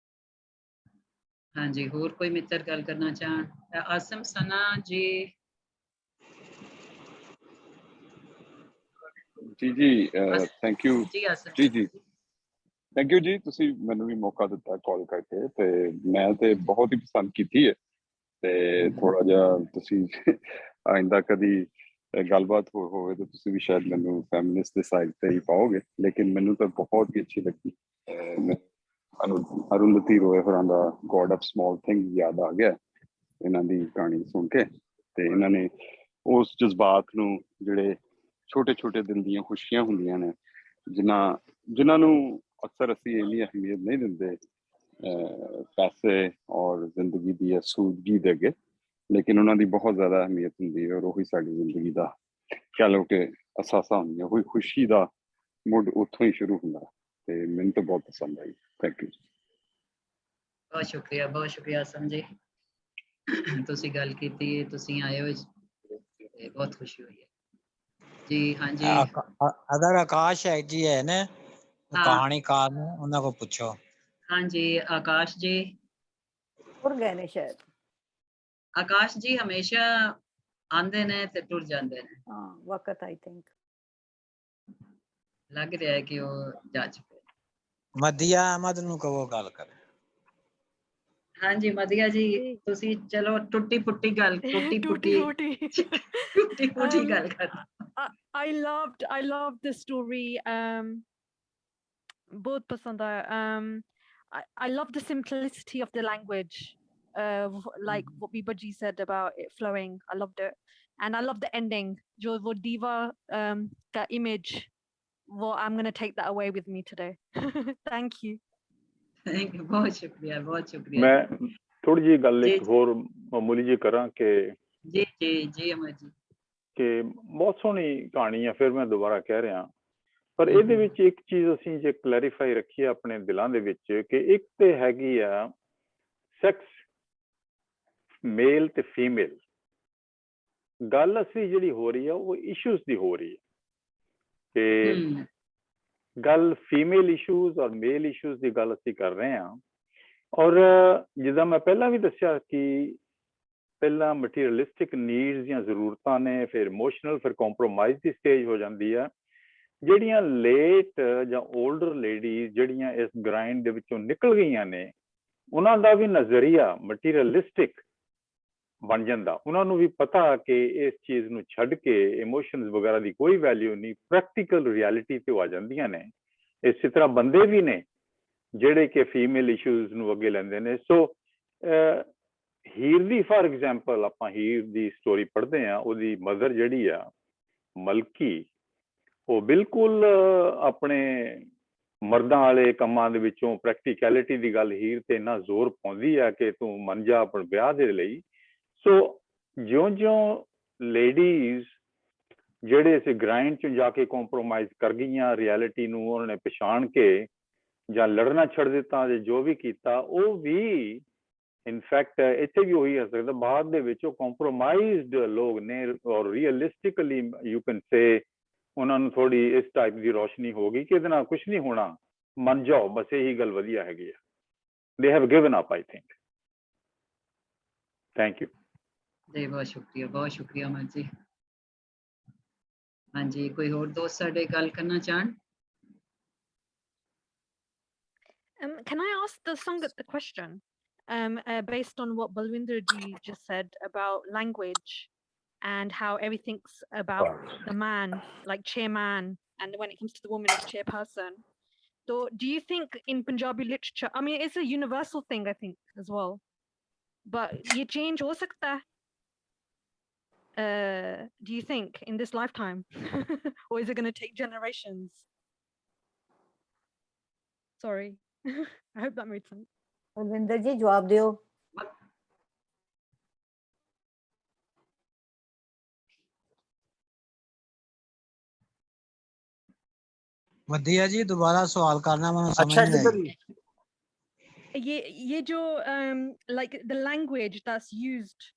ਹਾਂਜੀ, ਹੋਰ ਕੋਈ ਮਿੱਤਰ ਗੱਲ ਕਰਨਾ ਚਾਹਣ? ਆਸਮ ਸਨਾ ਜੀ। ਜੀ ਥੈਂਕ ਯੂ ਜੀ ਆਸਮ ਜੀ ਥੈਂਕ ਯੂ ਜੀ, ਤੁਸੀਂ ਮੈਨੂੰ ਵੀ ਮੌਕਾ ਦਿੱਤਾ ਕਾਲ ਕਰਕੇ ਤੇ ਮੈਂ ਤੇ ਬਹੁਤ ਹੀ ਪਸੰਦ ਕੀਤੀ ਹੈ। ਤੇ ਥੋੜਾ ਜਿਹਾ ਤੁਸੀਂ ਆਇੰਦਾ ਕਦੀ ਗੱਲਬਾਤ ਹੋਵੇ ਤਾਂ ਤੁਸੀਂ ਵੀ ਸ਼ਾਇਦ ਮੈਨੂੰ ਫੈਮਿਨਿਸਟ ਦੇ ਸਾਈਡ ਤੇ ਹੀ ਪਾਓਗੇ, ਲੇਕਿਨ ਮੈਨੂੰ ਤਾਂ ਬਹੁਤ ਹੀ ਅੱਛੀ ਲੱਗੀ। ਅਰੁੰਧਤੀ ਰੋਏ ਹੋਰਾਂ ਦਾ ਗੋਡ ਆਫ ਸਮਾਲ ਥਿੰਗ ਯਾਦ ਆ ਗਿਆ ਇਹਨਾਂ ਦੀ ਕਹਾਣੀ ਸੁਣ ਕੇ। ਤੇ ਇਹਨਾਂ ਨੇ ਉਸ ਜਜ਼ਬਾਤ ਨੂੰ ਜਿਹੜੇ ਛੋਟੇ ਛੋਟੇ ਦਿਲ ਦੀਆਂ ਖੁਸ਼ੀਆਂ ਹੁੰਦੀਆਂ ਨੇ ਜਿਨ੍ਹਾਂ ਨੂੰ ਅਕਸਰ ਅਸੀਂ ਇੰਨੀ ਅਹਿਮੀਅਤ ਨਹੀਂ ਦਿੰਦੇ ਪੈਸੇ ਔਰ ਜ਼ਿੰਦਗੀ ਦੀ ਅਸੂਦਗੀ ਦੇ ਅੱਗੇ, ਲੇਕਿਨ ਉਹਨਾਂ ਦੀ ਬਹੁਤ ਜ਼ਿਆਦਾ ਅਹਿਮੀਅਤ ਹੁੰਦੀ ਹੈ ਔਰ ਉਹੀ ਸਾਡੀ ਜ਼ਿੰਦਗੀ ਦਾ ਕਹਿ ਲਓ ਕਿ ਅਸਾਸਾ ਹੁੰਦੀਆਂ। ਉਹੀ ਖੁਸ਼ੀ ਦਾ ਮੁੱਢ ਉੱਥੋਂ ਹੀ ਸ਼ੁਰੂ ਹੁੰਦਾ। ਤੇ ਮੈਨੂੰ ਤਾਂ ਬਹੁਤ ਪਸੰਦ ਆਈ। Thank you. ਬਹੁਤ ਸ਼ੁਕਰੀਆ ਆਸਮ ਜੀ, ਤੁਸੀਂ ਗੱਲ ਕੀਤੀ, ਤੁਸੀਂ ਆਏ ਹੋ, ਬਹੁਤ ਖੁਸ਼ੀ ਹੋਈ ਹੈ ਜੀ। ਹਾਂਜੀ, ਅਦਰ ਆਕਾਸ਼ ਹੈ ਜੀ ਹੈ ਨਾ ਕਹਾਣੀਕਾਰ ਨੇ, ਉਹਨਾਂ ਕੋ ਪੁੱਛੋ। ਹਾਂਜੀ, ਆਕਾਸ਼ ਜੀ ਟੁਰ ਗਏ ਨੇ ਸ਼ਾਇਦ। ਆਕਾਸ਼ ਜੀ ਹਮੇਸ਼ਾ ਆਂਦੇ ਨੇ ਤੇ ਟੁਰ ਜਾਂਦੇ ਨੇ। ਹਾਂ, ਵਕਤ ਆਈ ਥਿੰਕ ਲੱਗ ਰਿਹਾ ਹੈ ਕਿ ਉਹ ਜਾ ਚੁੱਕੇ। ਮਦੀਆ ਅਹਿਮਦ ਨੂੰ ਕਹੋ ਗੱਲ ਕਰ। ਹਾਂਜੀ ਮਦੀਆ ਜੀ, ਤੁਸੀਂ ਚਲੋ ਟੁੱਟੀ ਪੁੱਟੀ ਗੱਲ ਗੱਲ ਕਰ। I loved the story. बहुत पसंद आया. I love the simplicity of the language, like what Bibaji said about it flowing. I loved it, and I love the ending. Jo wo diva ka image, well, I'm gonna take that away with me today. Thank you. ਬਹੁਤ ਸ਼ੁਕਰੀਆ ਮੈਂ ਥੋੜੀ ਜਿਹੀ ਗੱਲ ਇੱਕ ਹੋਰ ਮਾਮੂਲੀ ਜਿਹੀ ਕਰਾਂ ਕਿ ਜੀ ਅਮਰ ਜੀ ਕਿ ਬਹੁਤ ਸੋਹਣੀ ਕਹਾਣੀ ਆ। ਫਿਰ ਮੈਂ ਦੁਬਾਰਾ ਕਹਿ ਰਿਹਾ ਪਰ ਇਹਦੇ ਵਿੱਚ ਇੱਕ ਚੀਜ਼ ਅਸੀਂ ਜੇ ਕਲੈਰੀਫਾਈ ਰੱਖੀਏ ਆਪਣੇ ਦਿਲਾਂ ਦੇ ਵਿੱਚ ਕਿ ਇੱਕ ਤੇ ਹੈਗੀ ਆ ਸੈਕਸ, ਮੇਲ ਤੇ ਫੀਮੇਲ। ਗੱਲ ਅਸੀਂ ਜਿਹੜੀ ਹੋ ਰਹੀ ਆ ਉਹ ਇਸ਼ੂਜ਼ ਦੀ ਹੋ ਰਹੀ ਹੈ ਕਿ ਗੱਲ ਫੀਮੇਲ ਇਸ਼ੂਜ਼ ਔਰ ਮੇਲ ਇਸ਼ੂਜ਼ ਦੀ ਗੱਲ ਅਸੀਂ ਕਰ ਰਹੇ ਹਾਂ। ਔਰ ਜਿੱਦਾਂ ਮੈਂ ਪਹਿਲਾਂ ਵੀ ਦੱਸਿਆ ਕਿ ਪਹਿਲਾਂ ਮਟੀਰੀਅਲਿਸਟਿਕ ਨੀਡਸ ਦੀਆਂ ਜ਼ਰੂਰਤਾਂ ਨੇ, ਫਿਰ ਇਮੋਸ਼ਨਲ, ਫਿਰ ਕੰਪਰੋਮਾਈਜ਼ ਦੀ ਸਟੇਜ ਹੋ ਜਾਂਦੀ ਆ। ਜਿਹੜੀਆਂ ਲੇਟ ਜਾਂ 올ਡਰ ਲੇਡੀਜ਼ ਜਿਹੜੀਆਂ ਇਸ ਗ੍ਰਾਈਂਡ ਦੇ ਵਿੱਚੋਂ ਨਿਕਲ ਗਈਆਂ ਨੇ, ਉਹਨਾਂ ਦਾ ਵੀ ਨਜ਼ਰੀਆ ਮਟੀਰੀਅਲਿਸਟਿਕ ਬਣ ਜਾਂਦਾ। ਉਹਨਾਂ ਨੂੰ ਵੀ ਪਤਾ ਕਿ ਇਸ ਚੀਜ਼ ਨੂੰ ਛੱਡ ਕੇ ਇਮੋਸ਼ਨਸ ਵਗੈਰਾ ਦੀ ਕੋਈ ਵੈਲਿਊ ਨਹੀਂ, ਪ੍ਰੈਕਟੀਕਲ ਰਿਐਲਿਟੀ ਤੇ ਆ ਜਾਂਦੀਆਂ ਨੇ। ਇਸੇ ਤਰ੍ਹਾਂ ਬੰਦੇ ਵੀ ਨੇ ਜਿਹੜੇ ਕਿ ਫੀਮੇਲ ਇਸ਼ੂਜ਼ ਨੂੰ ਅੱਗੇ ਲੈਂਦੇ ਨੇ। ਸੋ ਹੀਰ ਦੀ ਫਾਰ ਐਗਜ਼ਾਮਪਲ, ਆਪਾਂ ਹੀਰ ਦੀ ਸਟੋਰੀ ਪੜ੍ਹਦੇ ਹਾਂ, ਉਹਦੀ ਮਦਰ ਜਿਹੜੀ ਆ ਮਲਕੀ, ਉਹ ਬਿਲਕੁਲ ਆਪਣੇ ਮਰਦਾਂ ਵਾਲੇ ਕੰਮਾਂ ਦੇ ਵਿੱਚੋਂ ਪ੍ਰੈਕਟੀਕੈਲਿਟੀ ਦੀ ਗੱਲ ਹੀਰ ਤੇ ਇੰਨਾ ਜ਼ੋਰ ਪਾਉਂਦੀ ਆ ਕਿ ਤੂੰ ਮੰਨ ਜਾ ਆਪਣੇ ਵਿਆਹ ਦੇ ਲਈ। ਸੋ ਜਿਉਂ-ਜਿਉਂ ਲੇਡੀਜ਼ ਜਿਹੜੇ ਇਸ ਗ੍ਰਾਈਂਡ 'ਚ ਜਾ ਕੇ ਕੰਪਰੋਮਾਈਜ਼ ਕਰ ਗਈਆਂ, ਰਿਐਲਿਟੀ ਨੂੰ ਉਹਨਾਂ ਨੇ ਪਛਾਣ ਕੇ ਜਾਂ ਲੜਨਾ ਛੱਡ ਦਿੱਤਾ, ਜਾਂ ਜੋ ਵੀ ਕੀਤਾ, ਉਹ ਵੀ ਇਨਫੈਕਟ ਇੱਥੇ ਵੀ ਉਹੀ ਹੋ ਸਕਦਾ, ਬਾਅਦ ਦੇ ਵਿੱਚ ਉਹ ਕੰਪਰੋਮਾਈਜ਼ਡ ਲੋਕ ਨੇ ਔਰ ਰੀਅਲਿਸਟਿਕਲੀ ਯੂ ਕੈਨ ਸੇ ਉਹਨਾਂ ਨੂੰ ਥੋੜੀ ਇਸ ਟਾਈਪ ਦੀ ਰੋਸ਼ਨੀ ਹੋ ਗਈ ਕਿ ਇਹਦੇ ਨਾਲ ਕੁਝ ਨਹੀਂ ਹੋਣਾ, ਮੰਨ ਜਾਓ, ਬਸ ਇਹੀ ਗੱਲ ਵਧੀਆ ਹੈਗੀ ਆ। They have given up, I think. Thank you ਜੀ, ਬਹੁਤ ਸ਼ੁਕਰੀਆ ਅਮਰ ਜੀ। ਹਾਂਜੀ, ਕੋਈ ਹੋਰ ਦੋਸਤ ਸਾਡੇ ਗੱਲ ਕਰਨਾ ਚਾਹਣ? Can I ask the Sangat the question based on what Balwinder ji just said about language and how everything's about the man, like chairman, and when it comes to the woman, it's chairperson. So do you think in Punjabi literature, I mean, it's a universal thing, I think, as well, but ye change ho sakta hai? Do you think in this lifetime or is it going to take generations? Sorry. I hope that made sense. Balwinder ji, jawab diyo. ਵਧੀਆ ਜੀ, ਦੁਬਾਰਾ ਸਵਾਲ ਕਰਨਾ ਮੈਨੂੰ ਸਮਝ ਨਹੀਂ ਆਈ। ये जो like the language that's used,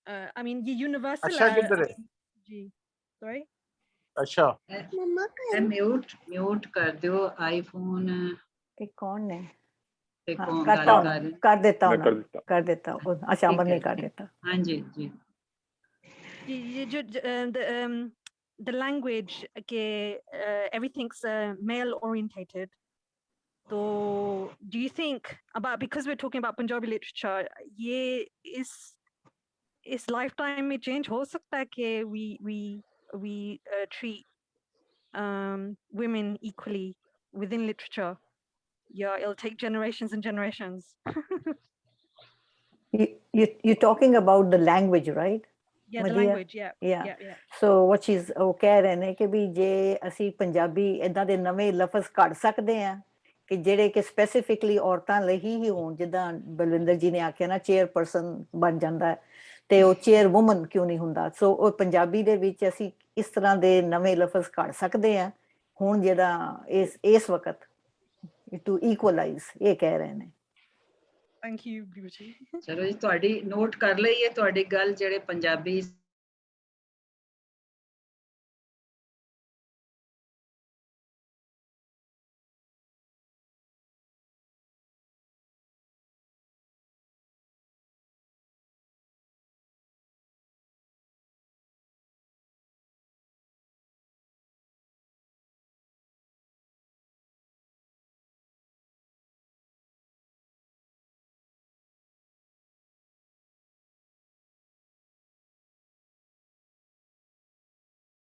I mean ये universal अच्छा किधर है? जी, sorry, अच्छा म्यूट कर दो आईफोन। ये कौन है? ते हाँ, कौन करता गाल हूँ, कर? कर देता हूँ मैं ना, कर देता हूँ। अच्छा, अमर ठीक ने है, कर ठीक। देता। हाँ जी जी। ये जो the language के everything's male orientated. So do you think about, because we're talking about Punjabi literature, ये इस lifetime में change हो सकता है कि we treat women equally within literature? Yeah, it'll take generations and generations. You're talking about the language, right? Yeah, the Madhya? language, yeah. Yeah. Yeah, yeah. So what she's ਉਹ ਕਹਿ ਰਹੇ ਨੇ ਕਿ ਵੀ ਜੇ ਅਸੀਂ ਪੰਜਾਬੀ ਏਦਾਂ ਦੇ ਨਵੇਂ ਲਫ਼ਜ਼ ਕੱਢ ਸਕਦੇ ਆ ਕਿ ਜਿਹੜੇ ਕਿ ਸਪੈਸੀਫਿਕਲੀ ਔਰਤਾਂ ਲਈ ਹੀ ਹੋਣ, ਜਿੱਦਾਂ ਬਲਵਿੰਦਰ ਜੀ ਨੇ ਆਖਿਆ ਨਾ, ਚੇਅਰਪਰਸਨ ਬਣ ਜਾਂਦਾ ਤੇ ਉਹ ਚੇਅਰ ਵੂਮਨ ਕਿਉਂ ਨਹੀਂ ਹੁੰਦਾ। ਸੋ ਉਹ ਪੰਜਾਬੀ ਦੇ ਵਿੱਚ ਅਸੀਂ ਇਸ ਤਰ੍ਹਾਂ ਦੇ ਨਵੇਂ ਲਫ਼ਜ਼ ਕੱਢ ਸਕਦੇ ਆ ਹੁਣ, ਜਿਹੜਾ ਇਸ ਵਕਤ ਟੂ ਇਕੁਅਲਾਈਜ਼, ਇਹ ਕਹਿ ਰਹੇ ਨੇ। Thank you, Beauty. ਚਲੋ ਜੀ, ਤੁਹਾਡੀ ਨੋਟ ਕਰ ਲਈ ਹੈ ਤੁਹਾਡੀ ਗੱਲ। ਜਿਹੜੇ ਪੰਜਾਬੀ